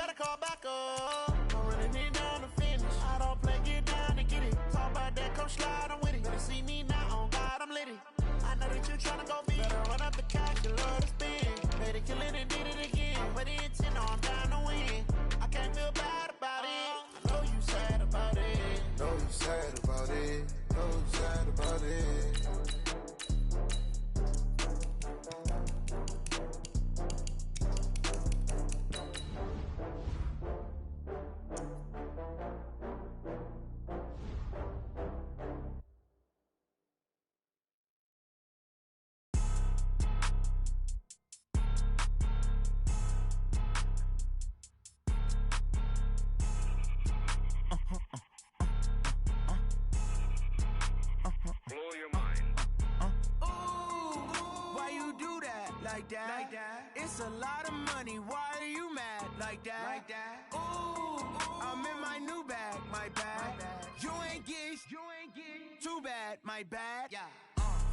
better call back up. I'm running it down to finish. I don't play, get down and get it. Talk about that, come slide, I'm with it. Better see me now, on God, I'm litty. I know that you tryna go big. Better run up the cash, you love to spend. Better kill it and did it again. But the intent, no, I'm down to win. I can't feel bad about it. I know you sad about it. Know you sad about it. Know you sad about it. Blow your mind. Why you do that like that? It's a lot of money. Why are you mad like that? Ooh, I'm in my new bag, my bad. You ain't get too bad, my bad.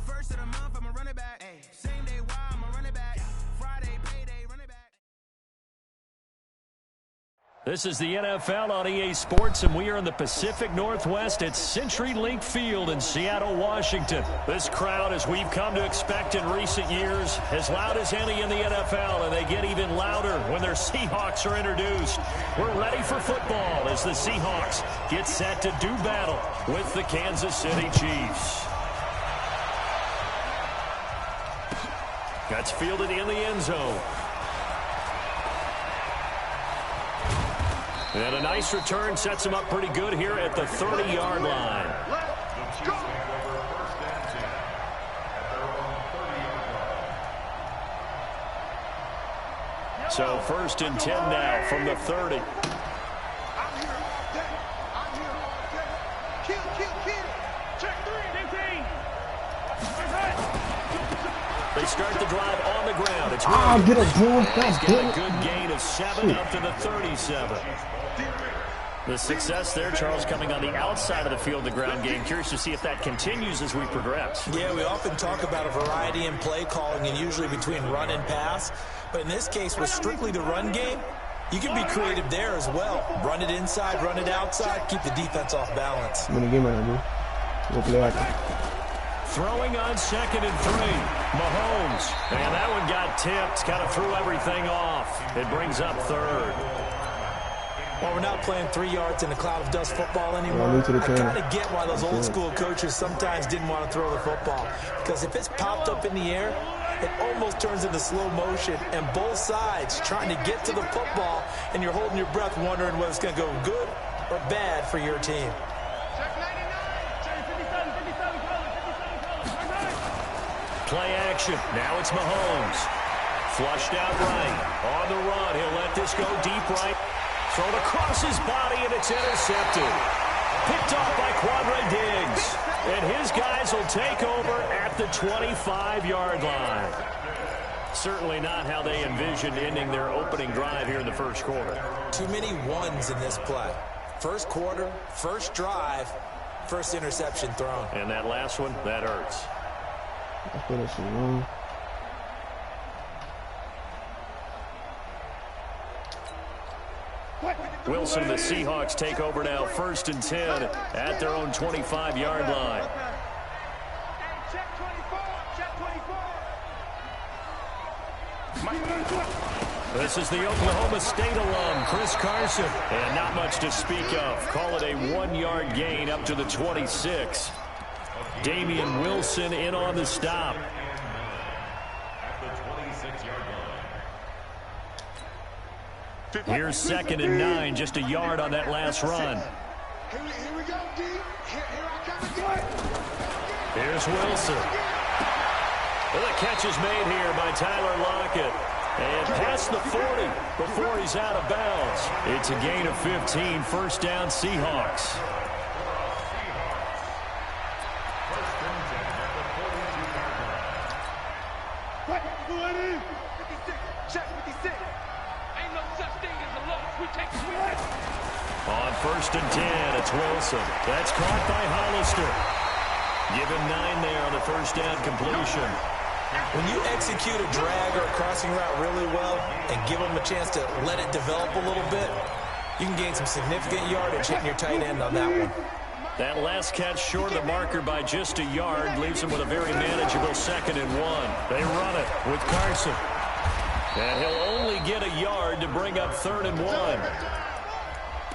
First of the month, I'ma run it back. Same day, why I'ma run it back. Friday, payday, run it back. This is the NFL on EA Sports, and we are in the Pacific Northwest at CenturyLink Field in Seattle, Washington. This crowd, as we've come to expect in recent years, as loud as any in the NFL, and they get even louder when their Seahawks are introduced. We're ready for football as the Seahawks get set to do battle with the Kansas City Chiefs. That's fielded in the end zone. And a nice return sets him up pretty good here at the 30-yard line. So 1st and 10 now from the 30. They start the drive on the ground. It's get a boom. He's got a good gain of 7 up to the 37. The success there, Charles, coming on the outside of the field, the ground game. Curious to see if that continues as we progress. Yeah, we often talk about a variety in play calling and usually between run and pass. But in this case, with strictly the run game, you can be creative there as well. Run it inside, run it outside, keep the defense off balance. Throwing on 2nd and 3. Mahomes. And that one got tipped. Kind of threw everything off. It brings up 3rd. Well, we're not playing 3 yards in a cloud of dust football anymore. I kind of get why those old school coaches sometimes didn't want to throw the football. Because if it's popped up in the air, it almost turns into slow motion. And both sides trying to get to the football, and you're holding your breath wondering whether it's going to go good or bad for your team. Play action. Now it's Mahomes. Flushed out right. On the run. He'll let this go deep right. Thrown across his body, and it's intercepted. Picked off by Quandre Diggs. And his guys will take over at the 25-yard line. Certainly not how they envisioned ending their opening drive here in the first quarter. Too many ones in this play. First quarter, first drive, first interception thrown. And that last one, that hurts. Wilson and the Seahawks take over now, 1st and 10 at their own 25-yard line. This is the Oklahoma State alum, Chris Carson. And not much to speak of. Call it a 1-yard gain up to the 26. Damian Wilson in on the stop. Here's 2nd and 9, just a yard on that last run. Here we go, D. Here I come again. Here's Wilson. Well, the catch is made here by Tyler Lockett. And past the 40 before he's out of bounds. It's a gain of 15, 1st down Seahawks. On 1st and 10, it's Wilson. That's caught by Hollister. Give him 9 there on the 1st down completion. When you execute a drag or a crossing route really well and give them a chance to let it develop a little bit, you can gain some significant yardage hitting your tight end on that one. That last catch short of the marker by just a yard leaves him with a very manageable 2nd and 1. They run it with Carson. And he'll only get a yard to bring up 3rd and 1.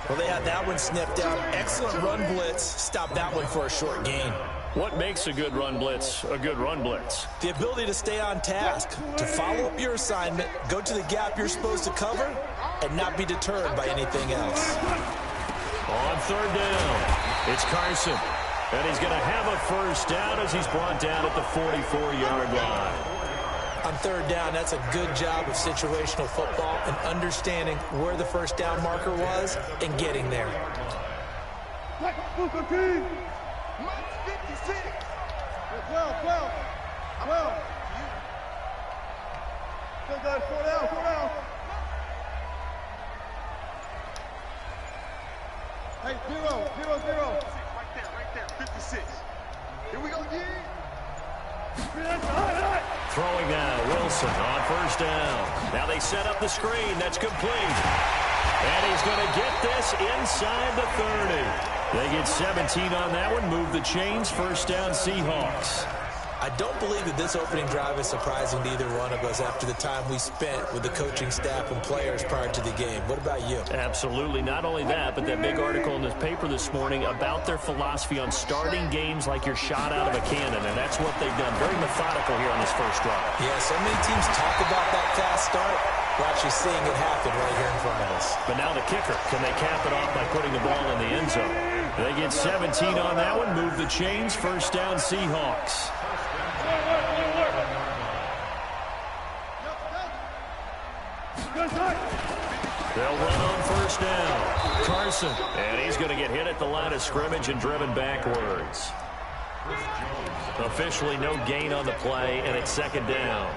Well, they had that one sniffed out. Excellent run blitz. Stop that one for a short gain. What makes a good run blitz a good run blitz? The ability to stay on task, to follow up your assignment, go to the gap you're supposed to cover, and not be deterred by anything else. On 3rd down, it's Carson. And he's going to have a 1st down as he's brought down at the 44-yard line. On 3rd down, that's a good job of situational football and understanding where the 1st down marker was and getting there. Hey, 0, 0, 0. Right there, 56. Here we go, Throwing now, Wilson on 1st down. Now they set up the screen. That's complete. And he's going to get this inside the 30. They get 17 on that one. Move the chains. 1st down, Seahawks. I don't believe that this opening drive is surprising to either one of us after the time we spent with the coaching staff and players prior to the game. What about you? Absolutely. Not only that, but that big article in the paper this morning about their philosophy on starting games like you're shot out of a cannon, and that's what they've done. Very methodical here on this 1st drive. Yeah, so many teams talk about that fast start. We're actually seeing it happen right here in front of us. But now the kicker. Can they cap it off by putting the ball in the end zone? They get 17 on that one. Move the chains. 1st down, Seahawks. They'll run on 1st down. Carson. And he's going to get hit at the line of scrimmage and driven backwards. Officially no gain on the play, and it's 2nd down.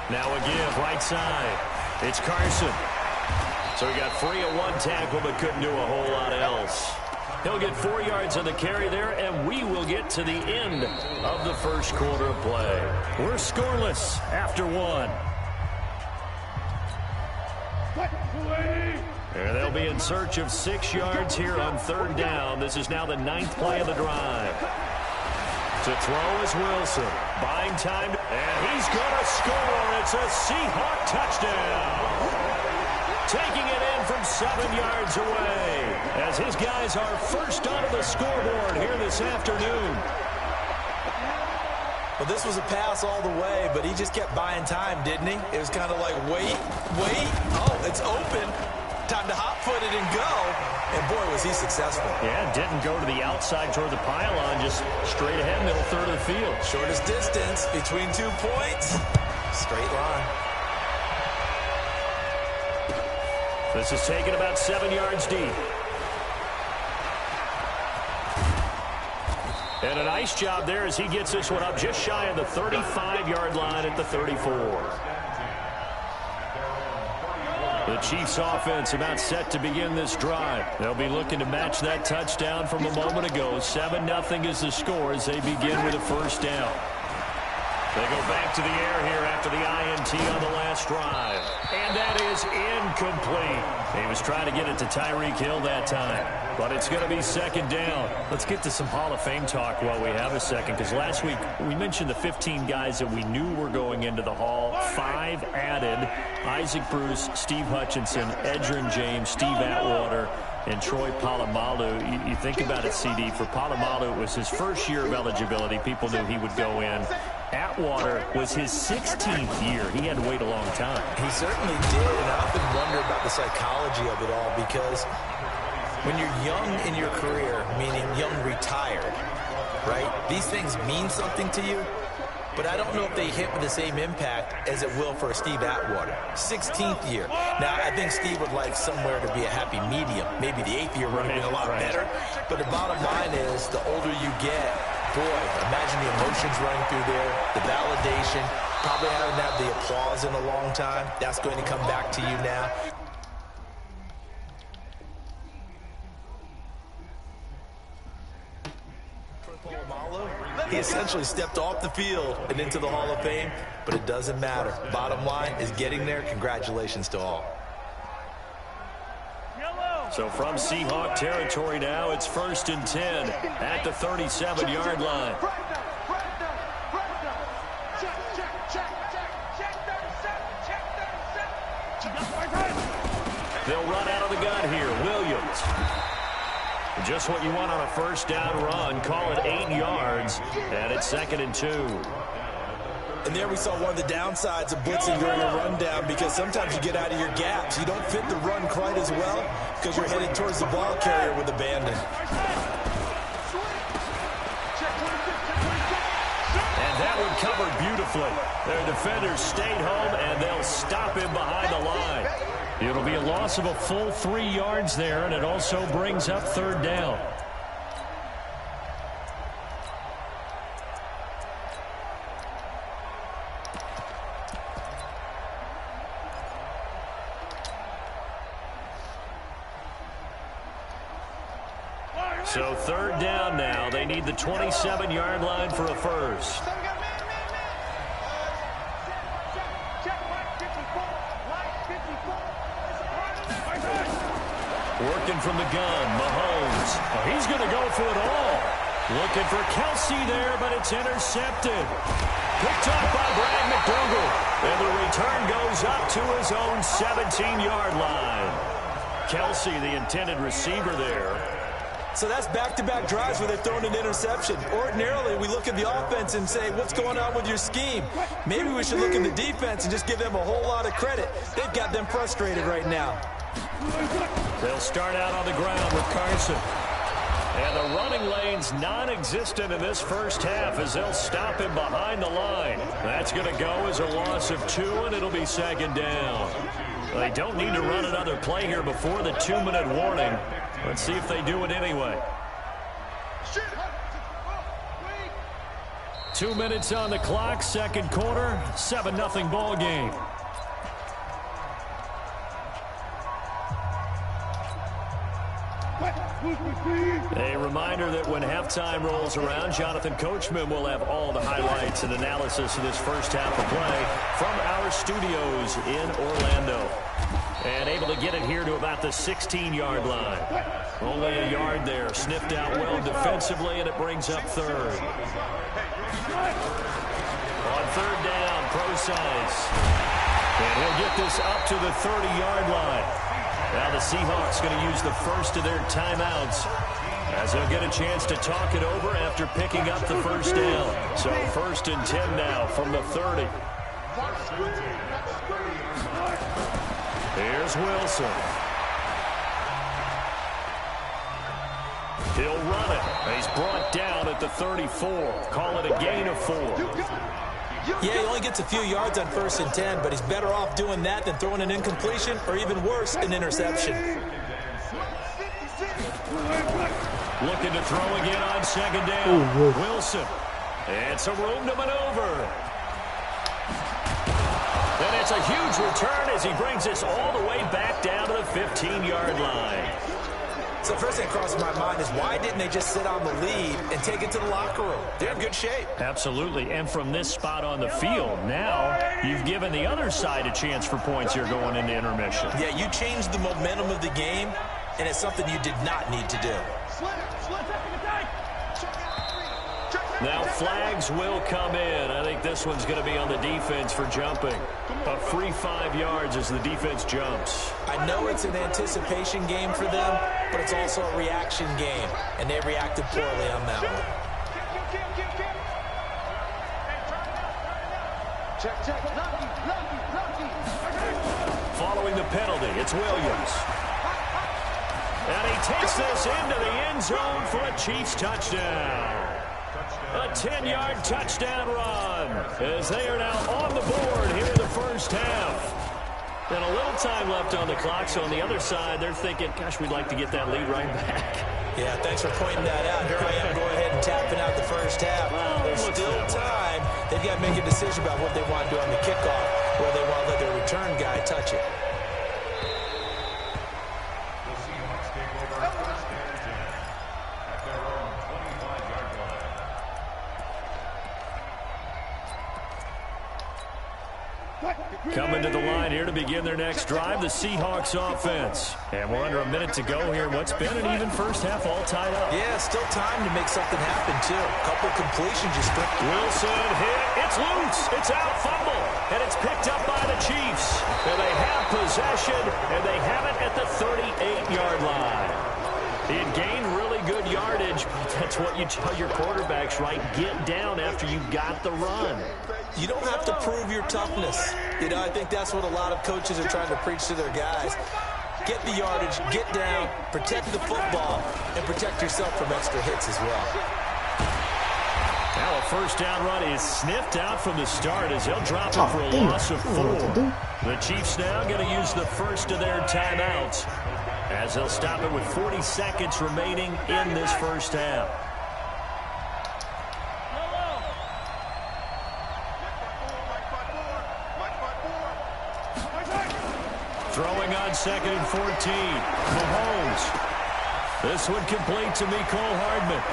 Now a give, right side. It's Carson. So he got free of 1 tackle, but couldn't do a whole lot else. He'll get 4 yards on the carry there, and we will get to the end of the 1st quarter of play. We're scoreless after 1. And they'll be in search of 6 yards here on 3rd down. This is now the 9th play of the drive. To throw is Wilson. Buying time, and he's going to score. It's a Seahawk touchdown. Taking it in from 7 yards away as his guys are first onto the scoreboard here this afternoon. Well, this was a pass all the way, but he just kept buying time, didn't he? It was kind of like, wait. Oh, it's open. Time to hop-foot it and go. And, boy, was he successful. Yeah, didn't go to the outside toward the pylon, just straight ahead, middle third of the field. Shortest distance between 2 points. Straight line. This is taken about 7 yards deep. And a nice job there as he gets this one up just shy of the 35-yard line at the 34. The Chiefs offense about set to begin this drive. They'll be looking to match that touchdown from a moment ago. 7-0 is the score as they begin with a 1st down. They go back to the air here after the INT on the last drive. And that is incomplete. He was trying to get it to Tyreek Hill that time. But it's going to be 2nd down. Let's get to some Hall of Fame talk while we have a second, because last week we mentioned the 15 guys that we knew were going into the Hall. 5 added: Isaac Bruce, Steve Hutchinson, Edgerrin James, Steve Atwater, and Troy Polamalu. You think about it, CD. For Polamalu, it was his first year of eligibility. People knew he would go in. Atwater was his 16th year. He had to wait a long time. He certainly did, and I often wonder about the psychology of it all, because when you're young in your career, meaning young retired, right, these things mean something to you, but I don't know if they hit with the same impact as it will for a Steve Atwater. 16th year. Now, I think Steve would like somewhere to be a happy medium. Maybe the 8th year would have been a lot better. But the bottom line is, the older you get, boy, imagine the emotions running through there, the validation, probably haven't had the applause in a long time. That's going to come back to you now. He essentially stepped off the field and into the Hall of Fame, but it doesn't matter. Bottom line is getting there. Congratulations to all. So from Seahawk territory now, it's 1st and 10 at the 37-yard line. They'll run out of the gun here. Williams. Just what you want on a first down run. Call it 8 yards, and it's 2nd and 2. And there we saw one of the downsides of blitzing during a rundown, because sometimes you get out of your gaps. You don't fit the run quite as well because you're headed towards the ball carrier with abandon. And that one covered beautifully. Their defenders stayed home, and they'll stop him behind the line. It'll be a loss of a full 3 yards there, and it also brings up 3rd down. So 3rd down now. They need the 27-yard line for a first. Working from the gun, Mahomes. Oh, he's going to go for it all. Looking for Kelsey there, but it's intercepted. Picked up by Brad McDougal. And the return goes up to his own 17-yard line. Kelsey, the intended receiver there. So that's back-to-back drives where they're throwing an interception. Ordinarily, we look at the offense and say, what's going on with your scheme? Maybe we should look at the defense and just give them a whole lot of credit. They've got them frustrated right now. They'll start out on the ground with Carson. And the running lane's non-existent in this first half as they'll stop him behind the line. That's going to go as a loss of 2, and it'll be 2nd down. They don't need to run another play here before the 2-minute warning. Let's see if they do it anyway. 2 minutes on the clock, 2nd quarter, 7-0 ball game. A reminder that when halftime rolls around, Jonathan Coachman will have all the highlights and analysis of this first half of play from our studios in Orlando. And able to get it here to about the 16-yard line. Only a yard there. Sniffed out well defensively, and it brings up 3rd. On 3rd down, Procise. And he'll get this up to the 30-yard line. Now the Seahawks going to use the first of their timeouts as they'll get a chance to talk it over after picking up the first down. So 1st and 10 now from the 30. Here's Wilson. He'll run it. He's brought down at the 34. Call it a gain of 4. Yeah, he only gets a few yards on 1st and 10, but he's better off doing that than throwing an incompletion or even worse, an interception. Looking to throw again on 2nd down. Wilson. And some room to maneuver. And it's a huge return as he brings this all the way back down to the 15-yard line. So first thing crosses my mind is why didn't they just sit on the lead and take it to the locker room? They're in good shape. Absolutely. And from this spot on the field, now you've given the other side a chance for points here going into intermission. Yeah, you changed the momentum of the game, and it's something you did not need to do. Now flags will come in. I think this one's going to be on the defense for jumping. A free 5 yards as the defense jumps. I know it's an anticipation game for them, but it's also a reaction game, and they reacted poorly on that one. Following the penalty, it's Williams. And he takes this into the end zone for a Chiefs touchdown. A 10-yard touchdown run as they are now on the board here in the first half. And a little time left on the clock, so on the other side, they're thinking, gosh, we'd like to get that lead right back. Yeah, thanks for pointing that out. Here I am going ahead and tapping out the first half. Well, there's still time. They've got to make a decision about what they want to do on the kickoff, where they want to let their return guy touch it. Coming to the line here to begin their next drive, the Seahawks offense. And we're under a minute to go here. What's been an even first half, all tied up. Yeah, still time to make something happen, too. A couple completions just Wilson hit. It's loose. It's out, fumble. And it's picked up by the Chiefs. And they have possession, and they have it at the 38-yard line. He had gained really good yardage. That's what you tell your quarterbacks, right? Get down after you got the run. You don't have to prove your toughness. You know, I think that's what a lot of coaches are trying to preach to their guys. Get the yardage, get down, protect the football, and protect yourself from extra hits as well. Now a first down run is sniffed out from the start as they'll drop it for a loss of 4. The Chiefs now going to use the first of their timeouts as they'll stop it with 40 seconds remaining in this first half. Throwing on 2nd and 14. Mahomes. This one complete to Mecole Hardman.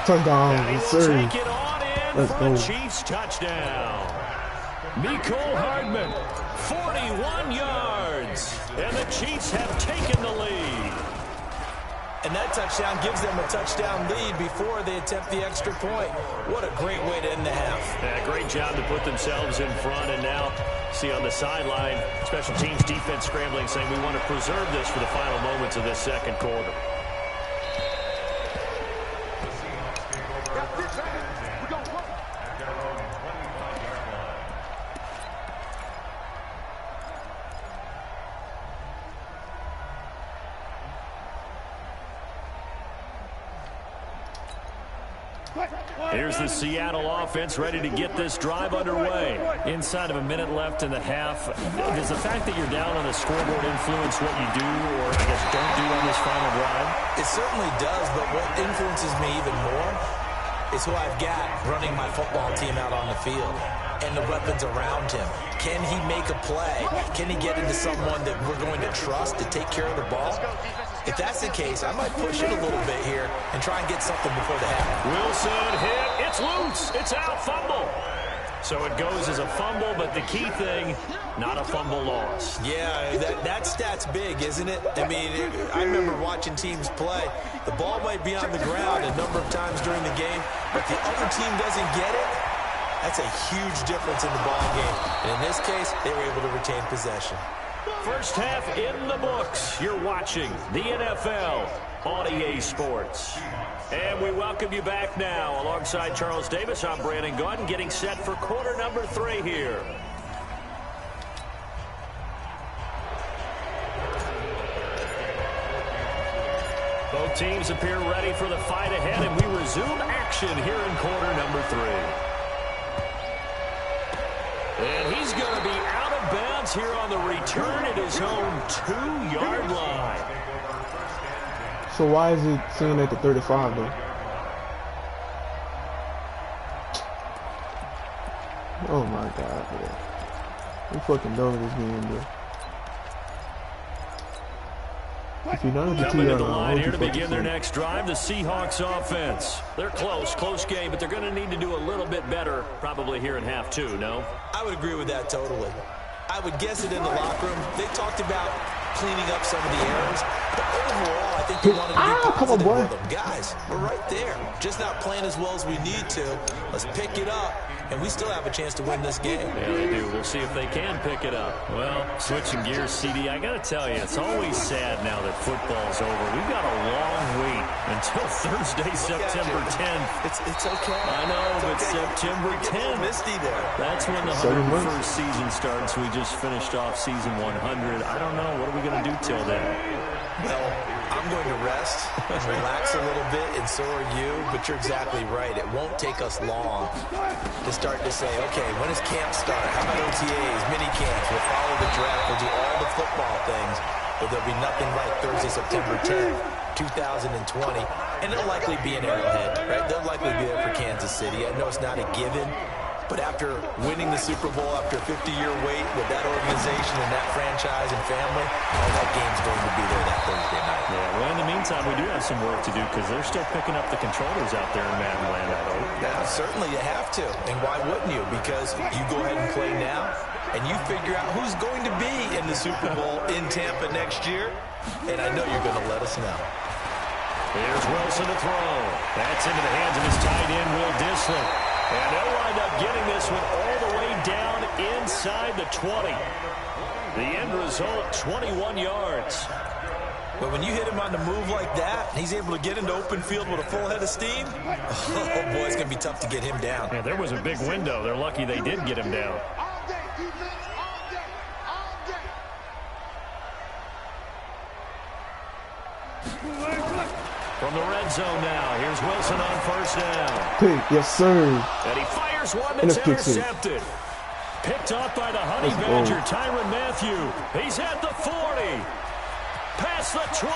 Touchdown, Yes, sir. take it on in Let's for go. a Chiefs touchdown. Mecole Hardman, 41 yards. And the Chiefs have taken the lead. And that touchdown gives them a touchdown lead before they attempt the extra point. What a great way to end the half. Yeah, great job to put themselves in front. And now, see on the sideline, special teams defense scrambling, saying we want to preserve this for the final moments of this second quarter. Here's the Seattle offense ready to get this drive underway. Inside of a minute left in the half, does the fact that you're down on the scoreboard influence what you do or, I guess, don't do on this final drive? It certainly does, but what influences me even more is who I've got running my football team out on the field and the weapons around him. Can he make a play? Can he get into someone that we're going to trust to take care of the ball? If that's the case, I might push it a little bit here and try and get something before the half. Wilson hit. It's loose. It's out. Fumble. So it goes as a fumble, but the key thing, not a fumble loss. Yeah, that stat's big, isn't it? I mean, I remember watching teams play. The ball might be on the ground a number of times during the game, but the other team doesn't get it. That's a huge difference in the ball game. And in this case, they were able to retain possession. First half in the books. You're watching the NFL on EA Sports. And we welcome you back now. Alongside Charles Davis, I'm Brandon Gaudin, getting set for quarter number 3 here. Both teams appear ready for the fight ahead, and we resume action here in quarter number 3. And he's going to be out of bounds here on the return at his own 2-yard line. So why is it saying at the 35 though? Oh my god, bro. We fucking done with this game, bro. If you're done with the Coming to the 2-yard line, line here to begin their saying? next drive, the Seahawks offense. They're close game, but they're going to need to do a little bit better probably here in half 2, no? I would agree with that totally. I would guess it in the locker room. They talked about cleaning up some of the errors, but overall, I think they wanted to be positive with them. Guys, we're right there. Just not playing as well as we need to. Let's pick it up, and we still have a chance to win this game. Yeah, they do. We'll see if they can pick it up. Well, switching gears, CD, I got to tell you, it's always sad now that football's over. We've got a long wait until Thursday, September 10th. It's okay. I know, but okay. September 10th. Misty there. That's when the 101st season starts. We just finished off season 100. I don't know. What are we going to do till then? Well, I'm going to rest and relax a little bit, and so are you, but you're exactly right. It won't take us long to start to say, okay, when does camp start? How about OTAs, mini camps? We'll follow the draft. We'll do all the football things, but there'll be nothing like Thursday, September 10th, 2020, and they'll likely be in Arrowhead, right? They'll likely be there for Kansas City. I know it's not a given, but after winning the Super Bowl after a 50-year wait with that organization and that franchise and family, that game's going to be there that Thursday night. Yeah, well, in the meantime, we do have some work to do because they're still picking up the controllers out there in Madden land, I hope. Yeah, certainly you have to. And why wouldn't you? Because you go ahead and play now, and you figure out who's going to be in the Super Bowl in Tampa next year, and I know you're going to let us know. Here's Wilson to throw. That's into the hands of his tight end, Will Dissler. And they'll wind up getting this one all the way down inside the 20. The end result, 21 yards. But when you hit him on the move like that, and he's able to get into open field with a full head of steam, oh boy, it's going to be tough to get him down. Yeah, there was a big window. They're lucky they did get him down. From the red zone now, here's Wilson on first down. Yes, sir. And he fires one that's intercepted. Picked off by the Honey Badger, Tyrann Mathieu. He's at the 40. Past the 20.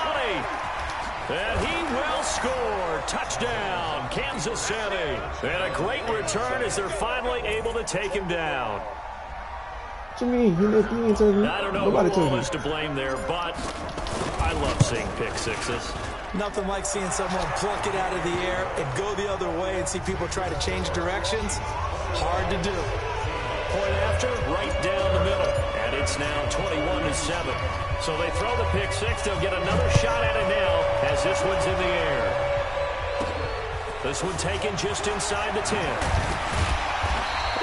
And he will score. Touchdown, Kansas City. And a great return as they're finally able to take him down. What you mean? He ain't turn me. I don't know who is to blame there, but I love seeing pick sixes. Nothing like seeing someone pluck it out of the air and go the other way and see people try to change directions. Hard to do. Point after, right down the middle. And it's now 21-7. So they throw the pick six. They'll get another shot at it now as this one's in the air. This one taken just inside the 10.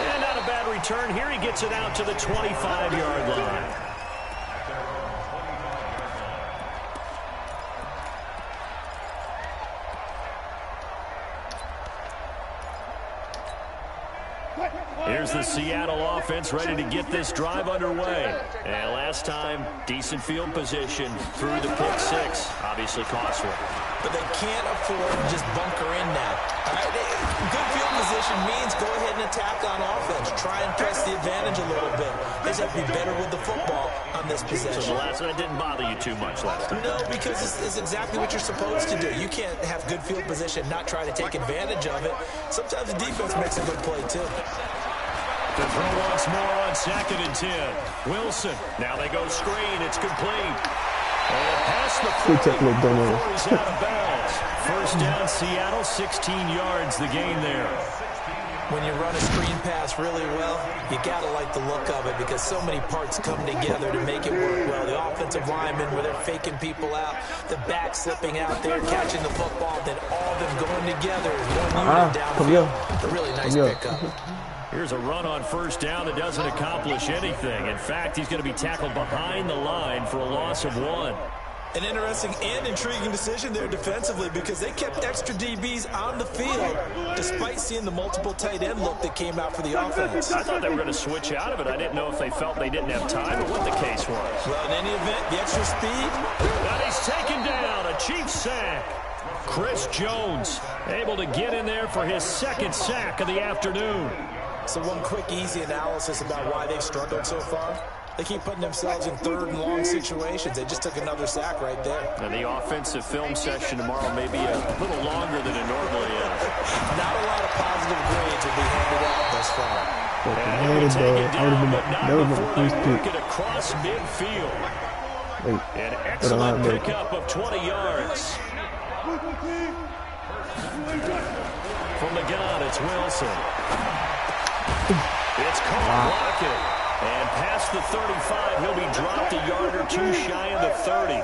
And not a bad return here. He gets it out to the 25-yard line. Here's the Seattle offense ready to get this drive underway. And last time, decent field position through the pick six. Obviously costly. But they can't afford to just bunker in now. All right, good field position means go ahead and attack on offense. Try and press the advantage a little bit. They just have to be better with the football on this possession. So the last one didn't bother you too much last time? No, because it's exactly what you're supposed to do. You can't have good field position, not try to take advantage of it. Sometimes the defense makes a good play, too. To throw once more on 2nd and 10. Wilson. Now they go screen. It's complete. And past the 40 before he's out of bounds. First down, Seattle, 16 yards the gain there. When you run a screen pass really well, you got to like the look of it because so many parts come together to make it work well. The offensive linemen, where they're faking people out, the back slipping out there, catching the football, then all of them going together as one unit downfield. A really nice pickup. Here's a run on first down that doesn't accomplish anything. In fact, he's going to be tackled behind the line for a loss of 1. An interesting and intriguing decision there defensively because they kept extra DBs on the field despite seeing the multiple tight end look that came out for the offense. I thought they were going to switch out of it. I didn't know if they felt they didn't have time or what the case was. Well, in any event, the extra speed. And he's taken down. A Chiefs sack. Chris Jones able to get in there for his 2nd sack of the afternoon. So one quick, easy analysis about why they've struggled so far. They keep putting themselves in 3rd and long situations. They just took another sack right there. And the offensive film session tomorrow may be a little longer than it normally is. Not a lot of positive grades will be handed out thus far. And he will take it down, but not before they work it across midfield. An excellent pickup of 20 yards. From the gun, it's Wilson. It's caught blocking. And past the 35, he'll be dropped a yard or 2 shy of the 30.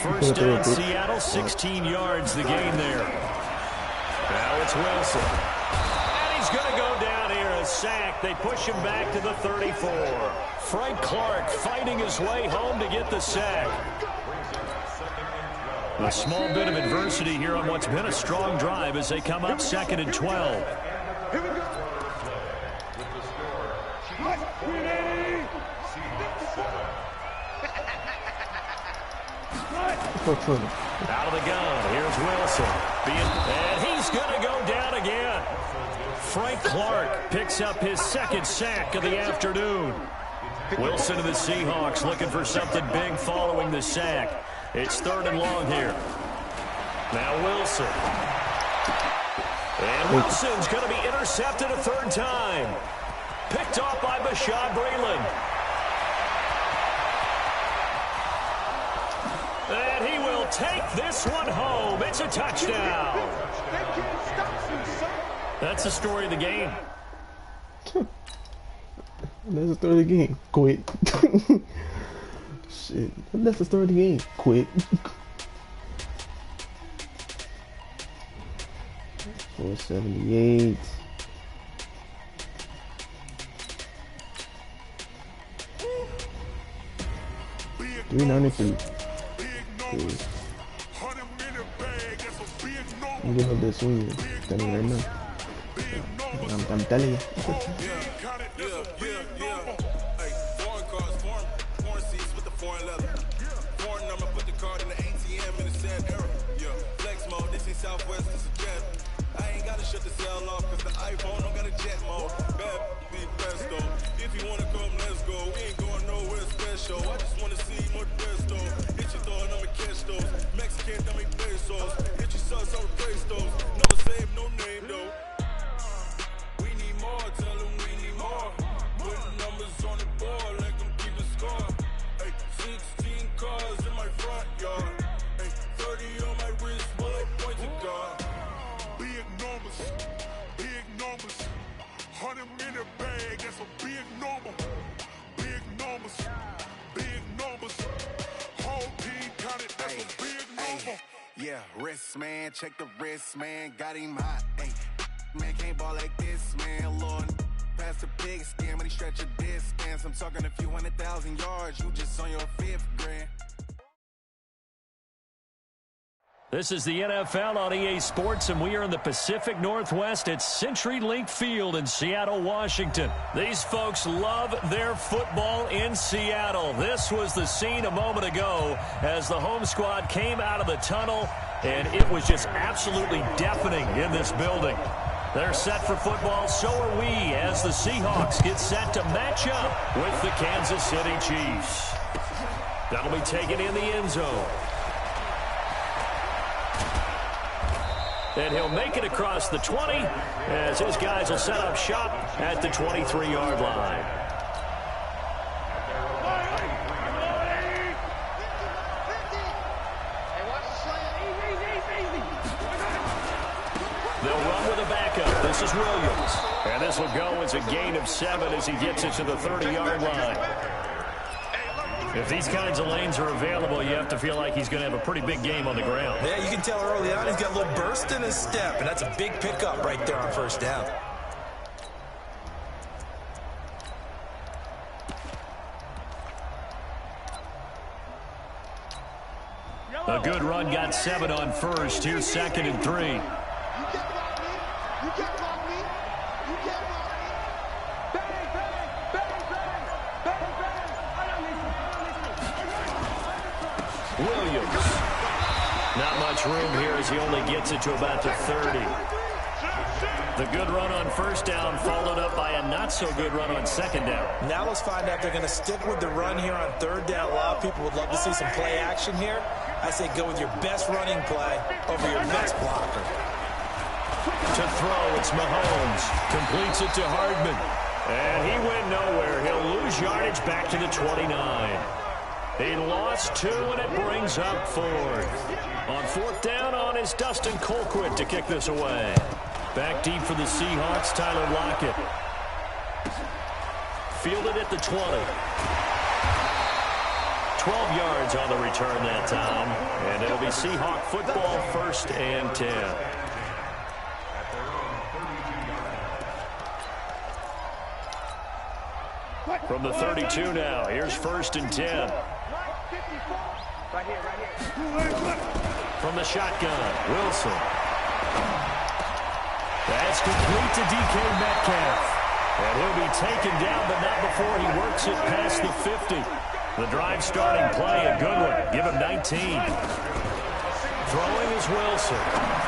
First down, Seattle, 16 yards the gain there. Now it's Wilson. And he's going to go down here, a sack. They push him back to the 34. Frank Clark fighting his way home to get the sack. A small bit of adversity here on what's been a strong drive as they come up 2nd and 12. Out of the gun, here's Wilson. And he's going to go down again. Frank Clark picks up his 2nd sack of the afternoon. Wilson of the Seahawks looking for something big following the sack. It's 3rd and long here. Now Wilson. And Wilson's going to be intercepted a 3rd time. Picked off by Bashaud Breeland. And he will take this one home. It's a touchdown. That's the story of the game. That's the start of the game. Quit. Shit. That's the start of the game. Quit. 478. $393. I'm giving up that swing. Telling you right now. I'm telling you. Foreign cars, foreign seats with the foreign leather. Foreign number, put the card in the ATM in the sad era. Yeah, flex mode, this ain't Southwest, this is jet. I ain't gotta shut the cell off, cause the iPhone don't got a jet mode. Bad be best though. If you wanna come, let's go. We ain't going nowhere special. I just wanna see more presto. Hit your thought, I'ma catch those. Mexican, dummy pesos. Hit your sus, I'ma praise those. Never save, no name though. We need more, tell them we need more. Putting numbers on the board, like them keep a score. Ay, 16 cars in my front yard. Ay, 30 on my wrist, while I point to God. Big numbers, 100 in the bag, that's a big number. Big numbers, whole team counted, that's a big number. Yeah, wrist man, check the wrist man, got him hot. Ay, man can't ball like this, man. Lord, past the pig skin, but he stretch a distance. I'm talking a few 100,000 yards, you just on your 5th grand. This is the NFL on EA Sports, and we are in the Pacific Northwest at CenturyLink Field in Seattle, Washington. These folks love their football in Seattle. This was the scene a moment ago as the home squad came out of the tunnel, and it was just absolutely deafening in this building. They're set for football, so are we, as the Seahawks get set to match up with the Kansas City Chiefs. That'll be taken in the end zone. And he'll make it across the 20 as his guys will set up shop at the 23-yard line. They'll run with a backup. This is Williams. And this will go as a gain of 7 as he gets it to the 30-yard line. If these kinds of lanes are available, you have to feel like he's going to have a pretty big game on the ground. Yeah, you can tell early on he's got a little burst in his step, and that's a big pickup right there on first down. A good run got 7 on first. Here's 2nd and 3. Williams. Not much room here as he only gets it to about the 30. The good run on first down followed up by a not-so-good run on second down. Now let's find out if they're going to stick with the run here on third down. A lot of people would love to see some play action here. I say go with your best running play over your best blocker. To throw, it's Mahomes. Completes it to Hardman. And he went nowhere. He'll lose yardage back to the 29. He lost 2, and it brings up 4th. On 4th down on is Dustin Colquitt to kick this away. Back deep for the Seahawks, Tyler Lockett. Fielded at the 20. 12 yards on the return that time. And it'll be Seahawk football, 1st and 10. From the 32 now, here's 1st and 10. From the shotgun, Wilson. That's complete to DK Metcalf. And he'll be taken down, but not before he works it past the 50. The drive starting play, a good one. Give him 19. Throwing is Wilson.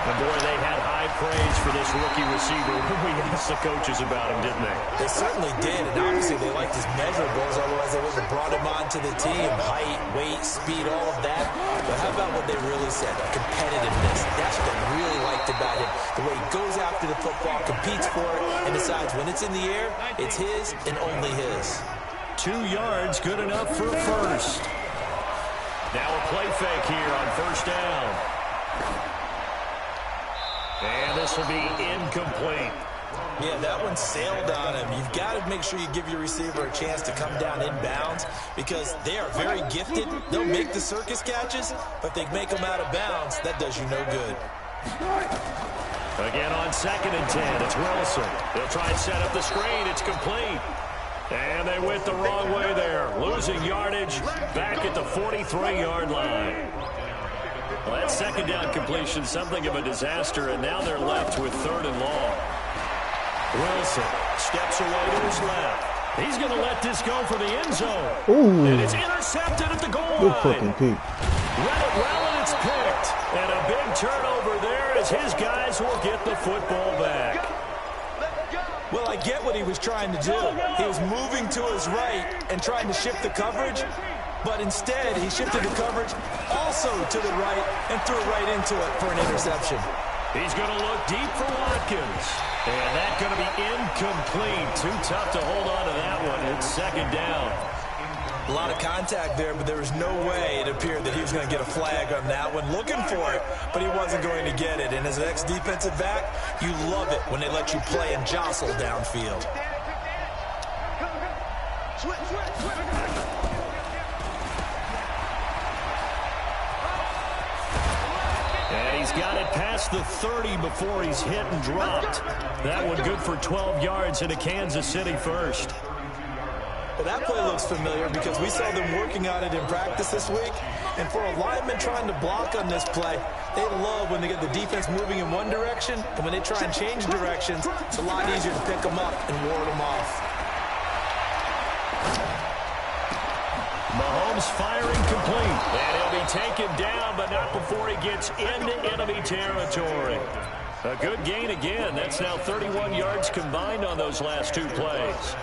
And boy, they had high praise for this rookie receiver when we asked the coaches about him, didn't they? They certainly did, and obviously they liked his measurables, otherwise they wouldn't have brought him onto the team. Height, weight, speed, all of that. But how about what they really said? Competitiveness. That's what they really liked about him. The way he goes after the football, competes for it, and decides when it's in the air, it's his and only his. 2 yards, good enough for a first. Now a play fake here on first down. And this will be incomplete. Yeah, that one sailed on him. You've got to make sure you give your receiver a chance to come down inbounds because they are very gifted. They'll make the circus catches, but if they make them out of bounds, that does you no good. Again on 2nd and 10, it's Wilson. They'll try and set up the screen. It's complete. And they went the wrong way there, losing yardage back at the 43-yard line. Well, that 2nd down completion, something of a disaster, and now they're left with 3rd and long. Wilson steps away to his left. He's going to let this go for the end zone. Ooh. And it's intercepted at the goal line. Good fucking peek. Read it well, and it's picked. And a big turnover there as his guys will get the football back. Well, I get what he was trying to do. He was moving to his right and trying to shift the coverage, but instead he shifted the coverage also to the right and threw right into it for an interception. He's going to look deep for Watkins. And that's going to be incomplete. Too tough to hold on to that one. It's 2nd down. A lot of contact there, but there was no way it appeared that he was going to get a flag on that one. Looking for it, but he wasn't going to get it. And as an ex-defensive back, you love it when they let you play and jostle downfield. And he's got it past the 30 before he's hit and dropped. That one good for 12 yards into Kansas City first. Well, that play looks familiar because we saw them working on it in practice this week. And for a lineman trying to block on this play, they love when they get the defense moving in one direction. And when they try and change directions, it's a lot easier to pick them up and ward them off. Mahomes firing complete. And he'll be taken down, but not before he gets into enemy territory. A good gain again. That's now 31 yards combined on those last 2 plays.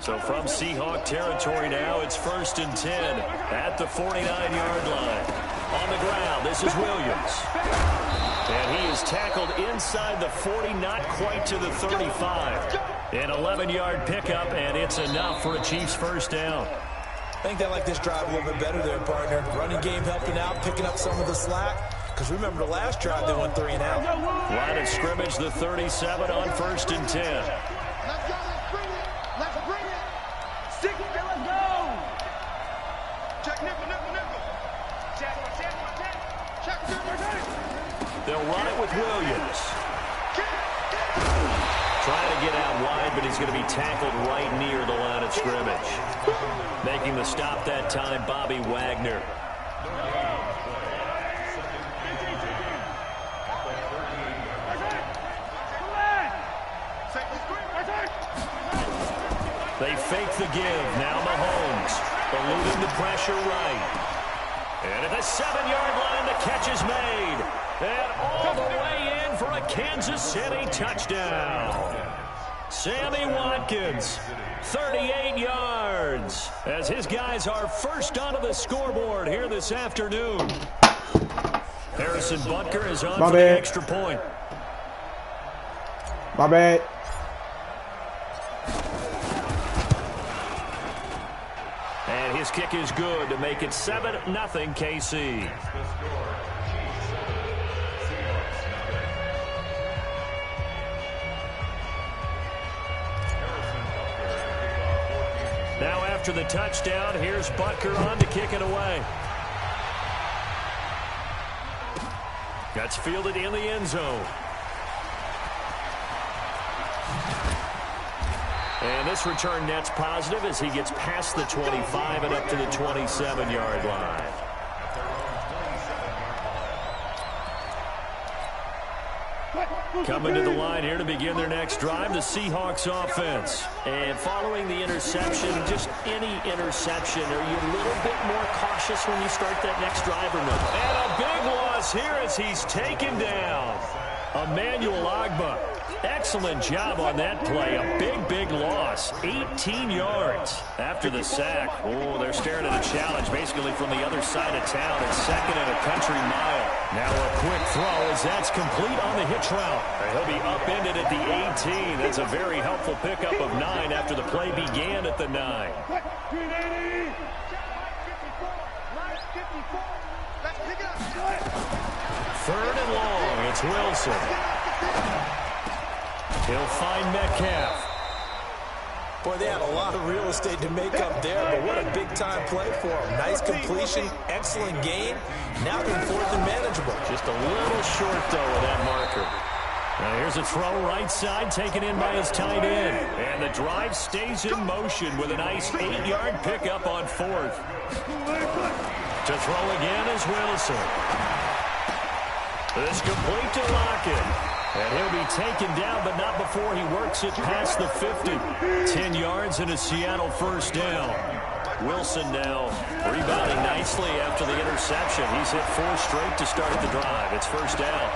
So from Seahawk territory now, it's 1st and 10 at the 49-yard line. On the ground, this is Williams. And he is tackled inside the 40, not quite to the 35. An 11-yard pickup, and it's enough for a Chiefs first down. I think they like this drive a little bit better there, partner. Running game helping out, picking up some of the slack. Because remember, the last drive they went 3 and out. Line of scrimmage, the 37 on 1st and 10. They'll run it with Williams. Trying to get out wide, but he's going to be tackled right near the line of scrimmage. Making the stop that time, Bobby Wagner. They fake the give. Now Mahomes eluding the pressure right. And at the 7-yard line, the catch is made. And all the way in for a Kansas City touchdown. Sammy Watkins, 38 yards, as his guys are first onto the scoreboard here this afternoon. Harrison Butker is on for the extra point. My bad. And his kick is good to make it 7-0 KC. Now after the touchdown, here's Butker on to kick it away. That's fielded in the end zone. And this return net's positive as he gets past the 25 and up to the 27-yard line. Coming to the line here to begin their next drive, the Seahawks offense. And following the interception, just any interception, are you a little bit more cautious when you start that next drive or no? And a big loss here as he's taken down. Emmanuel Ogbah. Excellent job on that play. A big loss. 18 yards after the sack. Oh, they're staring at a challenge basically from the other side of town. It's 2nd and a country mile. Now a quick throw as that's complete on the hitch route. He'll be upended at the 18. That's a very helpful pickup of 9 after the play began at the 9. Third and long, it's Wilson. He'll find Metcalf. Boy, they had a lot of real estate to make up there, but what a big-time play for him. Nice completion, excellent gain. Now they're fourth and manageable. Just a little short, though, with that marker. Now here's a throw right side taken in by his tight end. And the drive stays in motion with a nice 8-yard pickup on fourth. To throw again is Wilson. This complete to Lockett. And he'll be taken down, but not before he works it past the 50. 10 yards and a Seattle first down. Wilson now rebounding nicely after the interception. He's hit 4 straight to start the drive. It's first down.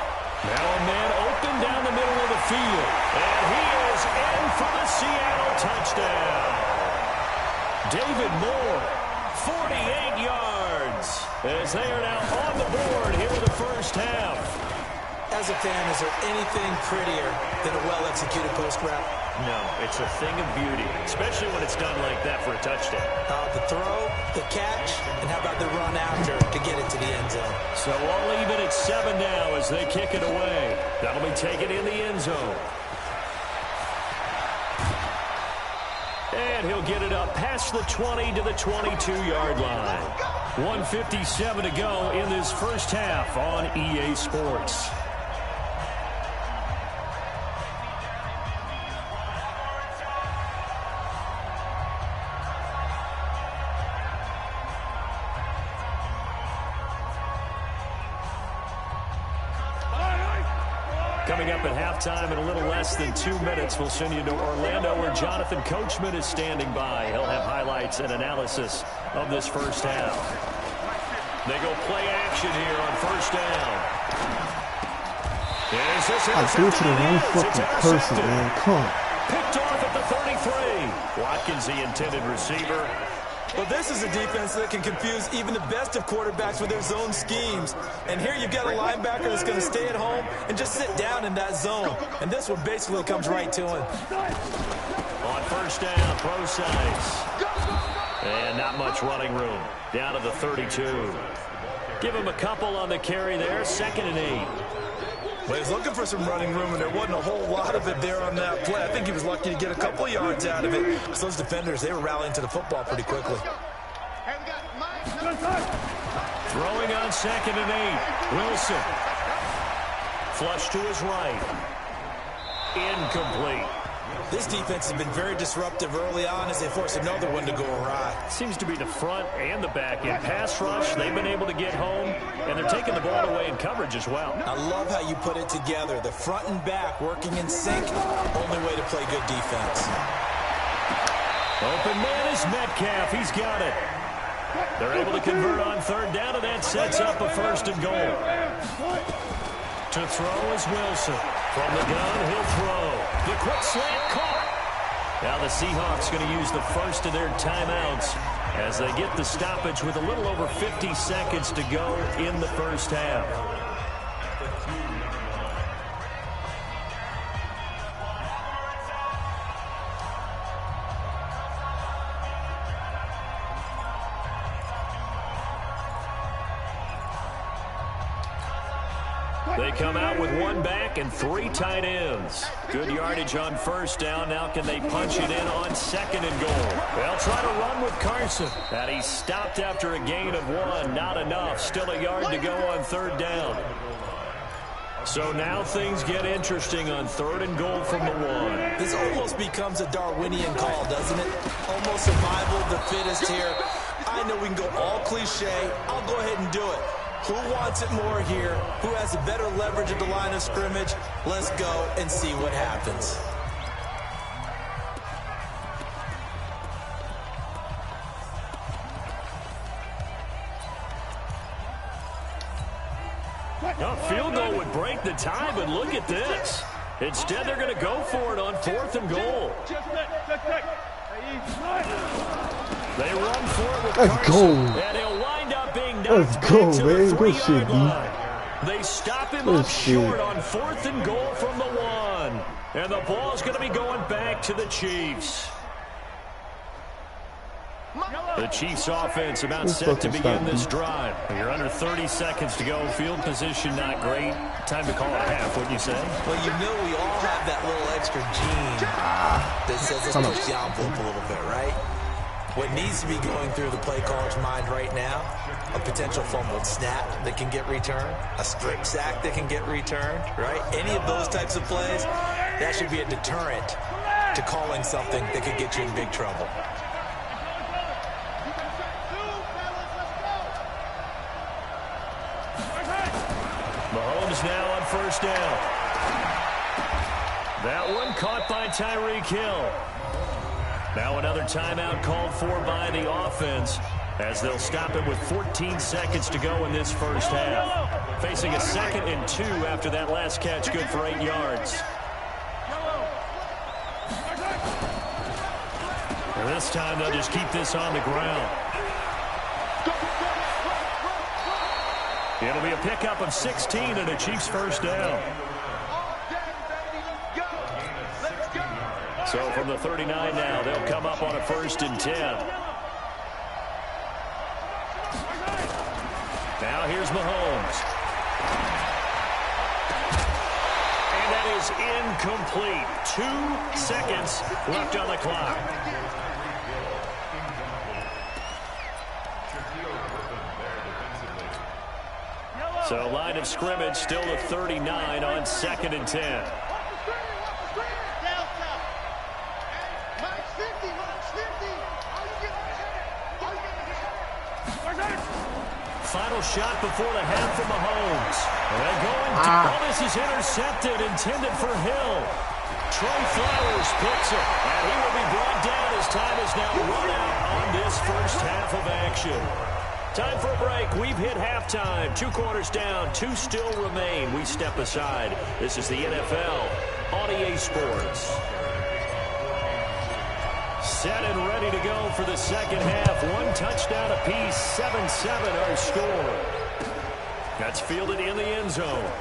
Now a man open down the middle of the field. And he is in for the Seattle touchdown. David Moore, 48 yards. As they are now on the board here in the first half. As a fan, is there anything prettier than a well-executed post route? No, it's a thing of beauty, especially when it's done like that for a touchdown. The throw, the catch, and how about the run after to get it to the end zone? So all even at 7 now as they kick it away. That'll be taken in the end zone. And he'll get it up past the 20 to the 22-yard line. 1:57 to go in this first half on EA Sports. Coming up at halftime in a little less than 2 minutes, we'll send you to Orlando where Jonathan Coachman is standing by. He'll have highlights and analysis of this first half. They go play action here on first down. I do to the wrong fucking person, man. Come on. Picked off at the 33. Watkins, the intended receiver. Well, this is a defense that can confuse even the best of quarterbacks with their zone schemes. And here you've got a linebacker that's going to stay at home and just sit down in that zone. And this one basically comes right to him. On first down, pro size. And not much running room. Down to the 32. Give him a couple on the carry there. 2nd and 8. Well, he's looking for some running room, and there wasn't a whole lot of it there on that play. I think he was lucky to get a couple yards out of it, because those defenders, they were rallying to the football pretty quickly. Throwing on 2nd and 8. Wilson. Flush to his right. Incomplete. This defense has been very disruptive early on as they force another one to go awry. Seems to be the front and the back. In pass rush, they've been able to get home, and they're taking the ball away in coverage as well. I love how you put it together. The front and back working in sync. Only way to play good defense. Open man is Metcalf. He's got it. They're able to convert on third down, and that sets up a 1st and goal. To throw is Wilson. From the gun, he'll throw. The quick slant caught. Now the Seahawks going to use the first of their timeouts as they get the stoppage with a little over 50 seconds to go in the first half. They come out with 1 back and 3 tight ends. Good yardage on first down. Now can they punch it in on 2nd and goal? They'll try to run with Carson. And he stopped after a gain of 1. Not enough. Still a yard to go on 3rd down. So now things get interesting on 3rd and goal from the 1. This almost becomes a Darwinian call, doesn't it? Almost survival of the fittest here. I know we can go all cliche. I'll go ahead and do it. Who wants it more here? Who has a better leverage at the line of scrimmage? Let's go and see what happens. A field goal would break the tie, but look at this. Instead, they're going to go for it on 4th and goal. They run for it with Let's go. And he'll wind up being knocked back to the 3-yard line. They stop him up short on 4th and goal from the 1. And the ball's going to be going back to the Chiefs. The Chiefs offense about set to begin this drive. You're under 30 seconds to go. Field position not great. Time to call it a half, wouldn't you say? Well, you know we all have that little extra gene that says let's push the envelope a little bit, right? What needs to be going through the play caller's mind right now, a potential fumbled snap that can get returned, a strip sack that can get returned, right? Any of those types of plays, that should be a deterrent to calling something that could get you in big trouble. Mahomes now on first down. That one caught by Tyreek Hill. Now another timeout called for by the offense as they'll stop it with 14 seconds to go in this first half. Facing a 2nd and 2 after that last catch, good for 8 yards. And this time they'll just keep this on the ground. It'll be a pickup of 16 and a Chiefs first down. So from the 39 now, they'll come up on a 1st and 10. Now here's Mahomes. And that is incomplete. 2 seconds left on the clock. So line of scrimmage still to 39 on 2nd and 10. Final shot before the half from Mahomes. And going to, this is intercepted, intended for Hill. Trey Flowers picks it, and he will be brought down as time is now run out on this first half of action. Time for a break. We've hit halftime. 2 quarters down, 2 still remain. We step aside. This is the NFL on EA Sports. Set and ready to go for the second half. 1 touchdown apiece, 7-7 our score. That's fielded in the end zone.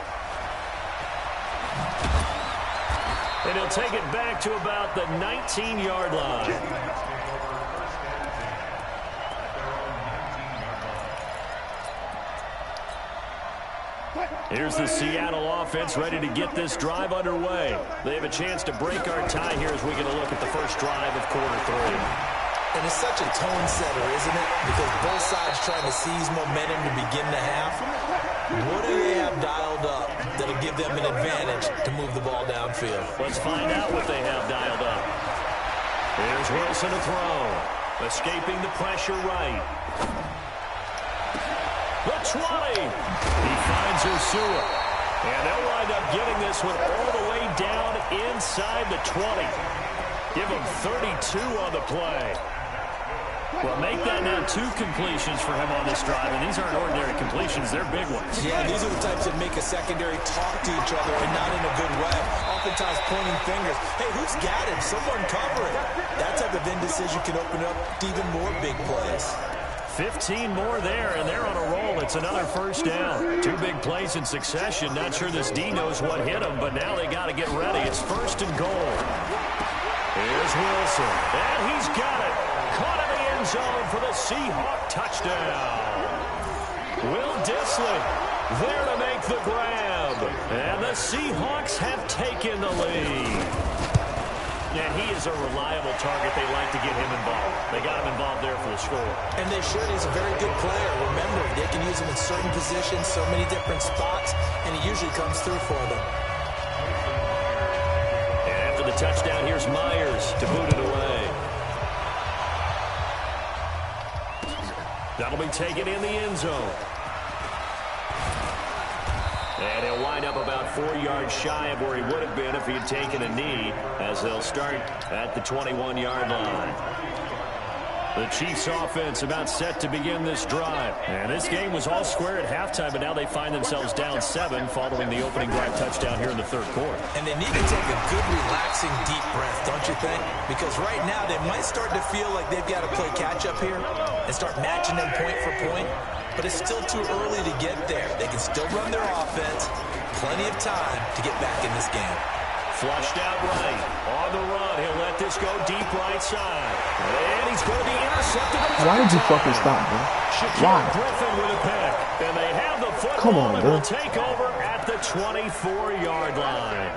And he'll take it back to about the 19-yard line. Here's the Seattle offense ready to get this drive underway. They have a chance to break our tie here as we get a look at the first drive of quarter 3. And it's such a tone setter, isn't it? Because both sides trying to seize momentum to begin the half. What do they have dialed up that'll give them an advantage to move the ball downfield? Let's find out what they have dialed up. Here's Wilson to throw. Escaping the pressure right. The 20. He finds Ursua. And they'll wind up getting this one all the way down inside the 20. Give him 32 on the play. Well, make that now 2 completions for him on this drive, and these aren't ordinary completions. They're big ones. Yeah, these are the types that make a secondary talk to each other, and not in a good way. Oftentimes pointing fingers. Hey, who's got him? Someone cover it. That type of indecision can open up to even more big plays. 15 more there, and they're on a roll. It's another first down. 2 big plays in succession. Not sure this D knows what hit him, but now they got to get ready. It's 1st and goal. Here's Wilson, and he's got it. Caught in the end zone for the Seahawk touchdown. Will Disley there to make the grab, and the Seahawks have taken the lead. And he is a reliable target. They like to get him involved. They got him involved there for the score. And they should. He's a very good player. Remember, they can use him in certain positions, so many different spots, and he usually comes through for them. And after the touchdown, here's Myers to boot it away. That'll be taken in the end zone. And he'll wind up about 4 yards shy of where he would have been if he had taken a knee, as they'll start at the 21-yard line. The Chiefs offense about set to begin this drive. And this game was all square at halftime, but now they find themselves down 7 following the opening drive touchdown here in the 3rd quarter. And they need to take a good, relaxing, deep breath, don't you think? Because right now they might start to feel like they've got to play catch-up here and start matching them point for point. But it's still too early to get there. They can still run their offense. Plenty of time to get back in this game. Flushed out right. On the run. He'll let this go deep right side. And he's going to be intercepted. Why did you fucking stop, bro? Why? Griffin with a pick. And they have the football. Come on, and bro. will take over at the 24-yard line.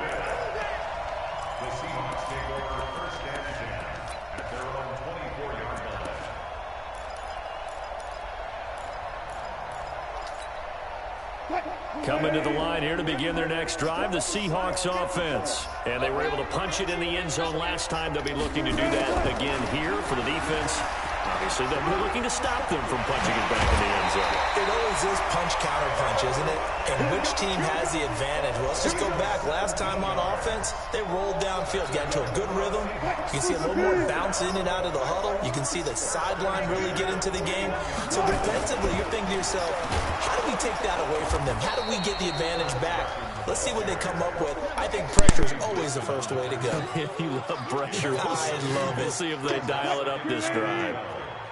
The Seahawks take over first and 10 at their own 24-yard line. Coming to the line here to begin their next drive, the Seahawks offense. And they were able to punch it in the end zone last time. They'll be looking to do that again here for the defense. Obviously, they'll be looking to stop them from punching it back in the end zone. It always is punch-counter-punch, isn't it? And which team has the advantage? Well, let's just go back. Last time on offense, they rolled downfield, got into a good rhythm. You can see a little more bounce in and out of the huddle. You can see the sideline really get into the game. So defensively, you're thinking to yourself, how do we take that away from them? How do we get the advantage back? Let's see what they come up with. I think pressure is always the first way to go. You love pressure. I love it. We'll see if they dial it up this drive.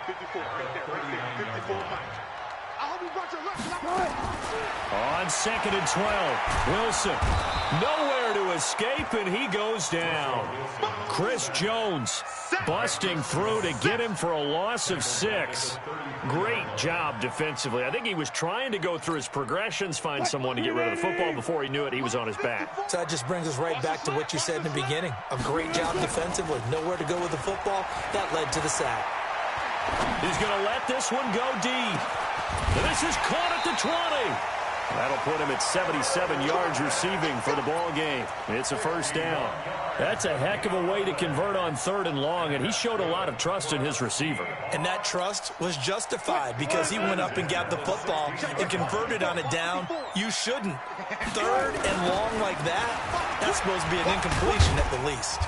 54, right there, 54 miles. I hope you brought your left. On 2nd and 12, Wilson nowhere to escape, and he goes down. Chris Jones busting through to get him for a loss of 6. Great job defensively. I think he was trying to go through his progressions, find someone to get rid of the football. Before he knew it, he was on his back. So that just brings us right back to what you said in the beginning. A great job defensively. Nowhere to go with the football. That led to the sack. He's going to let this one go deep. This is caught at the 20. That'll put him at 77 yards receiving for the ball game. It's a first down. That's a heck of a way to convert on 3rd and long, and he showed a lot of trust in his receiver. And that trust was justified because he went up and got the football and converted on it down. You shouldn't. 3rd and long like that, that's supposed to be an incompletion at the least.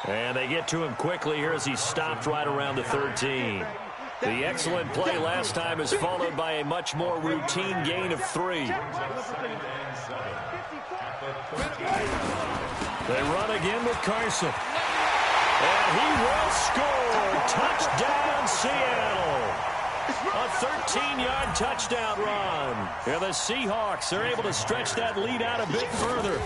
And they get to him quickly here as he stopped right around the 13. The excellent play last time is followed by a much more routine gain of 3. They run again with Carson. And he will score. Touchdown, Seattle. A 13-yard touchdown run. And the Seahawks are able to stretch that lead out a bit further.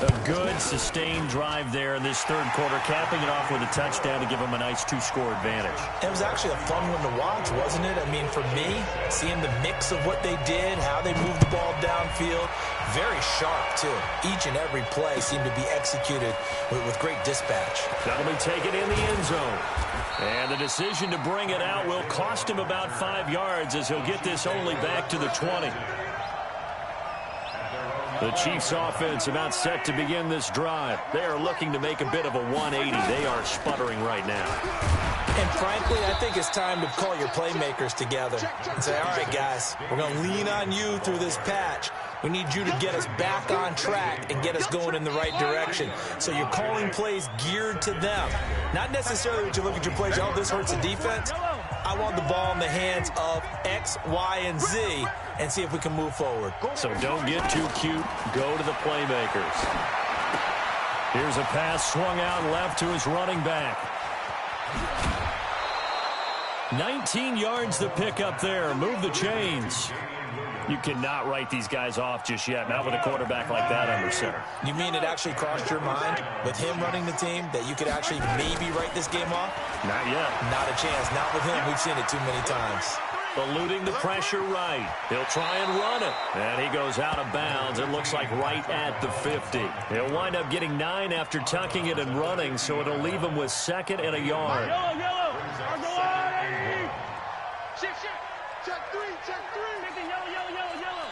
A good, sustained drive there in this 3rd quarter, capping it off with a touchdown to give them a nice 2-score advantage. It was actually a fun one to watch, wasn't it? I mean, for me, seeing the mix of what they did, how they moved the ball downfield, very sharp, too. Each and every play seemed to be executed with great dispatch. That'll be taken in the end zone. And the decision to bring it out will cost him about 5 yards as he'll get this only back to the 20. The Chiefs offense about set to begin this drive. They are looking to make a bit of a 180. They are sputtering right now. And frankly, I think it's time to call your playmakers together and say, all right, guys, we're going to lean on you through this patch. We need you to get us back on track and get us going in the right direction. So you're calling plays geared to them. Not necessarily when you look at your plays, oh, this hurts the defense. I want the ball in the hands of X, Y, and Z and see if we can move forward. So don't get too cute. Go to the playmakers. Here's a pass swung out left to his running back. 19 yards the pick up there. Move the chains. You cannot write these guys off just yet. Not with a quarterback like that under center. You mean it actually crossed your mind with him running the team that you could actually maybe write this game off? Not yet. Not a chance. Not with him. We've seen it too many times. Eluding the pressure right. He'll try and run it. And he goes out of bounds. It looks like right at the 50. He'll wind up getting 9 after tucking it and running, so it'll leave him with 2nd and a yard. Yellow. Shift. Check 3. Yellow.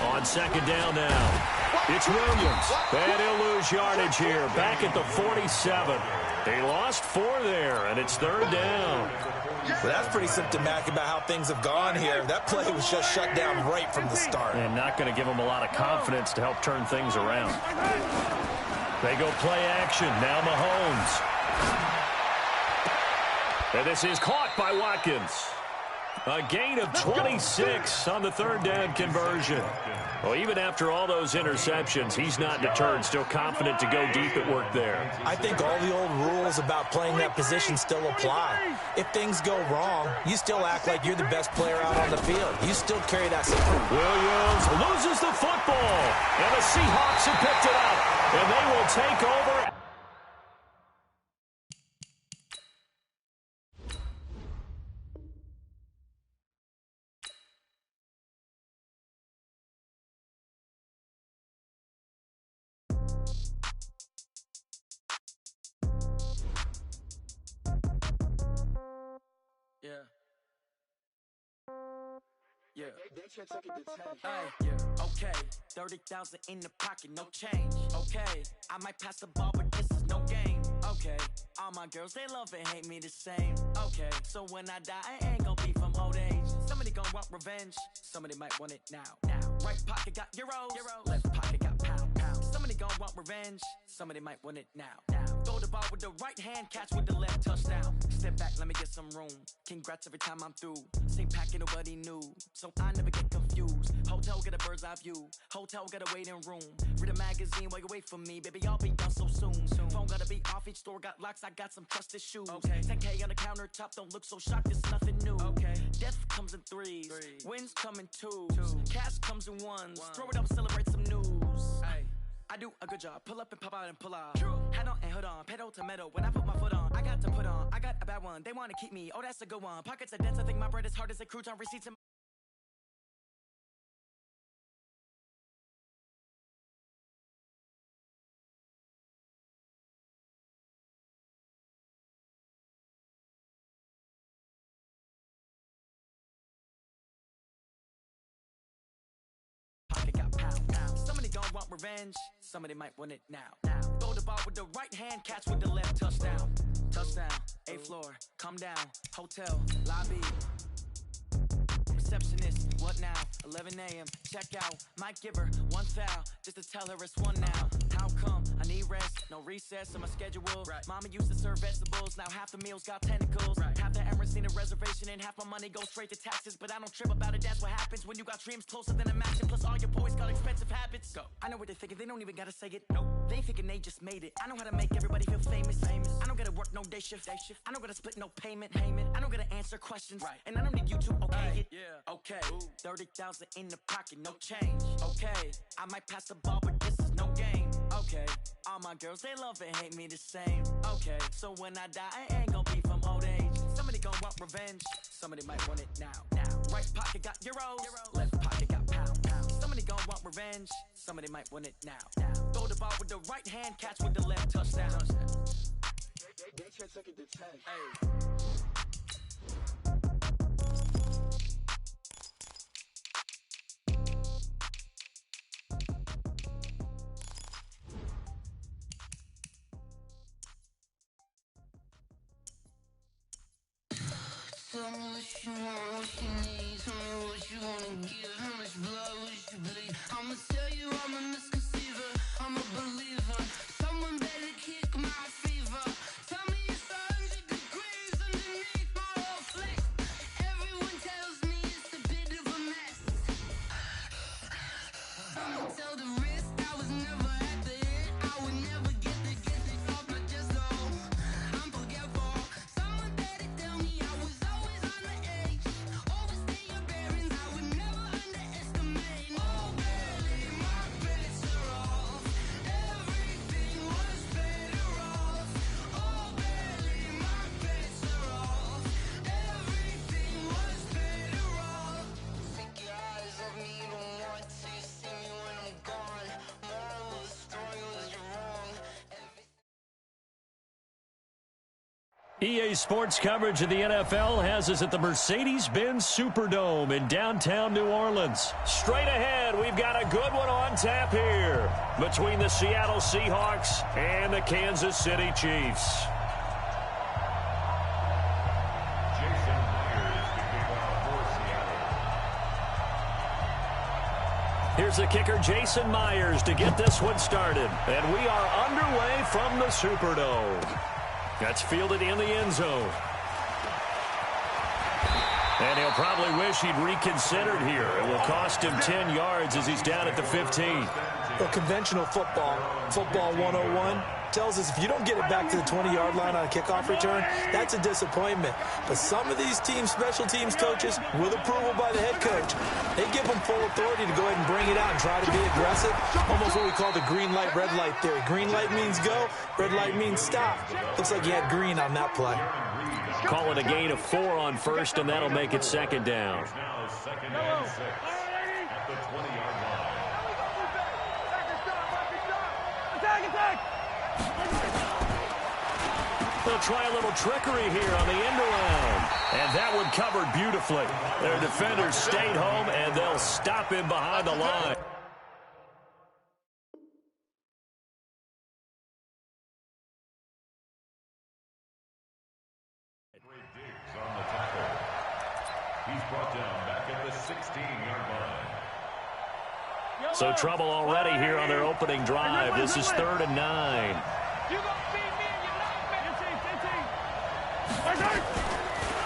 On 2nd down now. It's Williams. And he'll lose yardage here. Back at the 47. They lost 4 there, and it's 3rd down. Well, that's pretty symptomatic about how things have gone here. That play was just shut down right from the start. And not going to give them a lot of confidence to help turn things around. They go play action. Now Mahomes. And this is caught by Watkins. A gain of 26 on the third down conversion. Well, even after all those interceptions, he's not deterred, still confident to go deep at work there. I think all the old rules about playing that position still apply. If things go wrong, you still act like you're the best player out on the field. You still carry that support. Williams loses the football, and the Seahawks have picked it up, and they will take over. Okay, 30,000 in the pocket, no change. Okay, I might pass the ball, but this is no game. Okay, all my girls, they love and hate me the same. Okay, so when I die, I ain't gonna be from old age. Somebody gonna want revenge, somebody might want it now. Right pocket got euros, left pocket got pound. Somebody gonna want revenge, somebody might want it now. Throw the ball with the right hand, catch with the left, touchdown. Step back, let me get some room. Congrats every time I'm through. Same packet, nobody knew, so I never get confused. Hotel get a bird's eye view, hotel get a waiting room. Read a magazine while you wait for me, baby, I'll be done so soon. Phone gotta be off, each store got locks, I got some trusted shoes. 10K on the countertop, don't look so shocked, it's nothing new. Death comes in threes, wins come in twos, cash comes in ones. Throw it up, celebrate some news. I do a good job, pull up and pop out and pull out. Head on and hood on, pedal to metal. When I put my foot on, I got to put on. I got a bad one, they wanna keep me, oh that's a good one. Pockets are dense, I think my bread is hard as a crouton. Receipts in pocket got pound. Somebody gon' want revenge, somebody might want it now. Throw the ball with the right hand, catch with the left, touchdown. Touchdown, 8th floor, come down, hotel, lobby. Receptionist, what now? 11 a.m., check out. Might give her one foul, just to tell her it's one now. How come? I need rest, no recess on my schedule. Mama used to serve vegetables, now half the meals got tentacles. Half the Emirates need a reservation and half my money goes straight to taxes. But I don't trip about it, that's what happens when you got dreams closer than a mansion. Plus all your boys got expensive habits. Go. I know what they're thinking, they don't even gotta say it. Nope. They ain't thinking they just made it. I know how to make everybody feel famous. I don't gotta work no day shift. I don't gotta split no payment. I don't gotta answer questions. And I don't need you to okay it. Okay, 30,000 in the pocket, no change. Okay, I might pass the ball, but this is no game. Okay, all my girls, they love and hate me the same. Okay, so when I die, I ain't gonna be from old age. Somebody gon' want revenge, somebody might want it now. Right pocket got euros, left pocket got pound. Somebody gon' want revenge, somebody might want it now. Throw the ball with the right hand, catch with the left, touchdown. They took it to 10. Hey. Tell me what you want, what you need. Tell me what you wanna give. How much blood would you bleed? I'ma tell you I'm a misconceiver, I'm a believer. Someone better kick my fever. Tell me it's 100 degrees underneath my whole flesh. Everyone tells me it's a bit of a mess. I'ma tell the risk I was never at the end. I would never get it off my chest though. I'm forgetful. Someone better tell me I was always on the edge. Overstay your bearings, I would never underestimate. Oh barely, my bets are off. Everything was better off. Oh barely, my bets are off. Everything was better off. Take your eyes off me, you don't want to see me when I'm gone. Moral of the story was you're wrong. EA Sports coverage of the NFL has us at the Mercedes-Benz Superdome in downtown New Orleans. Straight ahead, we've got a good one on tap here between the Seattle Seahawks and the Kansas City Chiefs. Jason Myers to kick off for Seattle. Here's the kicker, Jason Myers, to get this one started. And we are underway from the Superdome. That's fielded in the end zone. And he'll probably wish he'd reconsidered here. It will cost him 10 yards as he's down at the 15. Well, conventional football 101, tells us if you don't get it back to the 20-yard line on a kickoff return, that's a disappointment. But some of these special teams coaches, with approval by the head coach, they give them full authority to go ahead and bring it out and try to be aggressive. Almost what we call the green light, red light theory. Green light means go, red light means stop. Looks like he had green on that play. Call it a gain of 4 on first, and that'll make it second down. Now second and 6 at the 20-yard line. They'll try a little trickery here on the end around. And that one covered beautifully. Their defenders stayed home, and they'll stop him behind the line. On the tackle. He's brought down back at the 16-yard line. So trouble already here on their opening drive. This is 3rd and 9.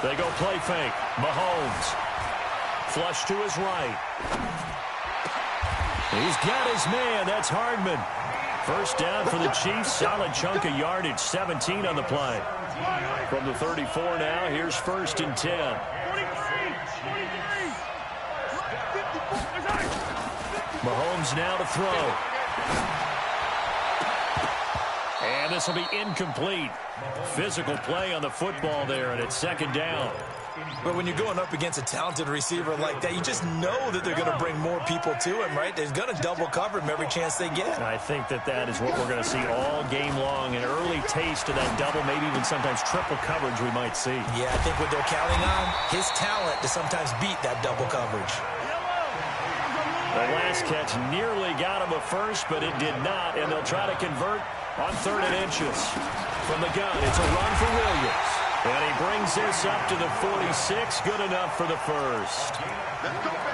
They go play fake. Mahomes. Flush to his right. He's got his man. That's Hardman. First down for the Chiefs. Solid chunk of yardage. 17 on the play. From the 34 now, here's 1st and 10. Mahomes now to throw. And this will be incomplete. Physical play on the football there, and it's 2nd down. But when you're going up against a talented receiver like that, you just know that they're going to bring more people to him, right? They're going to double cover him every chance they get. I think that is what we're going to see all game long. An early taste of that double, maybe even sometimes triple coverage we might see. Yeah, I think what they're counting on, his talent to sometimes beat that double coverage. The last catch nearly got him a first, but it did not, and they'll try to convert on 3rd and inches. From the gun, it's a run for Williams. And he brings this up to the 46. Good enough for the first.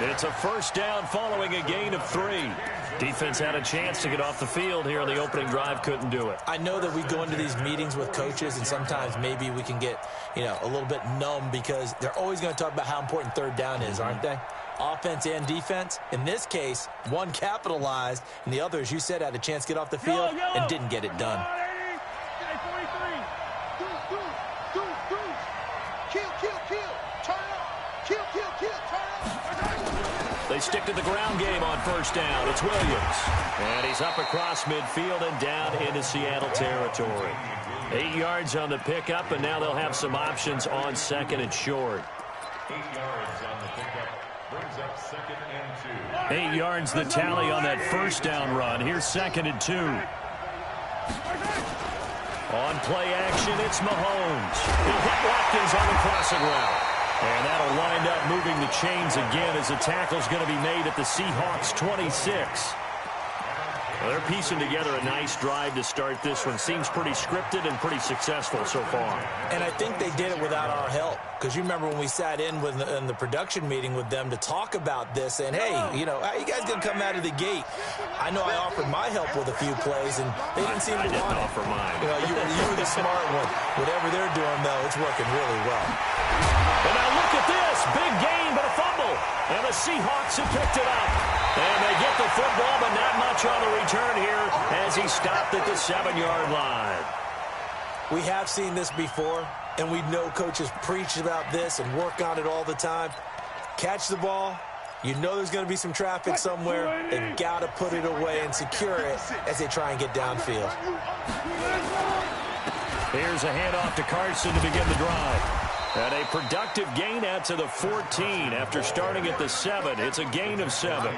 It's a first down following a gain of 3. Defense had a chance to get off the field here on the opening drive. Couldn't do it. I know that we go into these meetings with coaches, and sometimes maybe we can get, a little bit numb because they're always going to talk about how important 3rd down is, aren't they? Offense and defense. In this case, one capitalized, and the other, as you said, had a chance to get off the field and didn't get it done. They stick to the ground game on 1st down. It's Williams. And he's up across midfield and down into Seattle territory. 8 yards on the pickup, and now they'll have some options on 2nd and short. 8 yards on the pickup. Brings up 2nd and 2. 8 yards the tally on that first down run. Here's 2nd and 2. On play action, it's Mahomes. He'll hit Watkins on the crossing route. And that'll wind up moving the chains again as the tackle's going to be made at the Seahawks 26. Well, they're piecing together a nice drive to start this one. Seems pretty scripted and pretty successful so far. And I think they did it without our help. Because you remember when we sat in the production meeting with them to talk about this, and hey, how you guys going to come out of the gate? I know I offered my help with a few plays, and they didn't seem to want it. I didn't offer mine. You were the smart one. Whatever they're doing, though, it's working really well. And now look at this. Big gain, but a fumble. And the Seahawks have picked it up. And they get the football, but not much on the return here as he stopped at the 7-yard line. We have seen this before, and we know coaches preach about this and work on it all the time. Catch the ball. You know there's going to be some traffic somewhere. They've got to put it away and secure it as they try and get downfield. Here's a handoff to Carson to begin the drive. And a productive gain out to the 14 after starting at the 7. It's a gain of 7.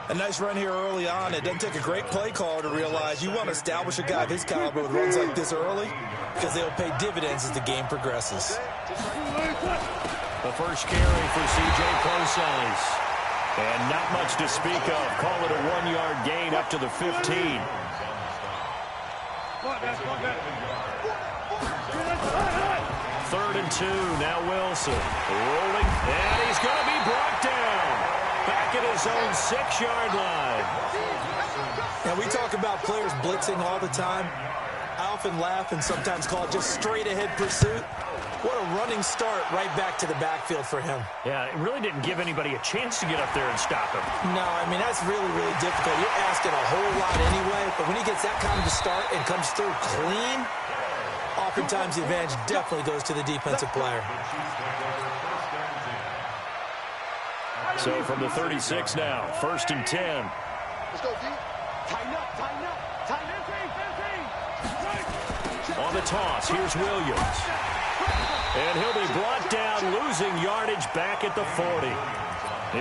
A nice run here early on. It doesn't take a great play caller to realize you want to establish a guy of his caliber with runs like this early because they'll pay dividends as the game progresses. The first carry for C.J. Prosise. And not much to speak of. Call it a 1-yard gain up to the 15. 3rd and 2. Now Wilson rolling. And he's going to be brought down. Back at his own 6-yard line. And we talk about players blitzing all the time. I often laugh and sometimes call it just straight-ahead pursuit. What a running start right back to the backfield for him. Yeah, it really didn't give anybody a chance to get up there and stop him. No, I mean, that's really, really difficult. You're asking a whole lot anyway, but when he gets that kind of a start and comes through clean, oftentimes the advantage definitely goes to the defensive player. So from the 36 now, 1st and 10. Let's go, D. Tighten up, tighten up, tighten up. On the toss, here's Williams. And he'll be brought down, losing yardage back at the 40.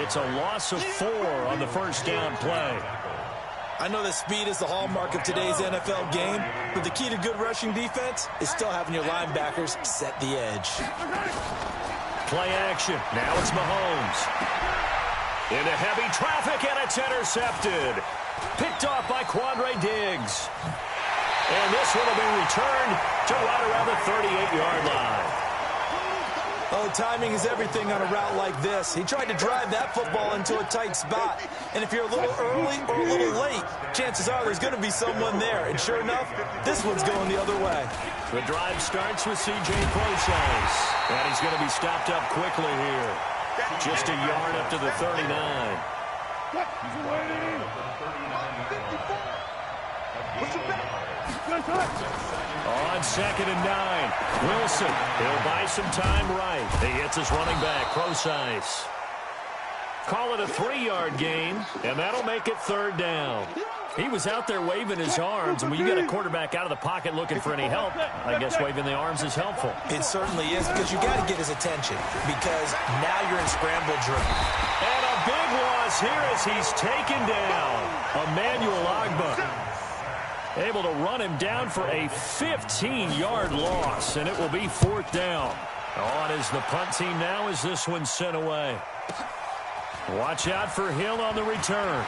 It's a loss of 4 on the first down play. I know that speed is the hallmark of today's NFL game, but the key to good rushing defense is still having your linebackers set the edge. Play action. Now it's Mahomes. Into heavy traffic, and it's intercepted. Picked off by Quandre Diggs. And this one will be returned to right around the 38-yard line. Oh, timing is everything on a route like this. He tried to drive that football into a tight spot. And if you're a little early or a little late, chances are there's going to be someone there. And sure enough, this one's going the other way. The drive starts with C.J. Process. And he's going to be stopped up quickly here. Just a yard up to the 39. On 2nd and 9, Wilson. He'll buy some time right. He hits his running back, Process. Call it a 3-yard gain, and that'll make it 3rd down. He was out there waving his arms, and when you get a quarterback out of the pocket looking for any help, I guess waving the arms is helpful. It certainly is, because you got to get his attention, because now you're in scramble drill. And a big loss here as he's taken down. Emmanuel Ogbah able to run him down for a 15-yard loss, and it will be 4th down. On is the punt team now as this one's sent away. Watch out for Hill on the return.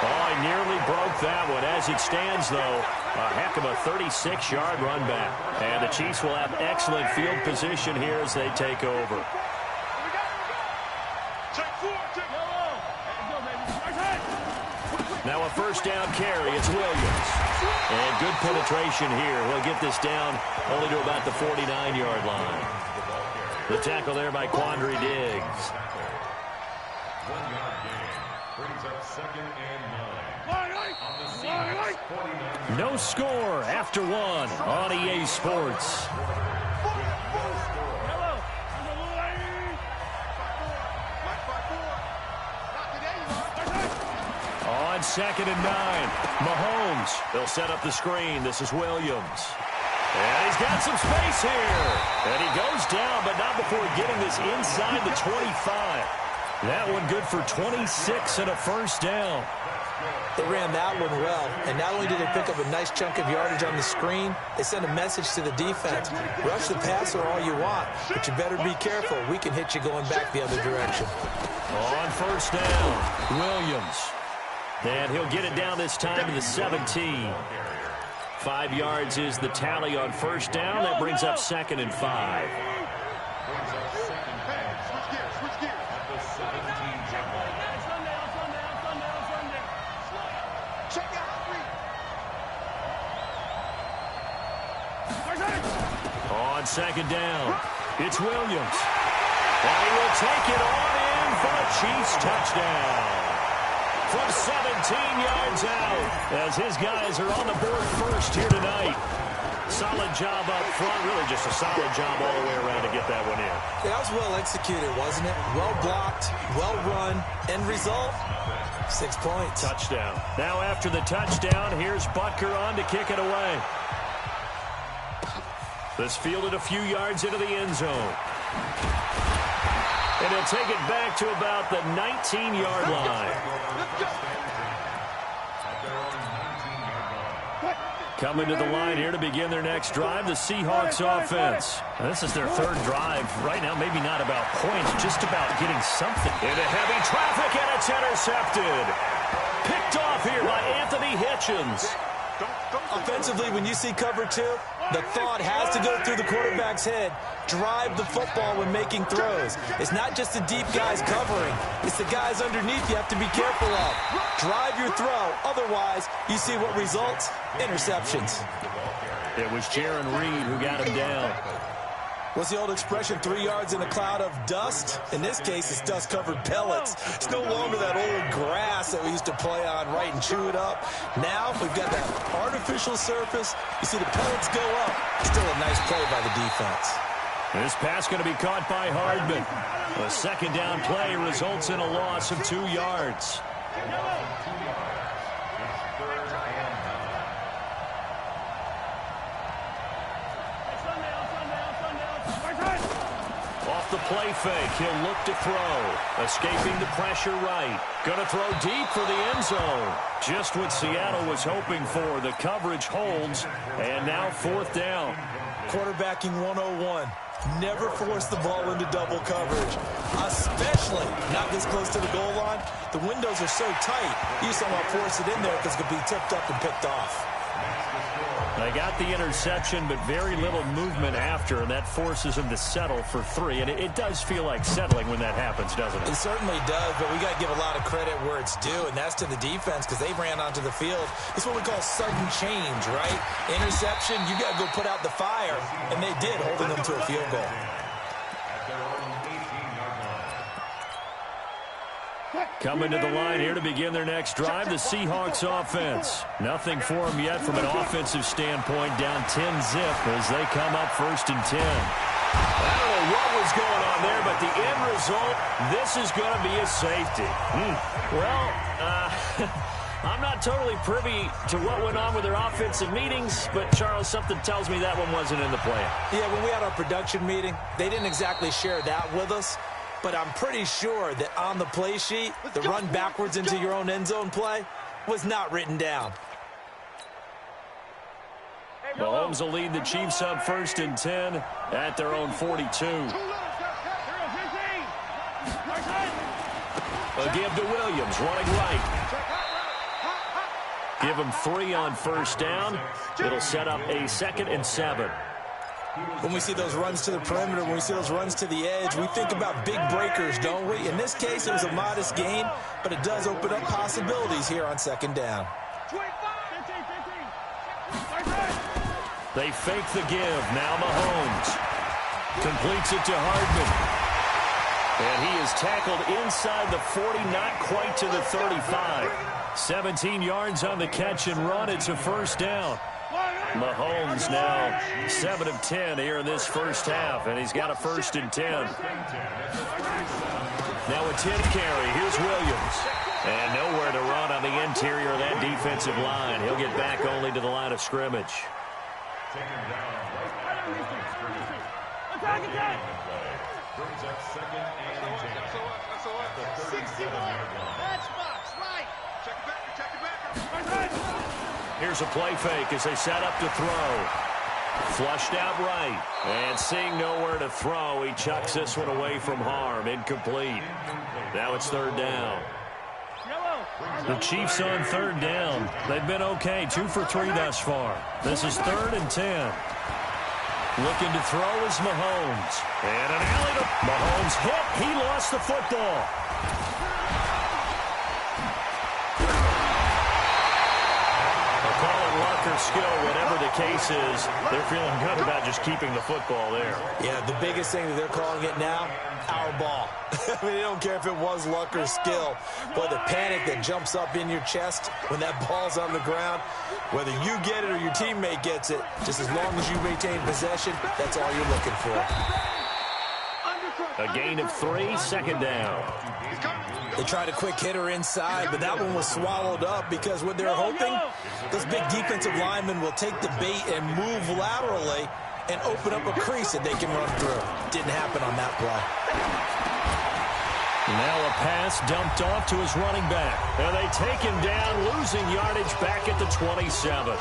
Oh, he nearly broke that one. As it stands, though, a heck of a 36-yard run back. And the Chiefs will have excellent field position here as they take over. Now a first down carry. It's Williams. And good penetration here. He'll get this down only to about the 49-yard line. The tackle there by Quandre Diggs. 1-yard gain brings up 2nd and 9. No score after 1 on EA Sports. On 2nd and 9, Mahomes. They'll set up the screen. This is Williams. And he's got some space here. And he goes down, but not before getting this inside the 25. That one good for 26 and a first down. They ran that one well, and not only did they pick up a nice chunk of yardage on the screen, they sent a message to the defense. Rush the passer all you want, but you better be careful. We can hit you going back the other direction. On first down, Williams. And he'll get it down this time to the 17. 5 yards is the tally on first down. That brings up 2nd and 5. On 2nd down, it's Williams. And he will take it on in for a Chiefs touchdown. From 17 yards out, as his guys are on the board first here tonight. Solid job up front, really just a solid job all the way around to get that one in. That was well executed, wasn't it? Well blocked, well run. End result, 6 points. Touchdown. Now after the touchdown, here's Butker on to kick it away. This fielded a few yards into the end zone. And he'll take it back to about the 19-yard line. Coming to the line here to begin their next drive, the Seahawks offense. Now, this is their 3rd drive. Right now, maybe not about points, just about getting something. Into heavy traffic, and it's intercepted. Picked off here by Anthony Hitchens. Offensively, when you see cover 2, The thought has to go through the quarterback's head. Drive the football when making throws. It's not just the deep guys covering. It's the guys underneath you have to be careful of. Drive your throw. Otherwise, you see what results? Interceptions. It was Jaron Reed who got him down. What's the old expression, 3 yards in a cloud of dust? In this case, it's dust-covered pellets. It's no longer that old grass that we used to play on, right, and chew it up. Now, we've got that artificial surface. You see the pellets go up. Still a nice play by the defense. This pass going to be caught by Hardman. A second down play results in a loss of 2 yards. Off the play fake, he'll look to throw. Escaping the pressure right. Going to throw deep for the end zone. Just what Seattle was hoping for. The coverage holds, and now 4th down. Quarterbacking 101. Never force the ball into double coverage, especially not this close to the goal line. The windows are so tight, you just don't want to force it in there because it could be tipped up and picked off. They got the interception, but very little movement after, and that forces them to settle for 3. And it does feel like settling when that happens, doesn't it? It certainly does, but we got to give a lot of credit where it's due, and that's to the defense because they ran onto the field. It's what we call sudden change, right? Interception, you got to go put out the fire, and they did, holding them to a field goal. Coming to the line here to begin their next drive, the Seahawks offense. Nothing for them yet from an offensive standpoint, down 10-zip as they come up 1st and 10. I don't know what was going on there, but the end result, this is going to be a safety. Well, I'm not totally privy to what went on with their offensive meetings, but, Charles, something tells me that one wasn't in the plan. Yeah, when we had our production meeting, they didn't exactly share that with us. But I'm pretty sure that on the play sheet, the run backwards into your own end zone play was not written down. Mahomes will lead the Chiefs up 1st and 10 at their own 42. A give to Williams, running right. Give him 3 on 1st down. It'll set up a 2nd and 7. When we see those runs to the perimeter, when we see those runs to the edge, we think about big breakers, don't we? In this case, it was a modest gain, but it does open up possibilities here on 2nd down. They fake the give. Now Mahomes completes it to Hardman. And he is tackled inside the 40, not quite to the 35. 17 yards on the catch and run. It's a 1st down. Mahomes now 7 of 10 here in this 1st half, and he's got a 1st and 10. Now a 10 carry. Here's Williams. And nowhere to run on the interior of that defensive line. He'll get back only to the line of scrimmage. Here's a play fake as they set up to throw. Flushed out right. And seeing nowhere to throw, he chucks this one away from harm. Incomplete. Now it's 3rd down. The Chiefs on 3rd down. They've been okay. 2 for 3 thus far. This is 3rd and 10. Looking to throw is Mahomes. And an alley to Mahomes hit. He lost the football. Luck or skill, whatever the case is, they're feeling good about just keeping the football there. Yeah, the biggest thing that they're calling it now, our ball. I mean, they don't care if it was luck or skill. But the panic that jumps up in your chest when that ball's on the ground, whether you get it or your teammate gets it, just as long as you maintain possession, that's all you're looking for. A gain of 3, 2nd down. They tried a quick hitter inside, but that one was swallowed up because what they're hoping, those big defensive linemen will take the bait and move laterally and open up a crease that they can run through. Didn't happen on that play. Now a pass dumped off to his running back. And they take him down, losing yardage back at the 27.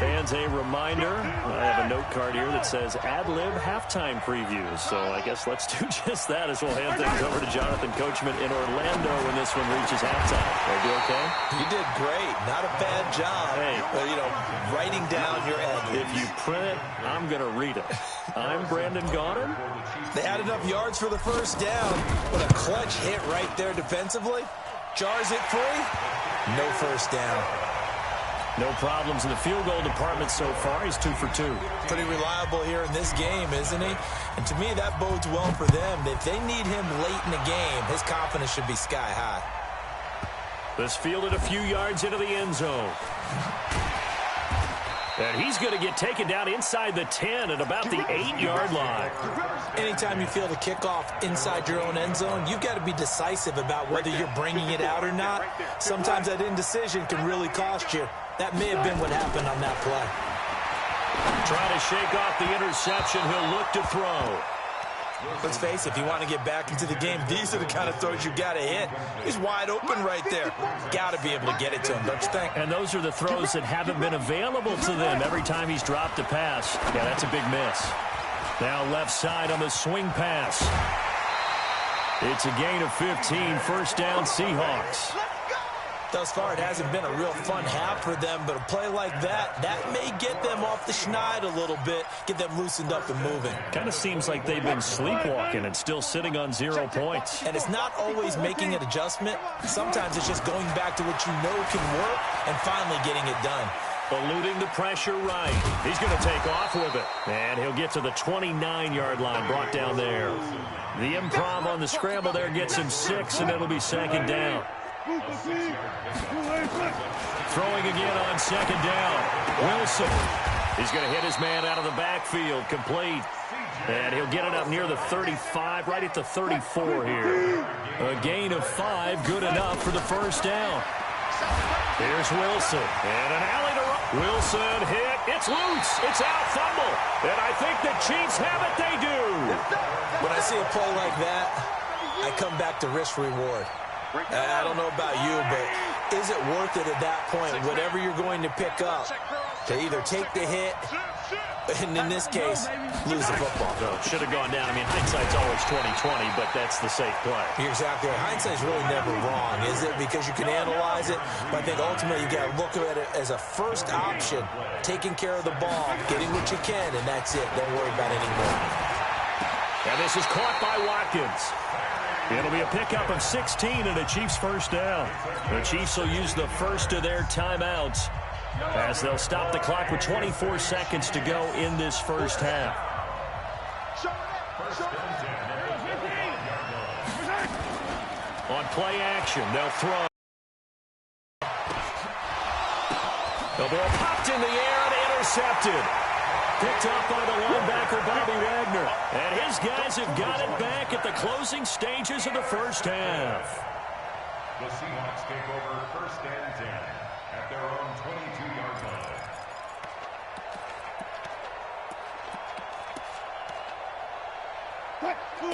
Fans, a reminder, I have a note card here that says ad-lib halftime previews. So I guess let's do just that as we'll hand things over to Jonathan Coachman in Orlando when this one reaches halftime. Did I do okay? You did great. Not a bad job. Hey, writing down your ad. If you print it, I'm going to read it. I'm Brandon Gaudin. They had enough yards for the first down, but a clutch hit right there defensively. Jars it free. No first down. No problems in the field goal department so far. He's 2 for 2. Pretty reliable here in this game, isn't he? And to me, that bodes well for them. If they need him late in the game, his confidence should be sky high. This fielded a few yards into the end zone. And he's going to get taken down inside the 10 at about the 8-yard line. Anytime you field a kickoff inside your own end zone, you've got to be decisive about whether you're bringing it out or not. Sometimes that indecision can really cost you. That may have been what happened on that play. Trying to shake off the interception. He'll look to throw. Let's face it, if you want to get back into the game, these are the kind of throws you got to hit. He's wide open right there. Got to be able to get it to him, don't you think? And those are the throws that haven't been available to them every time he's dropped a pass. Yeah, that's a big miss. Now left side on the swing pass. It's a gain of 15, first down Seahawks. Thus far, it hasn't been a real fun half for them, but a play like that may get them off the schneid a little bit, get them loosened up and moving. Kind of seems like they've been sleepwalking and still sitting on 0 points. And it's not always making an adjustment. Sometimes it's just going back to what you know can work and finally getting it done. Eluding the pressure right. He's going to take off with it. And he'll get to the 29-yard line, brought down there. The improv on the scramble there gets him 6, and it'll be second down. Throwing again on second down. Wilson. He's going to hit his man out of the backfield. Complete. And he'll get it up near the 35, right at the 34 here. A gain of 5, good enough for the first down. Here's Wilson. And an alley to run. Wilson hit. It's loose. It's out. Fumble. And I think the Chiefs have it. They do. When I see a play like that, I come back to risk-reward. I don't know about you, but is it worth it at that point, whatever you're going to pick up, to either take the hit, and in this case, lose the football? No, should have gone down. I mean, hindsight's always 20/20, but that's the safe play. You're exactly right. Hindsight's really never wrong, is it? Because you can analyze it, but I think ultimately you got to look at it as a first option, taking care of the ball, getting what you can, and that's it. Don't worry about any more. And this is caught by Watkins. It'll be a pickup of 16 and a Chiefs first down. The Chiefs will use the first of their timeouts as they'll stop the clock with 24 seconds to go in this first half. On play action, they'll throw. The ball popped in the air and intercepted. Picked up by the linebacker, Bobby Wagner. And his guys have got it back at the closing stages of the first half. The Seahawks take over first and 10 at their own 22-yard line.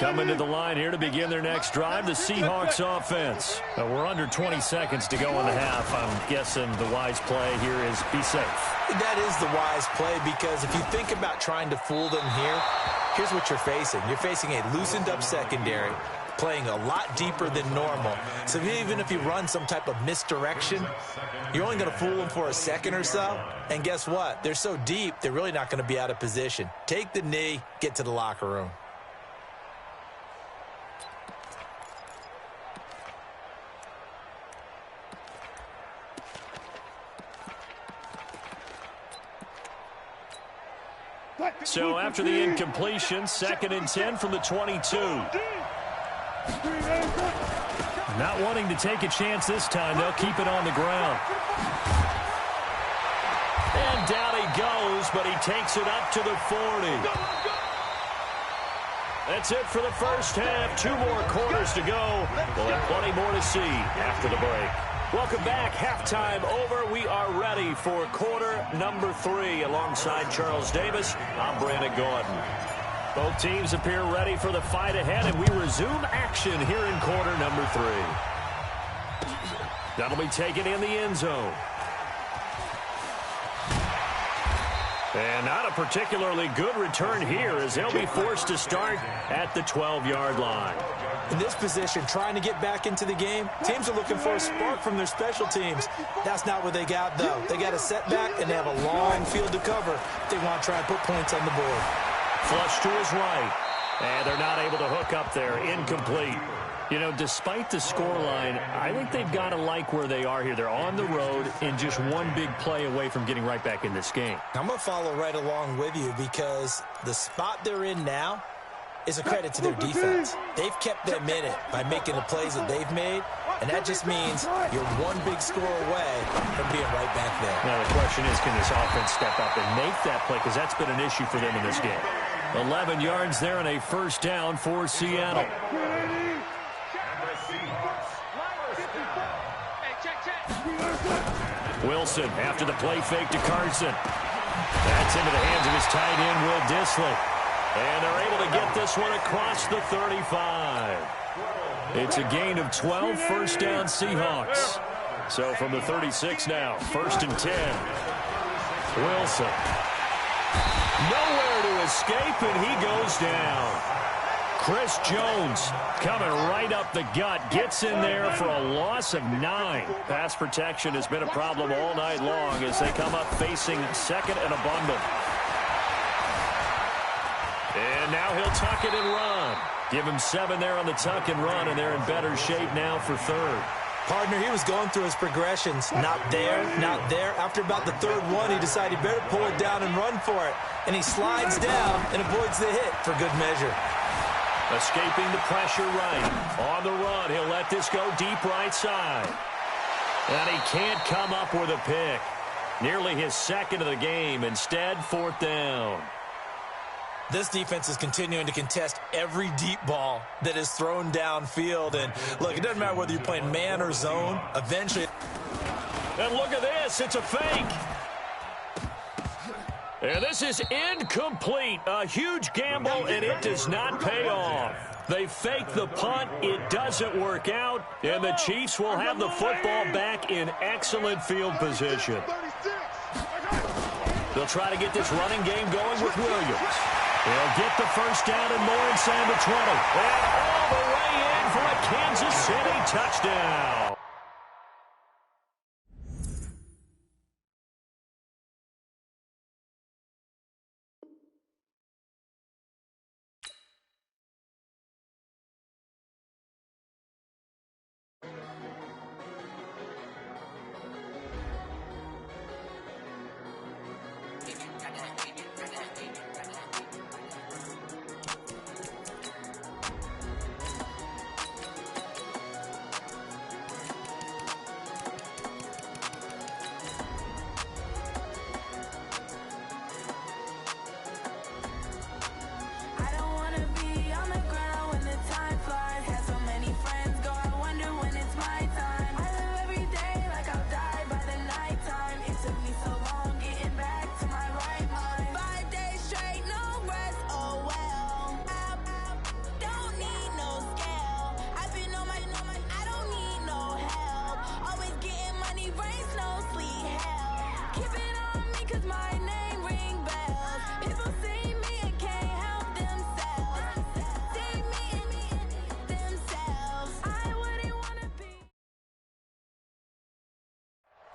Coming to the line here to begin their next drive, the Seahawks offense. We're under 20 seconds to go in the half. I'm guessing the wise play here is be safe. That is the wise play, because if you think about trying to fool them here, here's what you're facing. You're facing a loosened up secondary, playing a lot deeper than normal. So even if you run some type of misdirection, you're only going to fool them for a second or so. And guess what? They're so deep, they're really not going to be out of position. Take the knee, get to the locker room. So after the incompletion, second and 10 from the 22. Not wanting to take a chance this time, they'll keep it on the ground. And down he goes, but he takes it up to the 40. That's it for the first half. 2 more quarters to go. We'll have plenty more to see after the break. Welcome back. Halftime over. We are ready for quarter number 3. Alongside Charles Davis, I'm Brandon Gaudin. Both teams appear ready for the fight ahead, and we resume action here in quarter number 3. That'll be taken in the end zone. And not a particularly good return here as they'll be forced to start at the 12-yard line. In this position, trying to get back into the game, teams are looking for a spark from their special teams. That's not what they got, though. They got a setback, and they have a long field to cover if they want to try and put points on the board. Flush to his right, and they're not able to hook up there. Incomplete. You know, despite the scoreline, I think they've got to like where they are here. They're on the road and just one big play away from getting right back in this game. I'm going to follow right along with you because the spot they're in now is a credit to their defense. They've kept them in it by making the plays that they've made, and that just means you're one big score away from being right back there. Now the question is, can this offense step up and make that play? Because that's been an issue for them in this game. 11 yards there and a first down for Seattle. Wilson after the play fake to Carson. That's into the hands of his tight end, Will Dissly. And they're able to get this one across the 35. It's a gain of 12, first down Seahawks. So from the 36 now, 1st and 10. Wilson. Nowhere to escape, and he goes down. Chris Jones coming right up the gut, gets in there for a loss of 9. Pass protection has been a problem all night long as they come up facing second and abundant. And now he'll tuck it and run. Give him 7 there on the tuck and run, and they're in better shape now for 3rd. Partner, he was going through his progressions. Not there, not there. After about the 3rd one, he decided he better pull it down and run for it. And he slides down and avoids the hit for good measure. Escaping the pressure right. On the run, he'll let this go deep right side. And he can't come up with a pick. Nearly his 2nd of the game. Instead, 4th down. This defense is continuing to contest every deep ball that is thrown downfield. And, look, it doesn't matter whether you're playing man or zone. Eventually. And look at this. It's a fake. And this is incomplete. A huge gamble, and it does not pay off. They fake the punt. It doesn't work out. And the Chiefs will have the football back in excellent field position. They'll try to get this running game going with Williams. They'll get the first down and more inside the 20. And all the way in for a Kansas City touchdown.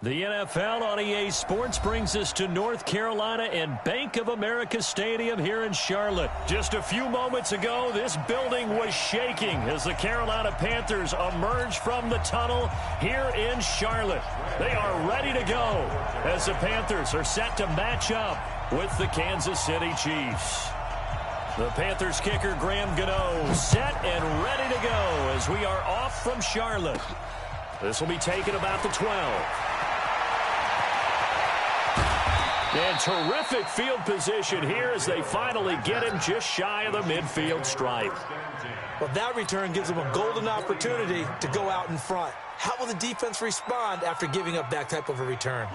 The NFL on EA Sports brings us to North Carolina and Bank of America Stadium here in Charlotte. Just a few moments ago, this building was shaking as the Carolina Panthers emerged from the tunnel here in Charlotte. They are ready to go as the Panthers are set to match up with the Kansas City Chiefs. The Panthers kicker Graham Gano set and ready to go as we are off from Charlotte. This will be taken about the 12. And terrific field position here as they finally get him just shy of the midfield stripe. Well, that return gives them a golden opportunity to go out in front. How will the defense respond after giving up that type of a return?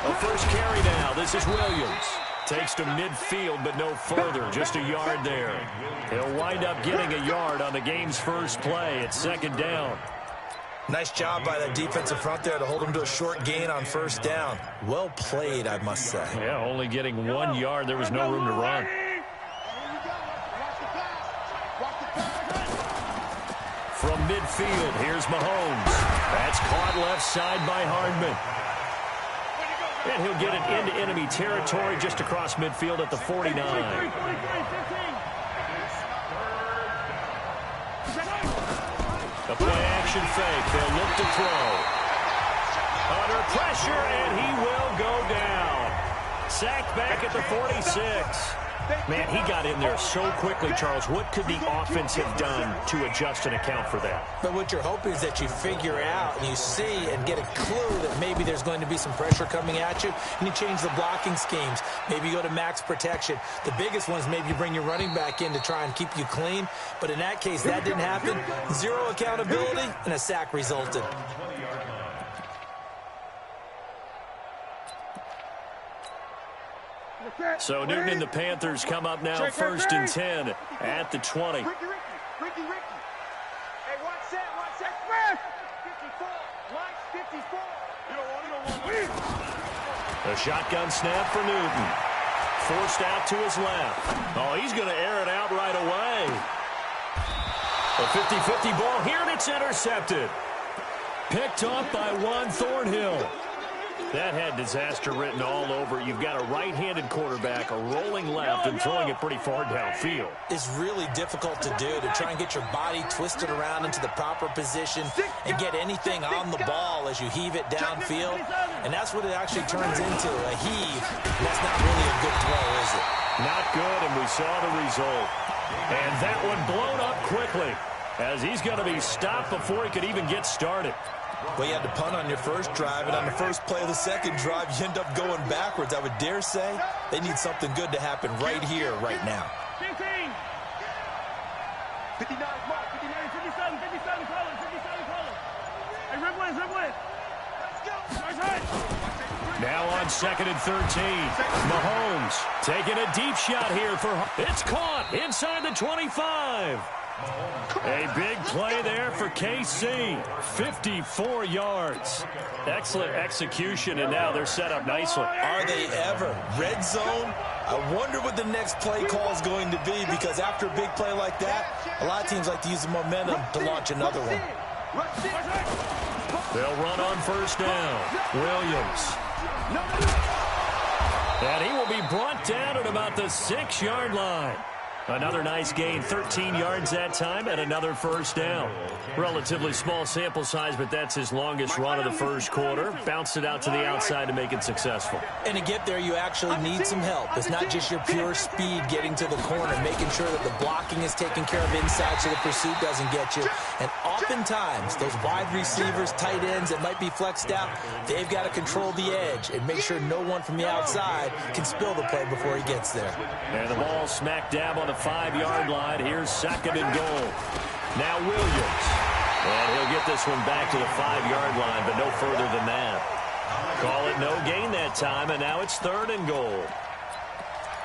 A first carry now. This is Williams. Takes to midfield, but no further. Just a yard there. He'll wind up getting a yard on the game's first play. It's second down. Nice job by that defensive front there to hold him to a short gain on first down. Well played, I must say. Yeah, only getting 1 yard. There was no room to run. From midfield, here's Mahomes. That's caught left side by Hardman. And he'll get it into enemy territory just across midfield at the 49. The play-action fake. They'll look to throw. Under pressure, and he will go down. Sacked back at the 46. Man, he got in there so quickly, Charles. What could the offense have done to adjust and account for that? But what you're hoping is that you figure out and you see and get a clue that maybe there's going to be some pressure coming at you, and you change the blocking schemes. Maybe you go to max protection. The biggest one is maybe you bring your running back in to try and keep you clean. But in that case, that didn't happen. Zero accountability, and a sack resulted. So Newton and the Panthers come up now first and 10 at the 20. Ricky. Hey, one set, smash! 54, Mike, 54. You don't want A shotgun snap for Newton. Forced out to his left. Oh, he's going to air it out right away. A 50-50 ball here, and it's intercepted. Picked off by Juan Thornhill. That had disaster written all over. You've got a right-handed quarterback, a rolling left, and throwing it pretty far downfield. It's really difficult to do, to try and get your body twisted around into the proper position and get anything on the ball as you heave it downfield. And that's what it actually turns into, a heave. And that's not really a good throw, is it? Not good, and we saw the result. And that one blown up quickly, as he's going to be stopped before he could even get started. Well, you had to punt on your first drive, and on the first play of the second drive, you end up going backwards. I would dare say they need something good to happen right here, right now. 15. 59, Mark, 59, 57, 57, Colin, 57, Colin. Hey, rip wins. Let's go. Now on second and 13. Mahomes taking a deep shot here for... It's caught inside the 25. A big play there for KC. 54 yards. Excellent execution, and now they're set up nicely. Are they ever? Red zone? I wonder what the next play call is going to be, because after a big play like that, a lot of teams like to use the momentum to launch another one. They'll run on first down. Williams. And he will be brought down at about the 6-yard line. Another nice gain, 13 yards that time, and another first down. Relatively small sample size, but that's his longest run of the first quarter. Bounced it out to the outside to make it successful. And to get there, you actually need some help. It's not just your pure speed getting to the corner, making sure that the blocking is taken care of inside so the pursuit doesn't get you. And oftentimes, those wide receivers, tight ends that might be flexed out, they've got to control the edge and make sure no one from the outside can spill the play before he gets there. And the ball smack dab on the 5-yard line. Here's second and goal. Now Williams. And he'll get this one back to the 5-yard line, but no further than that. Call it no gain that time, and now it's third and goal.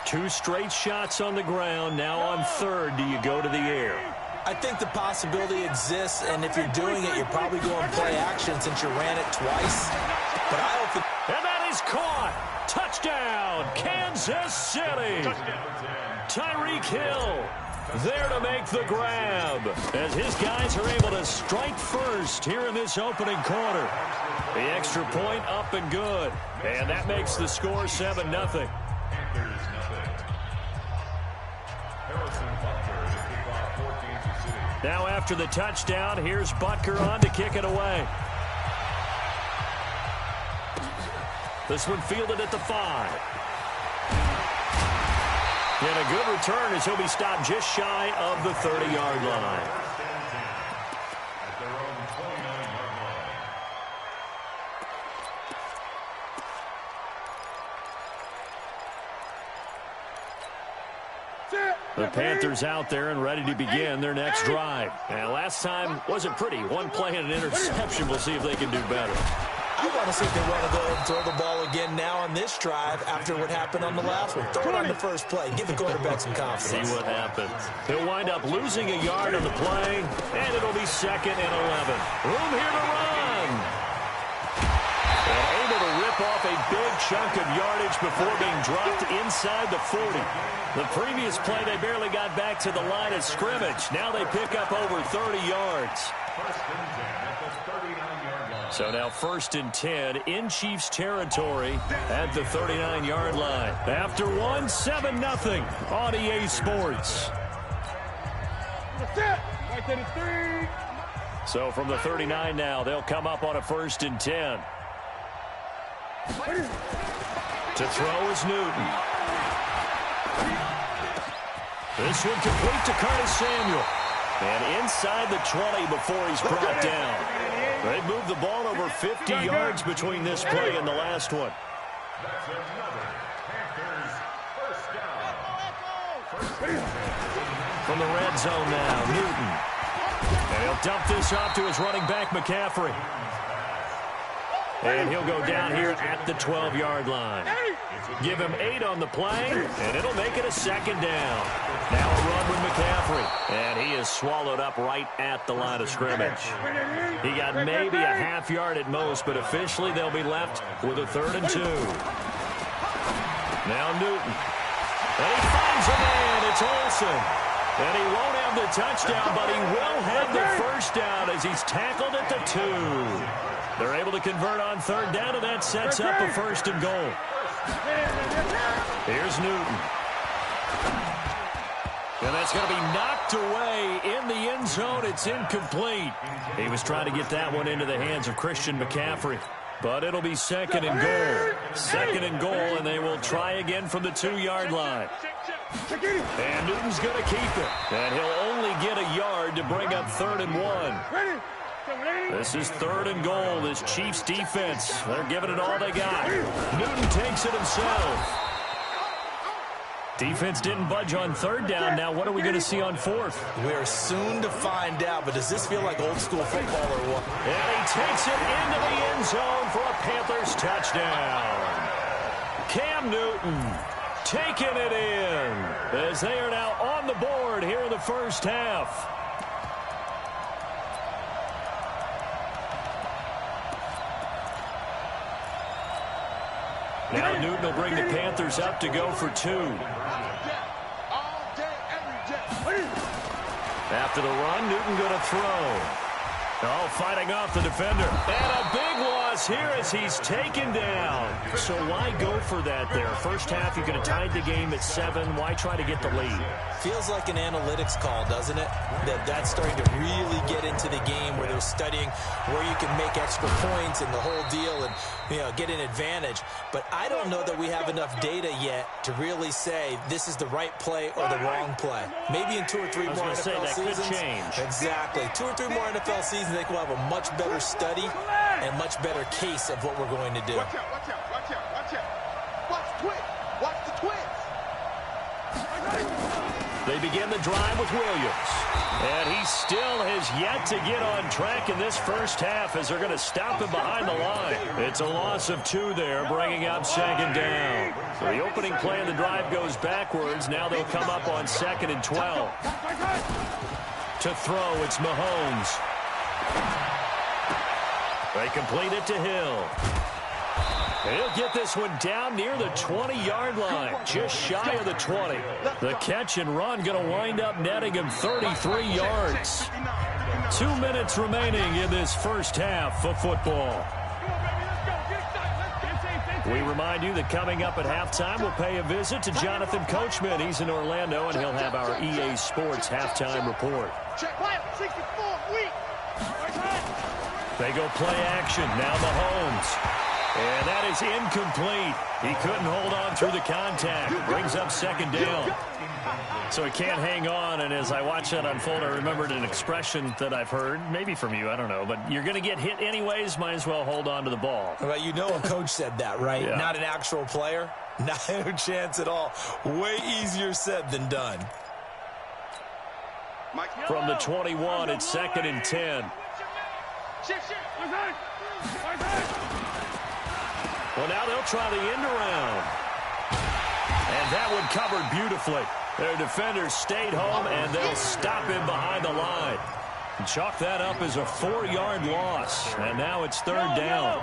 2 straight shots on the ground. Now on third, do you go to the air? I think the possibility exists, and if you're doing it, you're probably going play action since you ran it twice. But I hope it... And that is caught. Touchdown, Kansas City. Tyreek Hill there to make the grab as his guys are able to strike first here in this opening quarter. The extra point up and good, and that makes the score 7-0. Now after the touchdown, here's Butker on to kick it away. This one fielded at the 5. And a good return as he'll be stopped just shy of the 30-yard line. The Panthers out there and ready to begin their next drive. And last time wasn't pretty. One play and an interception. We'll see if they can do better. I want to see if they want to go and throw the ball again now on this drive after what happened on the last one. Throw it on the first play. Give the quarterback some confidence. See what happens. He'll wind up losing a yard on the play, and it'll be 2nd and 11. Room here to run. And able to rip off a big chunk of yardage before being dropped inside the 40. The previous play, they barely got back to the line of scrimmage. Now they pick up over 30 yards. So now 1st and 10 in Chiefs territory at the 39-yard line. After 7-0 on EA Sports. So from the 39 now, they'll come up on a 1st and 10. To throw is Newton. This one complete to Curtis Samuel. And inside the 20 before he's brought down. They moved the ball over 50 yards between this play and the last one. That's another Panthers first down. From the red zone now, Newton. And he'll dump this off to his running back, McCaffrey. And he'll go down here at the 12-yard line. Give him 8 on the play, and it'll make it a 2nd down. Now a run with McCaffrey. And he is swallowed up right at the line of scrimmage. He got maybe a half yard at most, but officially they'll be left with a 3rd and 2. Now Newton. And he finds a man. It's Olsen. And he won't have the touchdown, but he will have the first down as he's tackled at the 2. They're able to convert on 3rd down, and that sets up a 1st and goal. Here's Newton. And that's going to be knocked away in the end zone. It's incomplete. He was trying to get that one into the hands of Christian McCaffrey. But it'll be 2nd and goal. 2nd and goal, and they will try again from the 2-yard line. And Newton's going to keep it. And he'll only get a yard to bring up 3rd and 1. This is 3rd and goal. This Chiefs defense, they're giving it all they got. Newton takes it himself. Defense didn't budge on 3rd down. Now what are we going to see on 4th? We're soon to find out, but does this feel like old school football or what? And he takes it into the end zone for a Panthers touchdown. Cam Newton taking it in as they are now on the board here in the first half. Now Newton will bring the Panthers up to go for 2. After the run, Newton going to throw. Oh, fighting off the defender. And a big loss here as he's taken down. So why go for that there? First half, you could have tied the game at 7. Why try to get the lead? Feels like an analytics call, doesn't it? That's starting to really get into the game where they're studying where you can make extra points and the whole deal and, you know, get an advantage. But I don't know that we have enough data yet to really say this is the right play or the wrong play. Maybe in 2 or 3 more NFL seasons. Could change. Exactly. 2 or 3 more NFL seasons, I think we'll have a much better study and much better case of what we're going to do. Watch out, watch out, watch out, watch out. Watch twins. Watch the twins. They begin the drive with Williams. And he still has yet to get on track in this first half as they're going to stop him behind the line. It's a loss of 2 there, bringing up 2nd down. So the opening play of the drive goes backwards. Now they'll come up on 2nd and 12. To throw, it's Mahomes. They complete it to Hill. He'll get this one down near the 20-yard line, just shy of the 20. The catch and run going to wind up netting him 33 yards. 2 minutes remaining in this first half of football. We remind you that coming up at halftime, we'll pay a visit to Jonathan Coachman. He's in Orlando, and he'll have our EA Sports halftime report. They go play action. Now Mahomes. And that is incomplete. He couldn't hold on through the contact. Brings up 2nd down. So he can't hang on, and as I watch that unfold, I remembered an expression that I've heard, maybe from you, I don't know, but you're going to get hit anyways, might as well hold on to the ball. Well, you know a coach said that, right? Yeah. Not an actual player. No chance at all. Way easier said than done. From the 21, it's 2nd and 10. Well, now they'll try the end around. And that one covered beautifully. Their defenders stayed home, and they'll stop him behind the line. Chalk that up as a 4-yard loss. And now it's third down.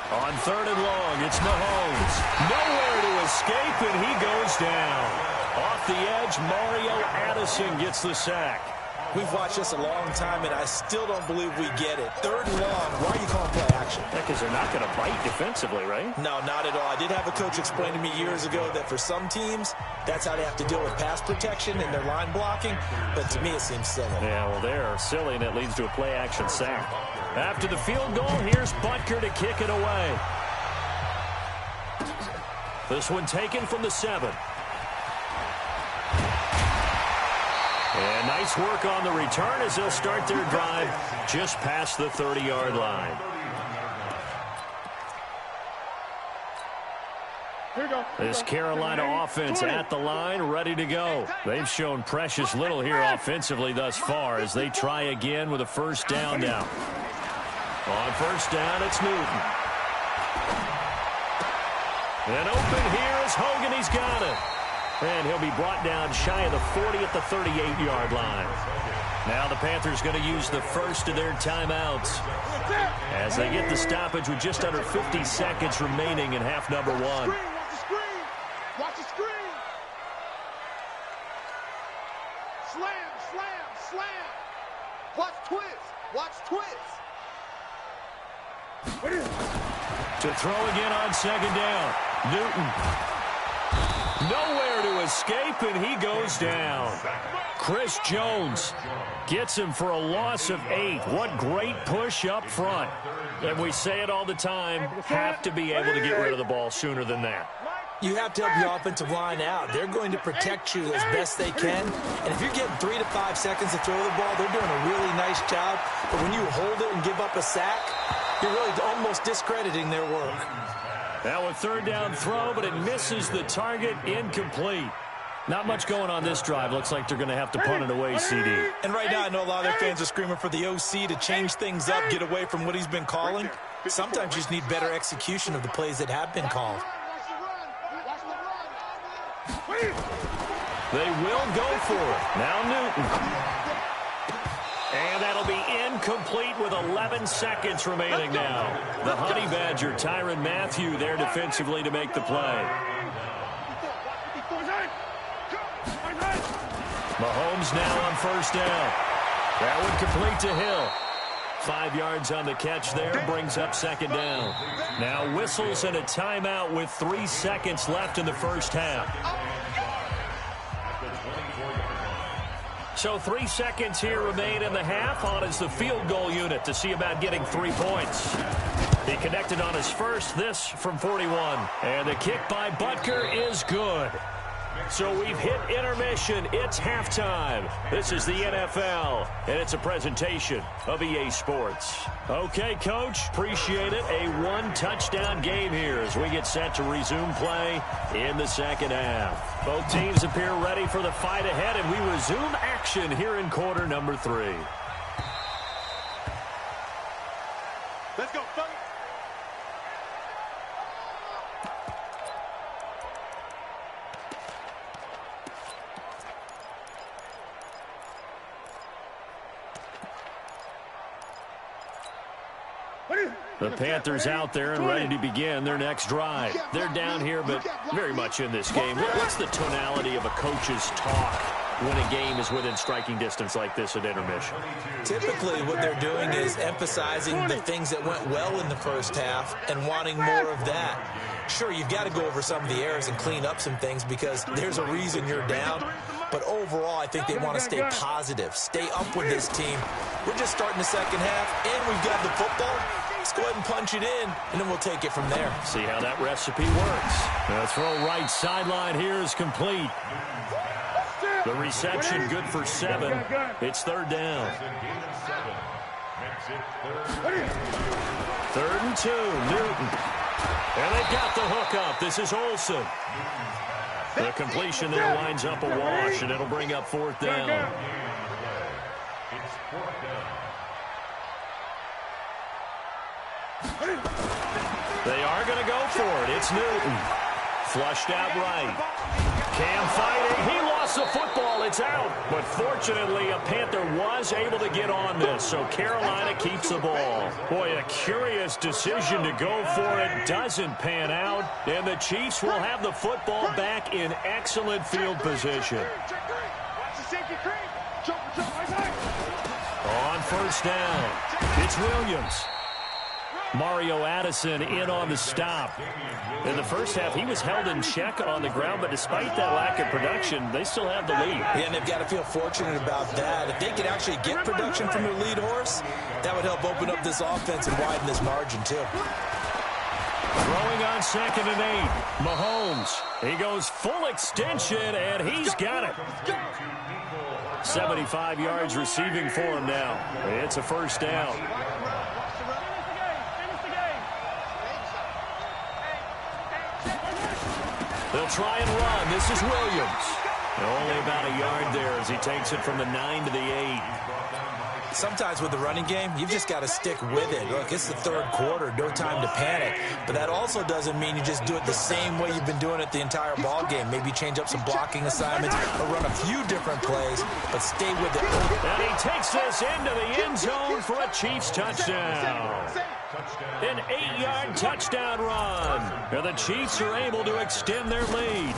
On third and long, it's Mahomes. Nowhere to escape, and he goes down. Off the edge, Mario Addison gets the sack. We've watched this a long time, and I still don't believe we get it. Third and long, why are you calling play action? Because they're not going to bite defensively, right? No, not at all. I did have a coach explain to me years ago that for some teams, that's how they have to deal with pass protection and their line blocking. But to me, it seems silly. Yeah, well, they're silly, and it leads to a play-action sack. After the field goal, here's Butker to kick it away. This one taken from the 7. And nice work on the return as they'll start their drive just past the 30-yard line. This Carolina offense at the line, ready to go. They've shown precious little here offensively thus far as they try again with a first down now. On first down, it's Newton. And open here is Hogan. He's got it. And he'll be brought down shy of the 40 at the 38-yard line. Now the Panthers going to use the first of their timeouts as they get the stoppage with just under 50 seconds remaining in half number 1. Watch the screen. Watch the screen. Slam, slam, slam. Watch twist. Watch twist. To throw again on second down. Newton. Nowhere to escape, and he goes down. Chris Jones gets him for a loss of 8. What great push up front. And we say it all the time, have to be able to get rid of the ball sooner than that. You have to help your offensive line out. They're going to protect you as best they can. And if you're getting 3 to 5 seconds to throw the ball, they're doing a really nice job. But when you hold it and give up a sack, you're really almost discrediting their work. Now a third down throw, but it misses the target, incomplete. Not much going on this drive. Looks like they're going to have to punt it away, CD. And right now I know a lot of their fans are screaming for the OC to change things up, get away from what he's been calling. Sometimes you just need better execution of the plays that have been called. They will go for it. Now Newton. And that'll be incomplete with 11 seconds remaining now. The Honey Badger, Tyrann Mathieu, there defensively to make the play. Mahomes now on first down. That one complete to Hill. 5 yards on the catch there, brings up second down. Now whistles and a timeout with 3 seconds left in the first half. So 3 seconds here remain in the half. On is the field goal unit to see about getting 3 points. He connected on his first, this from 41. And the kick by Butker is good. So we've hit intermission. It's halftime. This is the NFL, and it's a presentation of EA Sports. Okay, Coach, appreciate it. A 1-touchdown game here as we get set to resume play in the second half. Both teams appear ready for the fight ahead, and we resume action here in quarter number 3. Let's go, fellas. The Panthers out there and ready to begin their next drive. They're down here, but very much in this game. What's the tonality of a coach's talk when a game is within striking distance like this at intermission? Typically, what they're doing is emphasizing the things that went well in the first half and wanting more of that. Sure, you've got to go over some of the errors and clean up some things because there's a reason you're down. But overall, I think they want to stay positive, stay up with this team. We're just starting the second half, and we've got the football. Let's go ahead and punch it in, and then we'll take it from there. See how that recipe works. The throw right sideline here is complete. The reception good for 7. It's third down. 3rd and 2, Newton. And they've got the hook up. This is Olsen. The completion there winds up a wash, and it'll bring up 4th down. They are going to go for it. It's Newton. Flushed out right. Cam fighting. He lost the football. It's out. But fortunately, a Panther was able to get on this, so Carolina keeps the ball. Boy, a curious decision to go for it. Doesn't pan out. And the Chiefs will have the football back in excellent field position. On first down, it's Williams. Mario Addison in on the stop. In the first half, he was held in check on the ground, but despite that lack of production, they still have the lead. Yeah, and they've got to feel fortunate about that. If they could actually get production from their lead horse, that would help open up this offense and widen this margin, too. Throwing on 2nd and 8. Mahomes. He goes full extension, and he's got it. 75 yards receiving for him now. It's a first down. They'll try and run. This is Williams. Only about a yard there as he takes it from the 9 to the 8. Sometimes with the running game, you've just got to stick with it. Look, it's the third quarter, no time to panic. But that also doesn't mean you just do it the same way you've been doing it the entire ball game. Maybe change up some blocking assignments or run a few different plays, but stay with it. And he takes this into the end zone for a Chiefs touchdown. An 8-yard touchdown run. And the Chiefs are able to extend their lead.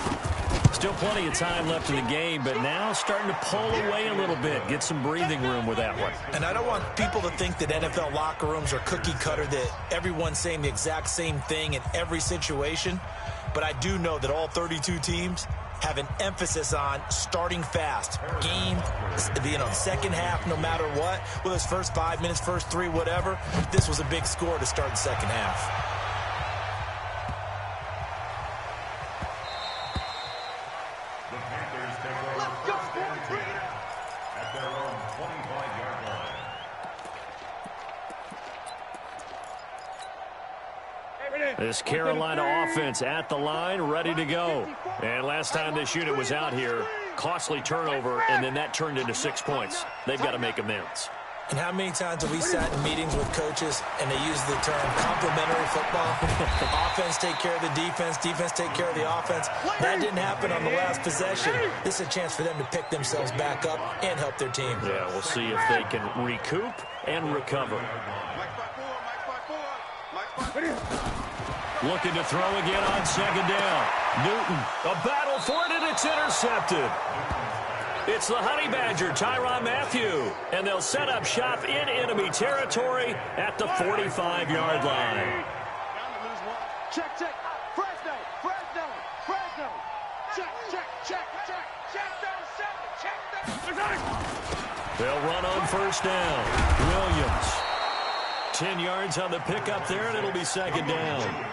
Still plenty of time left in the game, but now starting to pull away a little bit. Get some breathing room with that one. And I don't want people to think that NFL locker rooms are cookie cutter, that everyone's saying the exact same thing in every situation. But I do know that all 32 teams have an emphasis on starting fast. Game, second half, no matter what. Whether it's first 5 minutes, first 3, whatever. This was a big score to start the second half. This Carolina offense at the line, ready to go. And last time this unit was out here, costly turnover, and then that turned into 6 points. They've got to make amends. And how many times have we sat in meetings with coaches and they use the term complementary football? Offense take care of the defense, defense take care of the offense. That didn't happen on the last possession. This is a chance for them to pick themselves back up and help their team. Yeah, we'll see if they can recoup and recover. Looking to throw again on 2nd down. Newton, a battle for it, and it's intercepted. It's the Honey Badger, Tyrann Mathieu, and they'll set up shop in enemy territory at the 45-yard line. Check. Fresno. Check. They'll run on first down. Williams. 10 yards on the pickup there, and it'll be 2nd down.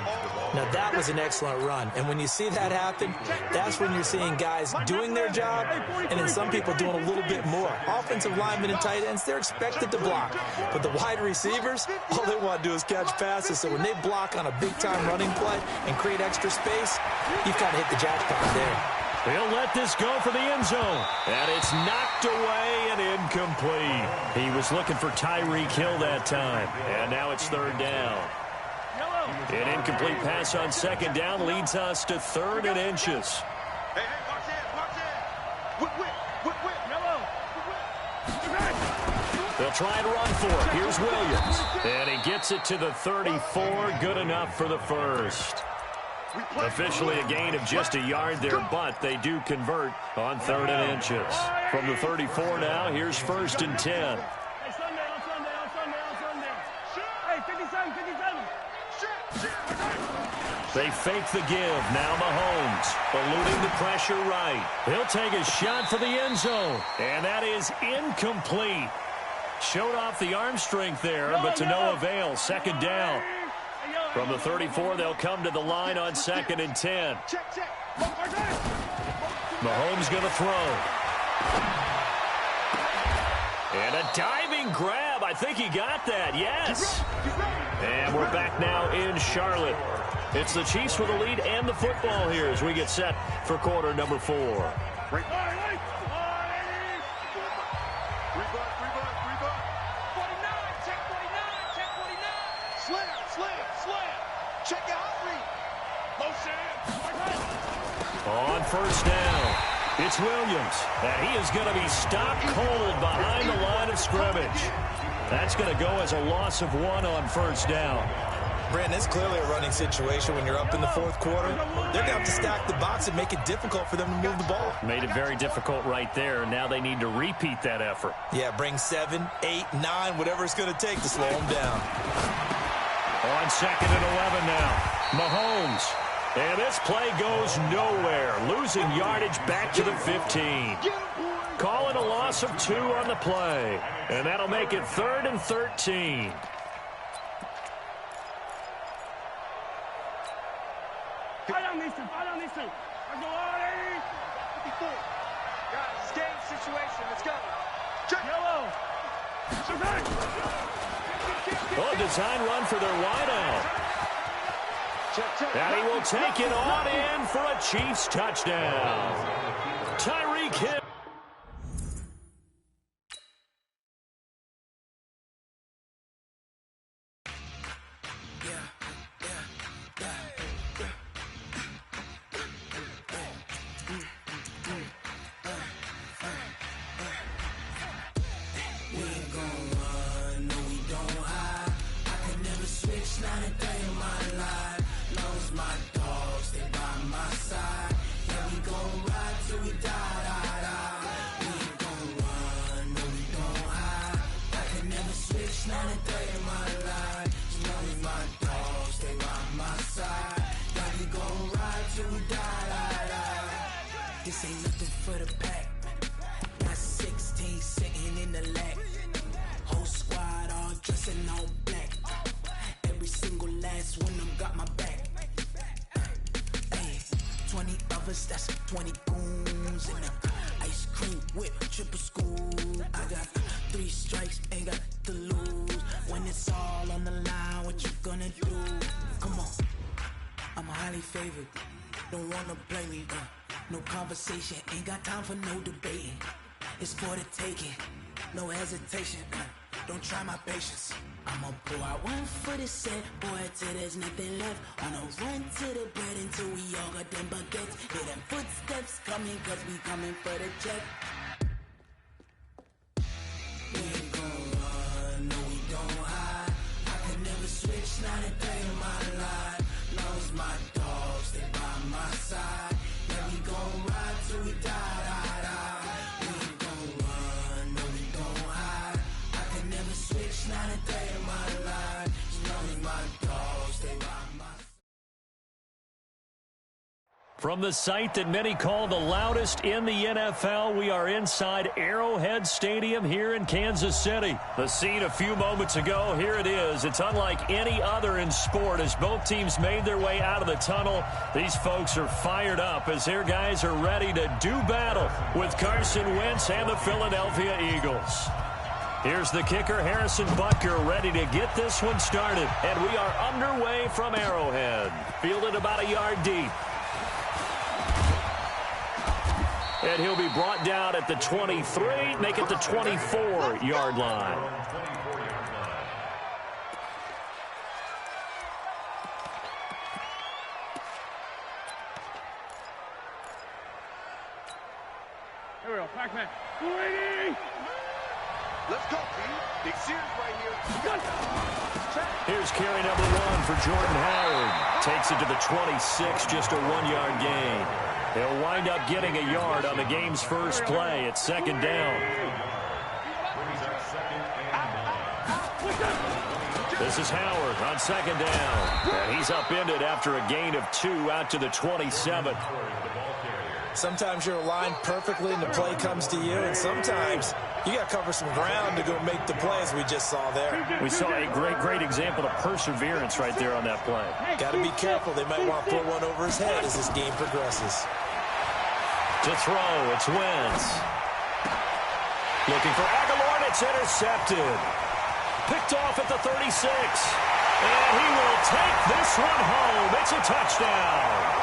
Now, that was an excellent run. And when you see that happen, that's when you're seeing guys doing their job and then some people doing a little bit more. Offensive linemen and tight ends, they're expected to block. But the wide receivers, all they want to do is catch passes. So when they block on a big-time running play and create extra space, you've got to hit the jackpot there. He'll let this go for the end zone. And it's knocked away and incomplete. He was looking for Tyreek Hill that time. And now it's 3rd down. An incomplete pass on 2nd down leads us to 3rd and inches. They'll try and run for it. Here's Williams. And he gets it to the 34. Good enough for the first. Officially a gain of just a yard there, but they do convert on 3rd and inches. From the 34 now, here's 1st and 10. They fake the give. Now Mahomes eluding the pressure right. He'll take a shot for the end zone. And that is incomplete. Showed off the arm strength there, but to no avail. 2nd down. From the 34, they'll come to the line on 2nd and 10. Mahomes going to throw. And a diving grab. I think he got that. Yes. And we're back now in Charlotte. It's the Chiefs with the lead and the football here as we get set for quarter number 4. Slip. Slam. Check your hot read. On first down, it's Williams, and he is going to be stopped cold behind the line of scrimmage. That's going to go as a loss of 1 on first down. Brandon, it's clearly a running situation when you're up in the fourth quarter. They're going to have to stack the box and make it difficult for them to move the ball. Made it very difficult right there. Now they need to repeat that effort. Yeah, bring 7, 8, 9, whatever it's going to take to slow them down. On 2nd and 11 now, Mahomes. And this play goes nowhere. Losing yardage back to the 15. Calling a loss of 2 on the play. And that'll make it 3rd and 13. Fight on these two. Let's go, Artie. 54. Guys, it's game situation. Let's go. Check. Yellow. Oh, design run for their wideout. And he will take it on in for a Chiefs touchdown. Tyreek Hill. This ain't nothing for the pack. Got 16 sitting in the lap. Whole squad all dressed in all black. Every single last one of them got my back. Hey, 20 of us, that's 20 goons. And ice cream whip, triple scoop. I got 3 strikes, ain't got to lose. When it's all on the line, what you gonna do? Come on, I'm highly favored. Don't wanna blame me, no conversation, ain't got time for no debating. It's for the taking, no hesitation. Don't try my patience. I'ma pull out 1 foot of set, boy, till there's nothing left. On a run to the bread until we all got them baguettes. Hear them footsteps coming, cause we coming for the check. We ain't gon' run, no we don't hide. I can never switch, not a day in my life. Long as my dogs, they by my side. We gon' ride till we die. We ain't gon' run, no we don't hide. I can never switch, not a day in my life. As long as my dogs, they by my side. From the site that many call the loudest in the NFL, we are inside Arrowhead Stadium here in Kansas City. The scene a few moments ago, here it is. It's unlike any other in sport as both teams made their way out of the tunnel. These folks are fired up as their guys are ready to do battle with Carson Wentz and the Philadelphia Eagles. Here's the kicker, Harrison Butker, ready to get this one started. And we are underway from Arrowhead. Fielded about a yard deep. And he'll be brought down at the 23, make it the 24-yard line. Here we go, Pac-Man. Let's go, Pete. Big series right here. Here's carry number 1 for Jordan Howard. Takes it to the 26, just a 1-yard gain. He'll wind up getting a yard on the game's first play at 2nd down. This is Howard on 2nd down. And he's upended after a gain of 2 out to the 27. Sometimes you're aligned perfectly and the play comes to you, and sometimes you got to cover some ground to go make the play, as we just saw there. We saw a great example of perseverance right there on that play. Got to be careful. They might want to throw one over his head as this game progresses. To throw, it's Wentz. Looking for Aguilar, and it's intercepted. Picked off at the 36. And he will take this one home. It's a touchdown.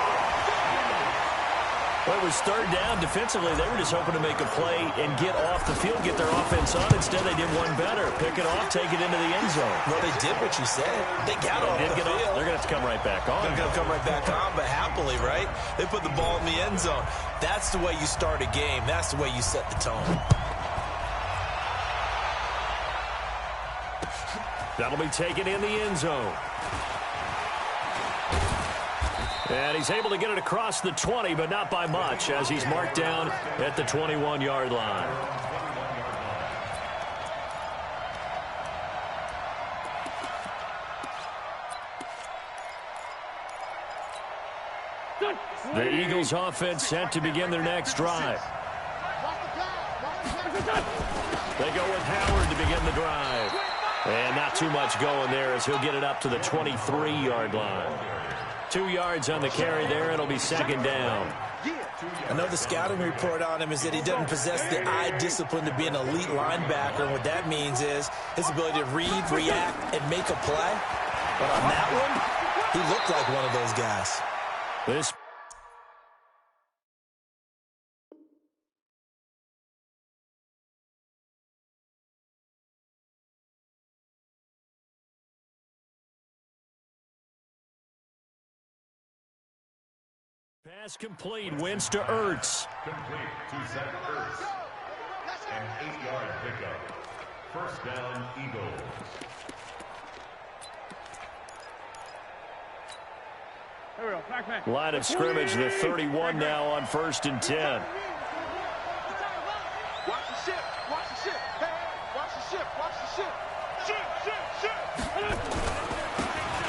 Well, it was third down. Defensively, they were just hoping to make a play and get off the field, get their offense on. Instead, they did one better. Pick it off, take it into the end zone. Well, they did what you said. They got off the field. They're going to have to come right back on. They're going to come right back on, but happily, right? They put the ball in the end zone. That's the way you start a game. That's the way you set the tone. That'll be taken in the end zone. And he's able to get it across the 20, but not by much, as he's marked down at the 21-yard line. The Eagles offense set to begin their next drive. They go with Howard to begin the drive. And not too much going there as he'll get it up to the 23-yard line. 2 yards on the carry there. It'll be second down. I know the scouting report on him is that he doesn't possess the eye discipline to be an elite linebacker. And what that means is his ability to read, react, and make a play. But on that one, he looked like one of those guys. This pass complete. Wins to Ertz. Complete to Zach Ertz. An 8-yard pickup. First down, Eagles. Here we go. Back man. Line of scrimmage, the 31 now on 1st and 10. Watch the ship. Watch the ship. Hey, hey, watch the ship. Watch the ship. Ship.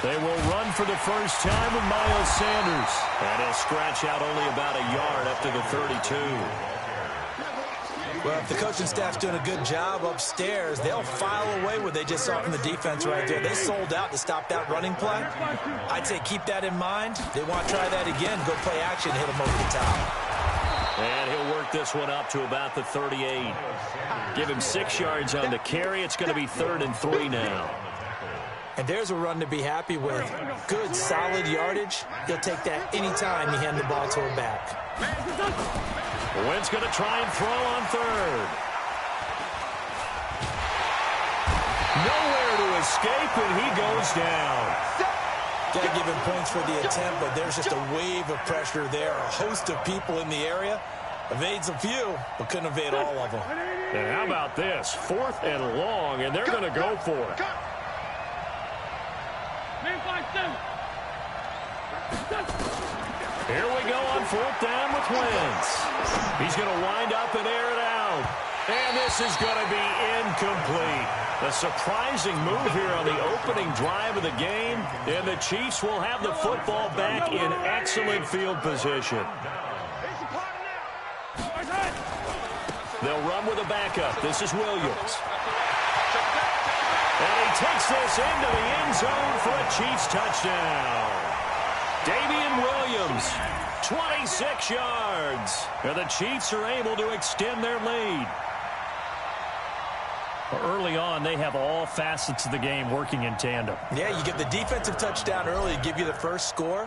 They will run for the first time with Miles Sanders. And he'll scratch out only about a yard up to the 32. Well, if the coaching staff's doing a good job upstairs, they'll file away what they just saw from the defense right there. They sold out to stop that running play. I'd say keep that in mind. They want to try that again, go play action, hit them over the top. And he'll work this one up to about the 38. Give him 6 yards on the carry. It's going to be 3rd and 3 now. And there's a run to be happy with. Good, solid yardage. He'll take that anytime you hand the ball to a back. Wentz going to try and throw on 3rd. Nowhere to escape, and he goes down. Got to give him points for the attempt, but there's just a wave of pressure there. A host of people in the area. Evades a few, but couldn't evade all of them. And how about this? 4th and long, and they're going to go for it. Here we go on 4th down with Wentz. He's going to wind up and air it out. And this is going to be incomplete. A surprising move here on the opening drive of the game. And the Chiefs will have the football back in excellent field position. They'll run with a backup. This is Williams. And he takes this into the end zone for a Chiefs touchdown. Damian Williams, 26 yards. And the Chiefs are able to extend their lead. Early on, they have all facets of the game working in tandem. Yeah, you get the defensive touchdown early to give you the first score,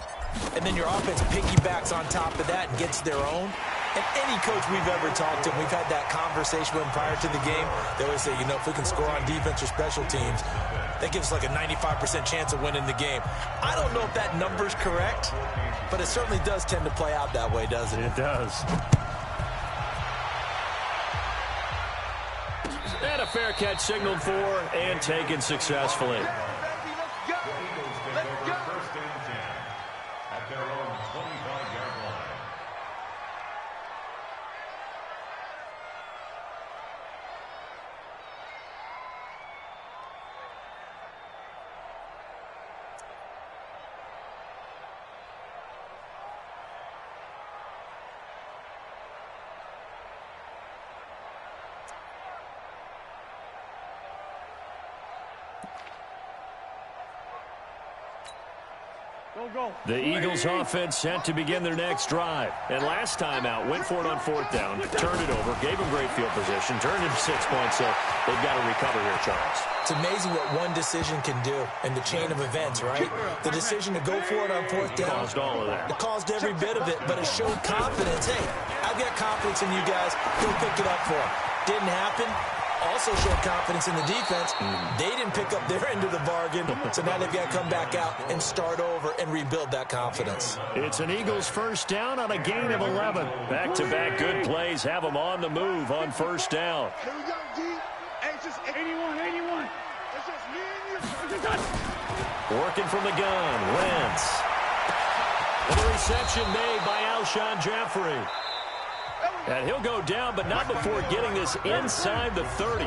and then your offense piggybacks on top of that and gets their own. And any coach we've ever talked to, we've had that conversation with them prior to the game. They always say, you know, if we can score on defense or special teams, that gives us like a 95% chance of winning the game. I don't know if that number's correct, but it certainly does tend to play out that way, doesn't it? It does. And a fair catch signaled for and taken successfully. First and 10 at their own 25-yard line. The Eagles offense set to begin their next drive. And last time out, went for it on 4th down, turned it over, gave them great field position, turned it 6 points, so they've got to recover here, Charles. It's amazing what one decision can do in the chain of events, right? The decision to go for it on 4th down. Caused all of that. It caused every bit of it, but it showed confidence. Hey, I've got confidence in you guys. Go pick it up for them. Didn't happen. Also showed confidence in the defense. They didn't pick up their end of the bargain, so now they've got to come back out and start over and rebuild that confidence. It's an Eagles 1st down on a gain of 11. Back-to-back good plays have them on the move on 1st down. Here we go, D. Hey, it's just 81. It's just me and you. Working from the gun, Wentz. And the reception made by Alshon Jeffrey. And he'll go down, but not before getting this inside the 30.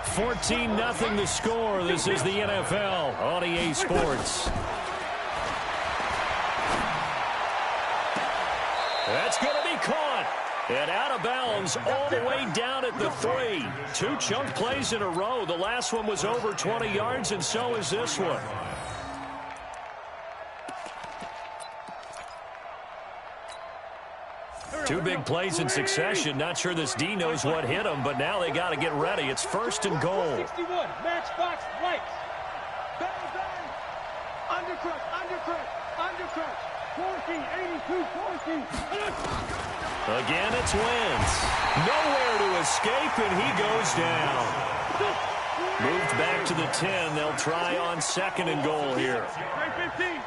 14-0 the score. This is the NFL on EA Sports. That's going to be caught. And out of bounds all the way down at the 3. 2 chunk plays in a row. The last one was over 20 yards, and so is this one. Two big plays in succession. Not sure this D knows what hit him, but now they got to get ready. It's 1st and goal. 61, matchbox, right. Bang, bang. Undercut. 14, 82, 14. Again, it's Wentz. Nowhere to escape, and he goes down. Moved back to the 10. They'll try on 2nd and goal here. Great 15.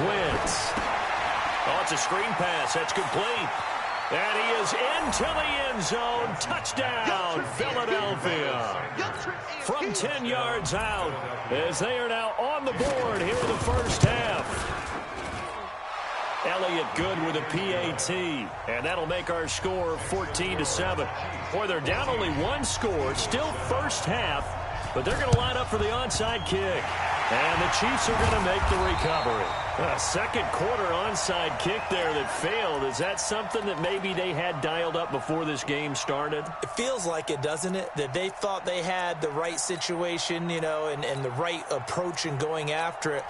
Wentz. Oh, it's a screen pass. That's complete. And he is into the end zone. Touchdown, Philadelphia. From 10 yards out, as they are now on the board here in the 1st half. Elliott good with a PAT, and that'll make our score 14-7. Boy, they're down only 1 score, still 1st half, but they're going to line up for the onside kick. And the Chiefs are going to make the recovery. A 2nd quarter onside kick there that failed. Is that something that maybe they had dialed up before this game started? It feels like it, doesn't it? That they thought they had the right situation, you know, and the right approach in going after it.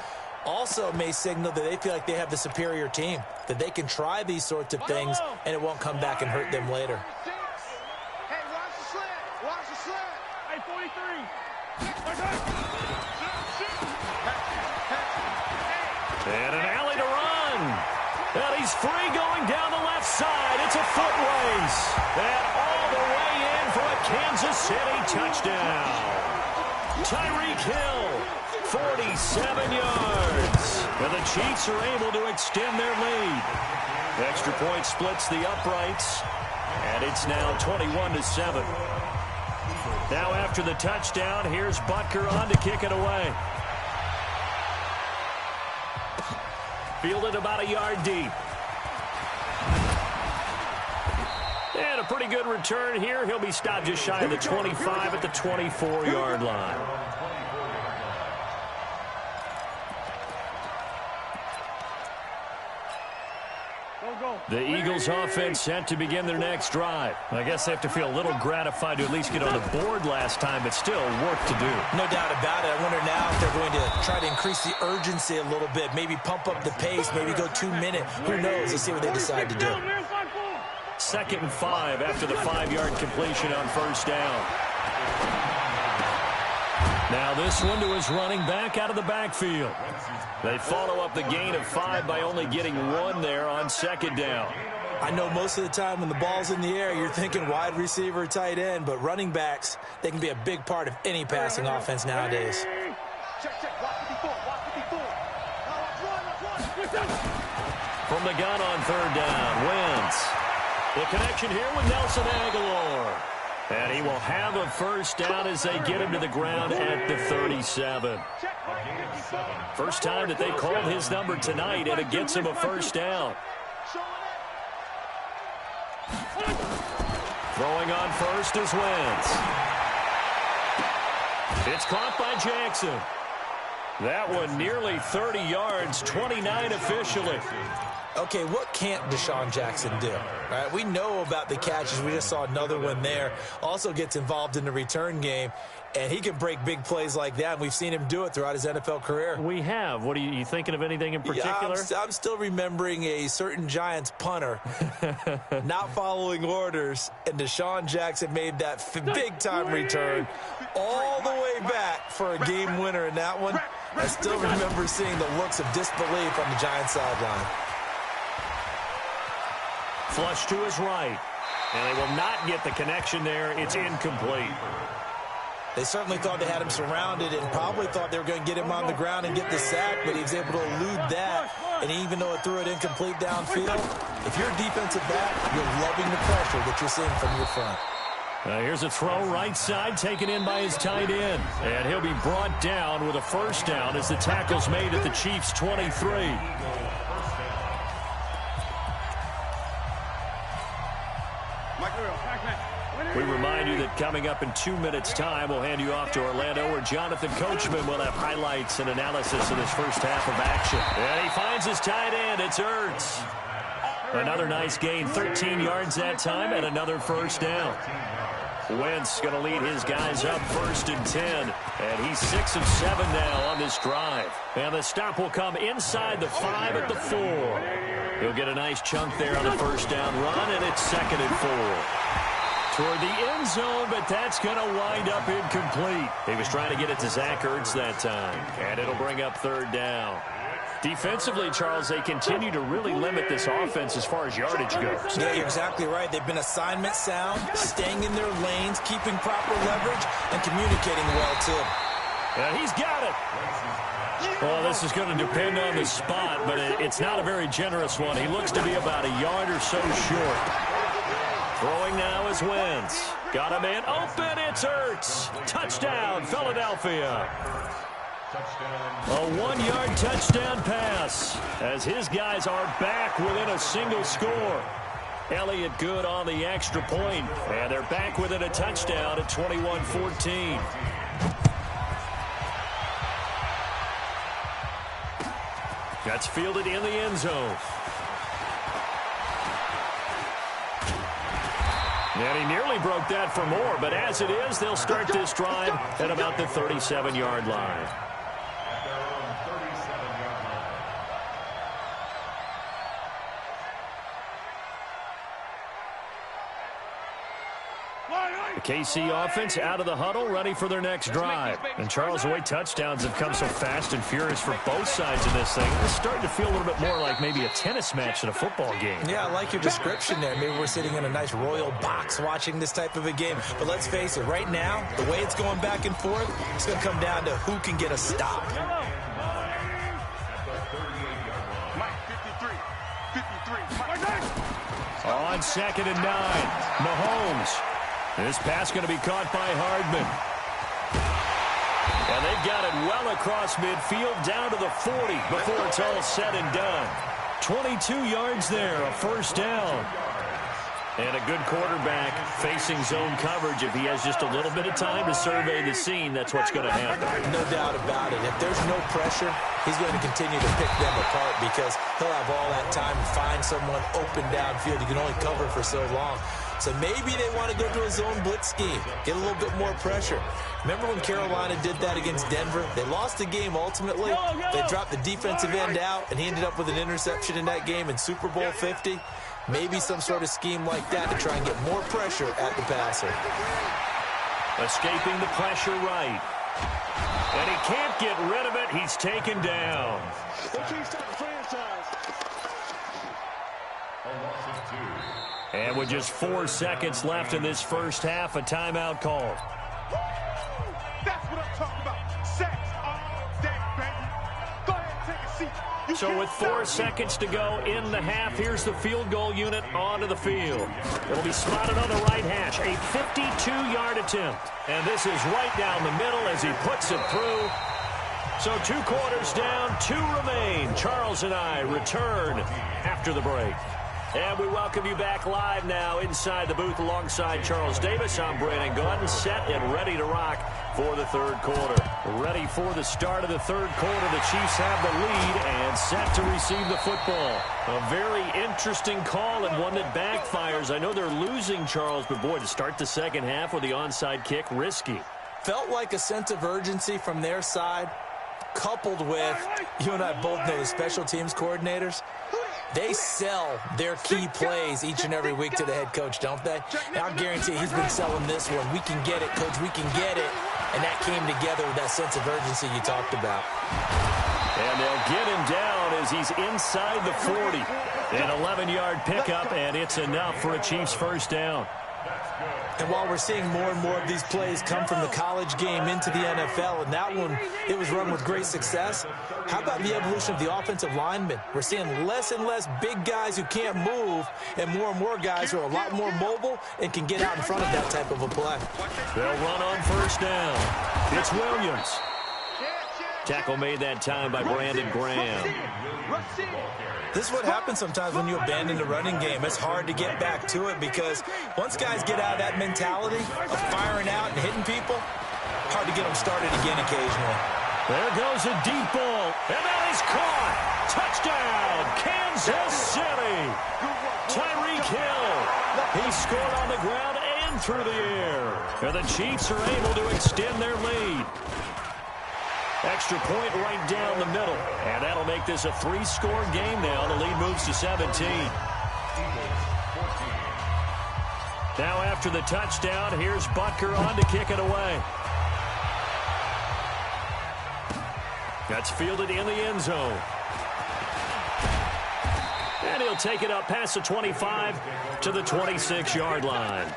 Also may signal that they feel like they have the superior team, that they can try these sorts of things, and it won't come back and hurt them later. Hey, watch the slant. Hey, 43. And an alley to run. And he's free going down the left side. It's a foot race. And all the way in for a Kansas City touchdown. Tyreek Hill, 47 yards. And the Chiefs are able to extend their lead. Extra point splits the uprights. And it's now 21-7. Now after the touchdown, here's Butker on to kick it away. Fielded about a yard deep. And a pretty good return here. He'll be stopped just shy of the 25 at the 24-yard line. The Eagles offense set to begin their next drive. I guess they have to feel a little gratified to at least get on the board last time, but still work to do. No doubt about it. I wonder now if they're going to try to increase the urgency a little bit, maybe pump up the pace, maybe go 2 minutes. Who knows? Let's see what they decide to do. 2nd and 5 after the 5-yard completion on 1st down. Now this one to his running back out of the backfield. They follow up the gain of 5 by only getting 1 there on 2nd down. I know most of the time when the ball's in the air, you're thinking wide receiver, tight end, but running backs, they can be a big part of any passing offense nowadays. From the gun on 3rd down, Wentz. The connection here with Nelson Aguilar. And he will have a 1st down as they get him to the ground at the 37. First time that they called his number tonight, and it gets him a 1st down. Throwing on 1st is Wentz. It's caught by Jackson. That one nearly 30 yards, 29 officially. Okay, what can't Deshaun Jackson do? Right? We know about the catches. We just saw another one there. Also gets involved in the return game. And he can break big plays like that, and we've seen him do it throughout his NFL career. We have. What are you thinking of anything in particular? Yeah, I'm still remembering a certain Giants punter not following orders, and Deshaun Jackson made that big-time return all the way back for a game winner in that one. I still remember seeing the looks of disbelief on the Giants sideline. Flush to his right, and they will not get the connection there. It's incomplete. They certainly thought they had him surrounded and probably thought they were going to get him on the ground and get the sack, but he was able to elude that. And even though it threw it incomplete downfield, if you're a defensive back, you're loving the pressure that you're seeing from your front. Here's a throw right side taken in by his tight end. And he'll be brought down with a first down as the tackle's made at the Chiefs' 23. We remind you that coming up in 2 minutes' time, we'll hand you off to Orlando, where Jonathan Coachman will have highlights and analysis of this first half of action. And he finds his tight end. It's Ertz. Another nice gain, 13 yards that time, and another first down. Wentz going to lead his guys up 1st and 10, and he's 6 of 7 now on this drive. And the stop will come inside the 5 at the 4. He'll get a nice chunk there on the first down run, and it's 2nd and 4. Toward the end zone, but that's going to wind up incomplete. He was trying to get it to Zach Ertz that time, and it'll bring up 3rd down. Defensively, Charles, they continue to really limit this offense as far as yardage goes. Yeah, you're exactly right. They've been assignment sound, staying in their lanes, keeping proper leverage, and communicating well, too. And he's got it. Well, this is going to depend on the spot, but it's not a very generous one. He looks to be about a yard or so short. Throwing now is Wentz. Got a man open. It's Ertz. Touchdown, Philadelphia. A 1-yard touchdown pass as his guys are back within a single score. Elliott good on the extra point, and they're back within a touchdown at 21-14. That's fielded in the end zone. And he nearly broke that for more, but as it is, they'll start this drive at about the 37-yard line. The KC offense out of the huddle, ready for their next drive. And Charles, the way touchdowns have come so fast and furious for both sides of this thing, it's starting to feel a little bit more like maybe a tennis match than a football game. Yeah, I like your description there. Maybe we're sitting in a nice royal box watching this type of a game. But let's face it, right now, the way it's going back and forth, it's going to come down to who can get a stop. On 2nd and 9, Mahomes. This pass going to be caught by Hardman. And they've got it well across midfield down to the 40 before it's all said and done. 22 yards there, a first down. And a good quarterback facing zone coverage. If he has just a little bit of time to survey the scene, that's what's going to happen. No doubt about it. If there's no pressure, he's going to continue to pick them apart because he'll have all that time to find someone open downfield. He can only cover for so long. So maybe they want to go to a zone blitz scheme, get a little bit more pressure. Remember when Carolina did that against Denver? They lost the game ultimately. They dropped the defensive end out, and he ended up with an interception in that game in Super Bowl 50. Maybe some sort of scheme like that to try and get more pressure at the passer. Escaping the pressure right. And he can't get rid of it. He's taken down. And with just 4 seconds left in this first half, a timeout call. That's what I'm talking about. Sacks all day, baby. Go ahead and take a seat. So with 4 seconds to go in the half, here's the field goal unit onto the field. It'll be spotted on the right hash, a 52-yard attempt. And this is right down the middle as he puts it through. So 2 quarters down, 2 remain. Charles and I return after the break. And we welcome you back live now inside the booth alongside Charles Davis. I'm Brandon Gordon, set and ready to rock for the third quarter. Ready for the start of the third quarter. The Chiefs have the lead and set to receive the football. A very interesting call and one that backfires. I know they're losing, Charles, but boy, to start the second half with the onside kick, risky. felt like a sense of urgency from their side, coupled with, you and I both know the special teams coordinators, they sell their key plays each and every week to the head coach, don't they? And I'll guarantee he's been selling this one. We can get it, coach, we can get it. And that came together with that sense of urgency you talked about. And they'll get him down as he's inside the 40. An 11-yard pickup, and it's enough for a Chiefs first down. And while we're seeing more and more of these plays come from the college game into the NFL, and that one, it was run with great success, how about the evolution of the offensive linemen? We're seeing less and less big guys who can't move and more guys who are a lot more mobile and can get out in front of that type of a play. They'll run on first down. It's Williams. Tackle made that time by Brandon Graham. This is what happens sometimes when you abandon the running game. It's hard to get back to it because once guys get out of that mentality of firing out and hitting people, hard to get them started again occasionally. There goes a deep ball, and that is caught. Touchdown, Kansas City. Tyreek Hill. He scored on the ground and through the air. And the Chiefs are able to extend their lead. Extra point right down the middle. And that'll make this a 3-score game now. The lead moves to 17. Now after the touchdown, here's Butker on to kick it away. That's fielded in the end zone. And he'll take it up past the 25 to the 26-yard line.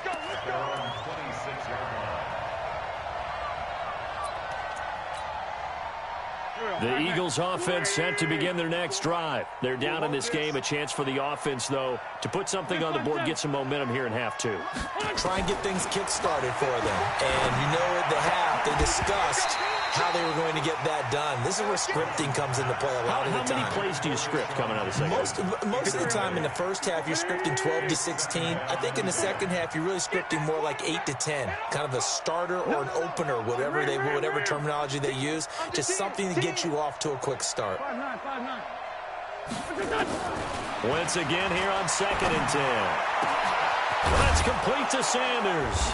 The Eagles offense set to begin their next drive. They're down in this game. A chance for the offense, though, to put something on the board, get some momentum here in half two. Try and get things kick-started for them. And you know at the half, they discussed how they were going to get that done. This is where scripting comes into play a lot of the time. How many plays do you script coming out of the second half? Most of the time in the first half, you're scripting 12 to 16. I think in the second half, you're really scripting more like 8 to 10. Kind of a starter or an opener, whatever terminology they use. Just something to get you off to a quick start. Once again here on 2nd and 10. That's complete to Sanders.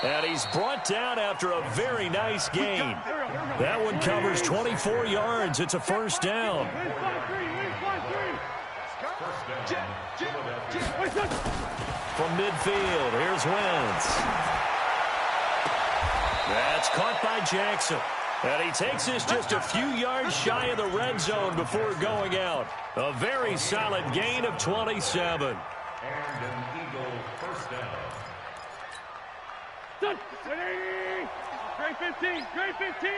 And he's brought down after a very nice gain. That one covers 24 yards. It's a first down. From midfield, here's Wentz. That's caught by Jackson. And he takes this just a few yards shy of the red zone before going out. A very solid gain of 27. And an Eagle first down. Great 15, great 15.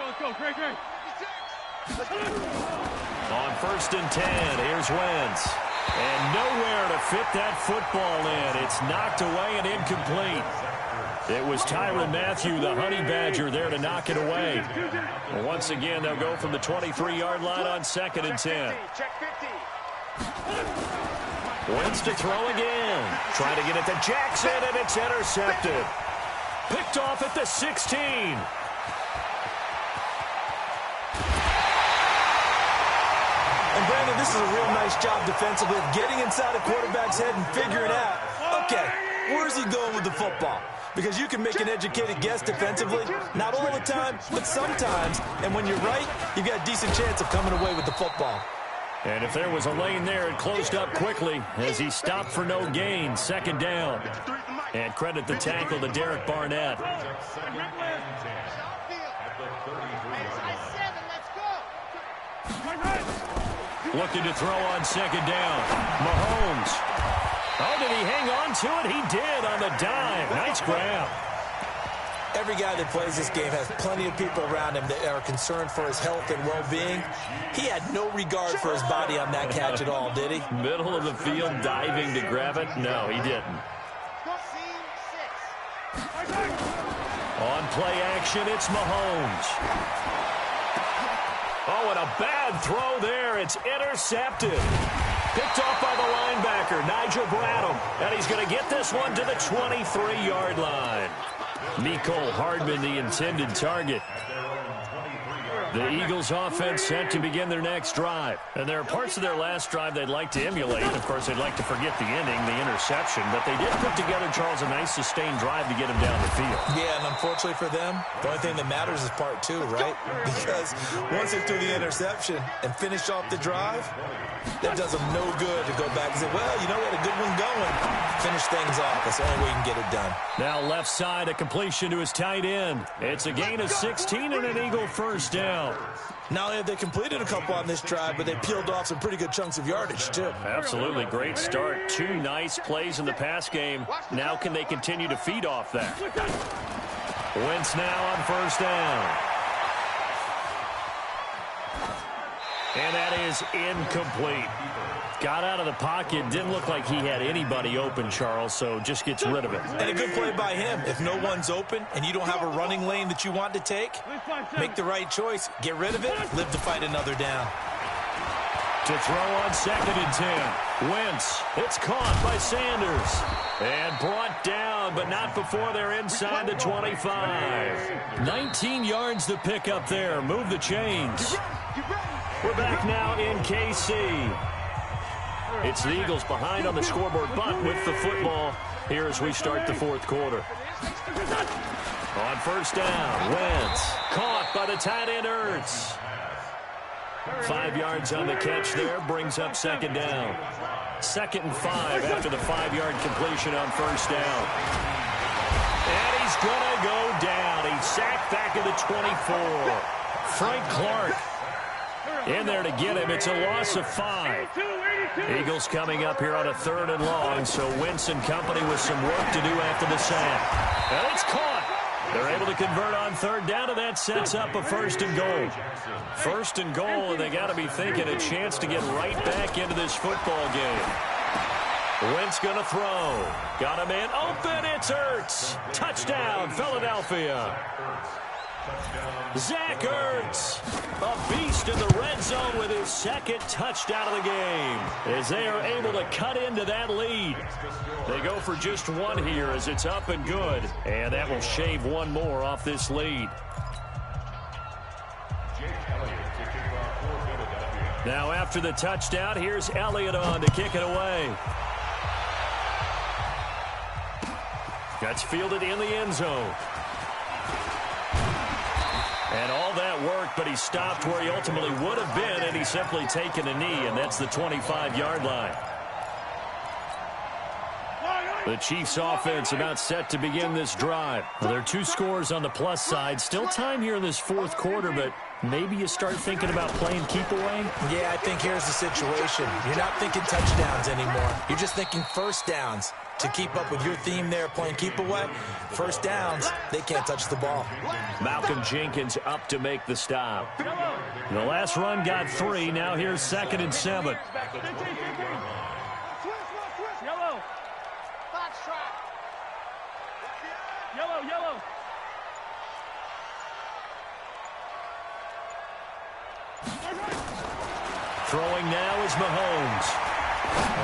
Let's go, great. On 1st and 10, here's Wentz. And nowhere to fit that football in. It's knocked away and incomplete. It was Tyrann Mathieu, the Honey Badger, there to knock it away. And once again, they'll go from the 23-yard line on 2nd and 10. Check 50. Wentz to throw again. Trying to get it to Jackson, and it's intercepted. Picked off at the 16. And Brandon, this is a real nice job defensively of getting inside a quarterback's head and figuring out, okay, where's he going with the football? Because you can make an educated guess defensively, not all the time, but sometimes. And when you're right, you've got a decent chance of coming away with the football. And if there was a lane there, it closed up quickly as he stopped for no gain. 2nd down. And credit the tackle to Derek Barnett. Looking to throw on 2nd down. Mahomes. Oh, did he hang on to it? He did on the dime. Nice grab. Every guy that plays this game has plenty of people around him that are concerned for his health and well-being. He had no regard for his body on that catch at all, did he? Middle of the field, diving to grab it? No, he didn't. On play action, it's Mahomes. Oh, and a bad throw there. It's intercepted. Picked off by the linebacker, Nigel Bradham. And he's going to get this one to the 23-yard line. Mecole Hardman, the intended target. The Eagles offense set to begin their next drive. And there are parts of their last drive they'd like to emulate. Of course, they'd like to forget the ending, the interception. But they did put together, Charles, a nice sustained drive to get him down the field. Yeah, and unfortunately for them, the only thing that matters is part two, right? Because once they threw the interception and finish off the drive, that does them no good to go back and say, well, you know, we had a good one going. Finish things off. That's the only way you can get it done. Now left side, a completion to his tight end. It's a gain of 16 and an Eagle first down. Not only have they completed a couple on this drive, but they peeled off some pretty good chunks of yardage, too. Absolutely. Great start. 2 nice plays in the pass game. Now can they continue to feed off that? Wentz now on first down. And that is incomplete. Got out of the pocket. Didn't look like he had anybody open, Charles, so just gets rid of it. And a good play by him. If no one's open and you don't have a running lane that you want to take, make the right choice. Get rid of it. Live to fight another down. To throw on 2nd and 10. Wentz. It's caught by Sanders. And brought down, but not before they're inside the 25. 19 yards to pick up there. Move the chains. We're back now in KC. It's the Eagles behind on the scoreboard, but with the football here as we start the 4th quarter. On first down, Wentz caught by the tight end Ertz. 5 yards on the catch there, brings up 2nd down. 2nd and 5 after the 5-yard completion on first down. And he's going to go down. He's sacked back at the 24. Frank Clark in there to get him. It's a loss of 5. Eagles coming up here on a 3rd and long, so Wentz and company with some work to do after the sack. And it's caught. They're able to convert on 3rd down, and that sets up a 1st and goal. 1st and goal, and they got to be thinking a chance to get right back into this football game. Wentz going to throw. Got him in. Open. It's Ertz. Touchdown, Philadelphia. Zach Ertz, a beast in the red zone with his 2nd touchdown of the game as they are able to cut into that lead. They go for just 1 here as it's up and good, and that will shave 1 more off this lead. Now after the touchdown, here's Elliott on to kick it away. That's fielded in the end zone. And all that work, but he stopped where he ultimately would have been, and he's simply taken a knee, and that's the 25-yard line. The Chiefs offense about set to begin this drive. Well, there are 2 scores on the plus side. Still time here in this 4th quarter, but maybe you start thinking about playing keep away? Yeah, I think here's the situation. You're not thinking touchdowns anymore. You're just thinking first downs. To keep up with your theme there, playing keep away, first downs, they can't touch the ball. Malcolm Jenkins up to make the stop. The last run got 3. Now here's 2nd and 7. Yellow. Yellow, yellow. Throwing now is Mahomes.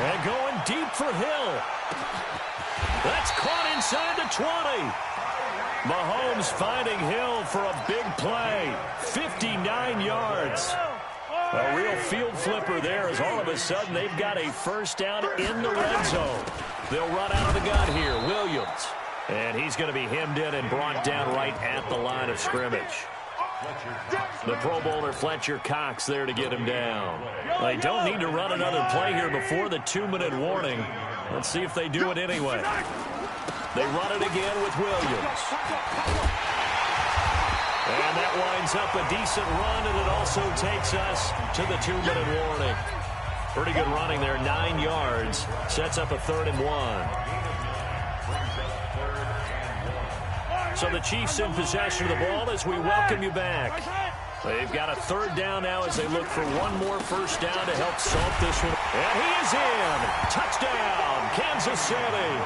And going deep for Hill. That's caught inside the 20. Mahomes finding Hill for a big play. 59 yards. A real field flipper there as all of a sudden they've got a first down in the red zone. They'll run out of the gun here. Williams. And he's going to be hemmed in and brought down right at the line of scrimmage. The Pro Bowler Fletcher Cox there to get him down. They don't need to run another play here before the 2-minute warning. Let's see if they do it anyway. They run it again with Williams. And that winds up a decent run, and it also takes us to the 2-minute warning. Pretty good running there, 9 yards. Sets up a 3rd and 1. So the Chiefs in possession of the ball as we welcome you back. They've got a 3rd down now as they look for 1 more first down to help solve this one. And he is in. Touchdown, Kansas City.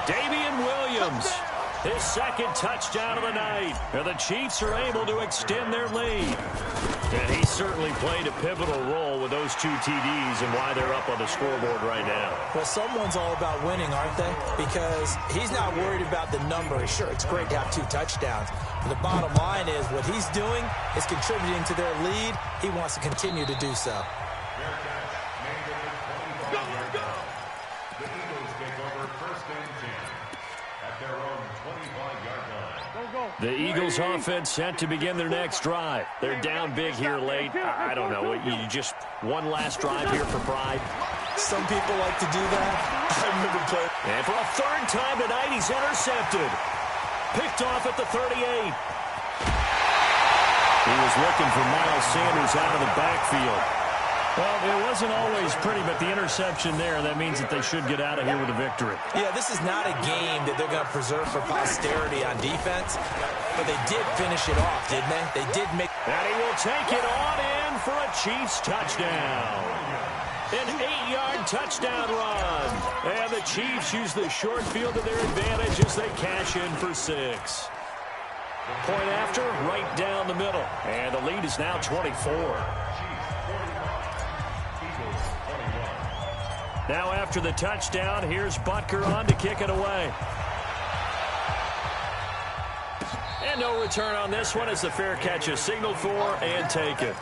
Damian Williams His second touchdown of the night. And the Chiefs are able to extend their lead. And he certainly played a pivotal role with those 2 TDs and why they're up on the scoreboard right now. Well, someone's all about winning, aren't they? Because he's not worried about the number. Sure, it's great to have 2 touchdowns. But the bottom line is what he's doing is contributing to their lead. He wants to continue to do so. The Eagles take over first and 10 at their own 25-yard line. The Eagles offense set to begin their next drive. They're down big here late. I don't know. You just one last drive here for pride. Some people like to do that. I remember playing. And for a third time tonight, he's intercepted. Picked off at the 38. He was looking for Miles Sanders out of the backfield. Well, it wasn't always pretty, but the interception there, that means that they should get out of here with a victory. Yeah, this is not a game that they're going to preserve for posterity on defense, but they did finish it off, didn't they? They did make... And he will take it on in for a Chiefs touchdown. An 8-yard touchdown run. And the Chiefs use the short field to their advantage as they cash in for 6. Point after, right down the middle. And the lead is now 24. Now after the touchdown, here's Butker on to kick it away. And no return on this one as the fair catch is signaled for and taken.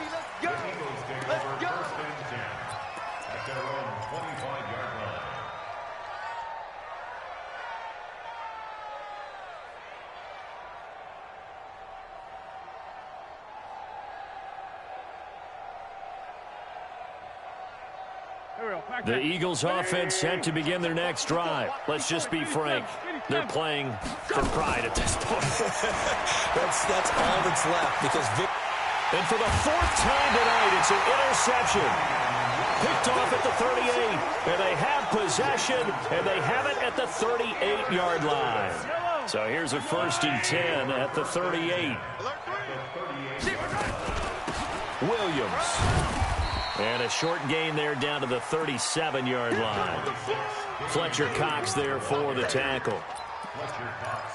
The Eagles offense set to begin their next drive. Let's just be frank. They're playing for pride at this point. that's all that's left because and for the 4th time tonight, it's an interception. Picked off at the 38. And they have possession, and they have it at the 38-yard line. So here's a 1st and 10 at the 38. Williams. And a short gain there down to the 37-yard line. Fletcher Cox there for the tackle.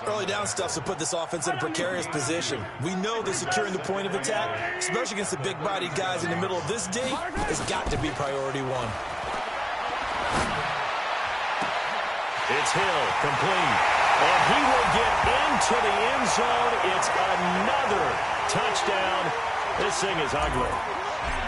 Early down stuff to put this offense in a precarious position. We know that securing the point of attack, especially against the big-bodied guys in the middle of this day, has got to be priority 1. It's Hill, complete. And he will get into the end zone. It's another touchdown. This thing is ugly.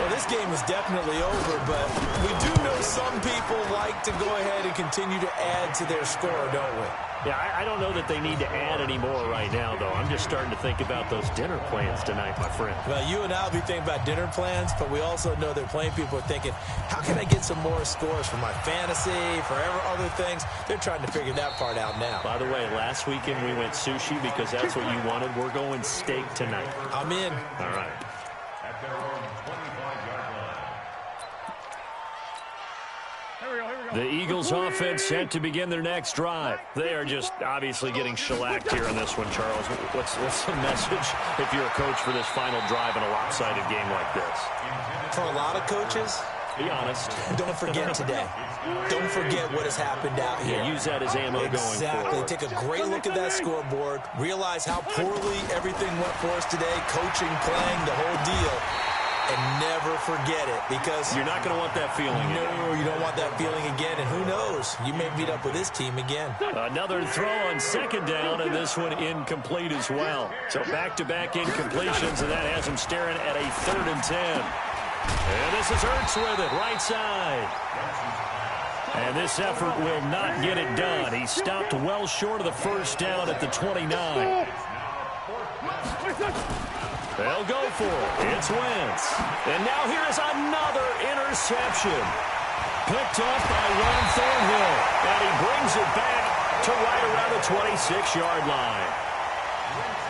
Well, this game is definitely over, but we do know some people like to go ahead and continue to add to their score, don't we? Yeah, I don't know that they need to add any more right now, though. I'm just starting to think about those dinner plans tonight, my friend. Well, you and I will be thinking about dinner plans, but we also know that plenty of people are thinking, how can I get some more scores for my fantasy, for other things? They're trying to figure that part out now. By the way, last weekend we went sushi because that's what you wanted. We're going steak tonight. I'm in. All right. At their own 25-yard line. The Eagles offense set to begin their next drive. They are just obviously getting shellacked here in this one, Charles. What's the message if you're a coach for this final drive in a lopsided game like this? For a lot of coaches, be honest. Don't forget today. Don't forget what has happened out here. Yeah, use that as ammo going forward. Exactly. Take a great look at that scoreboard. Realize how poorly everything went for us today. Coaching, playing, the whole deal. And never forget it, because you're not going to want that feeling again. No, you don't want that feeling again. And who knows? You may meet up with this team again. Another throw on 2nd down, and this one incomplete as well. So back-to-back incompletions, and that has him staring at a 3rd and 10. And this is Ertz with it, right side. And this effort will not get it done. He stopped well short of the 1st down at the 29. They'll go for it. It's Wentz. And now here is another interception. Picked off by Ron Thornhill. And he brings it back to right around the 26-yard line.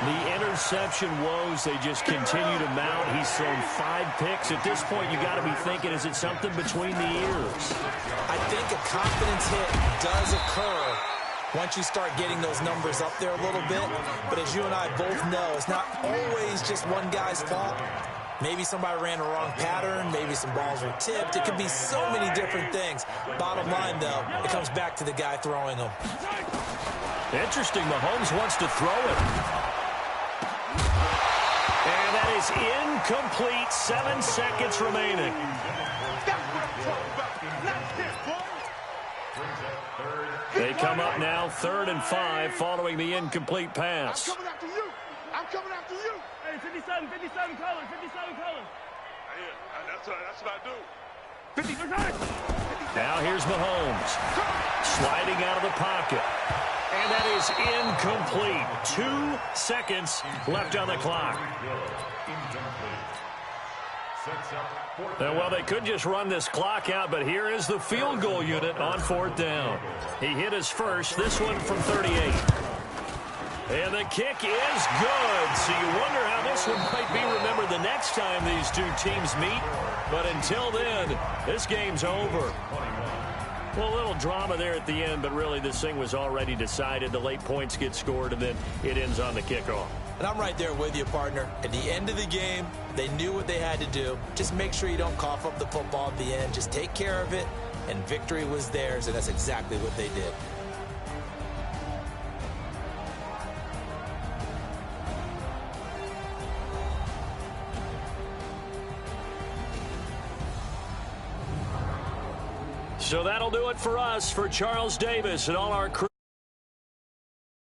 The interception woes, they just continue to mount. He's thrown 5 picks. At this point, you got to be thinking, is it something between the ears? I think a confidence hit does occur once you start getting those numbers up there a little bit. But as you and I both know, it's not always just one guy's fault. Maybe somebody ran a wrong pattern. Maybe some balls were tipped. It could be so many different things. Bottom line, though, it comes back to the guy throwing them. Interesting, Mahomes wants to throw it. And that is incomplete. 7 seconds remaining. That's what I'm talking about. Not this, boy. They come up now 3rd and 5 following the incomplete pass. I'm coming after you. I'm coming after you. Hey, 57 colors, 57 colors. Yeah, that's what I do. 57. Now here's Mahomes. Sliding out of the pocket. And that is incomplete. 2 seconds left on the clock. Well, they could just run this clock out, but here is the field goal unit on 4th down. He hit his first, this one from 38. And the kick is good. So you wonder how this one might be remembered the next time these two teams meet. But until then, this game's over. Well, a little drama there at the end, but really this thing was already decided. The late points get scored, and then it ends on the kickoff. And I'm right there with you, partner. At the end of the game, they knew what they had to do. Just make sure you don't cough up the football at the end. Just take care of it, and victory was theirs, and that's exactly what they did. So that'll do it for us. For Charles Davis and all our crew.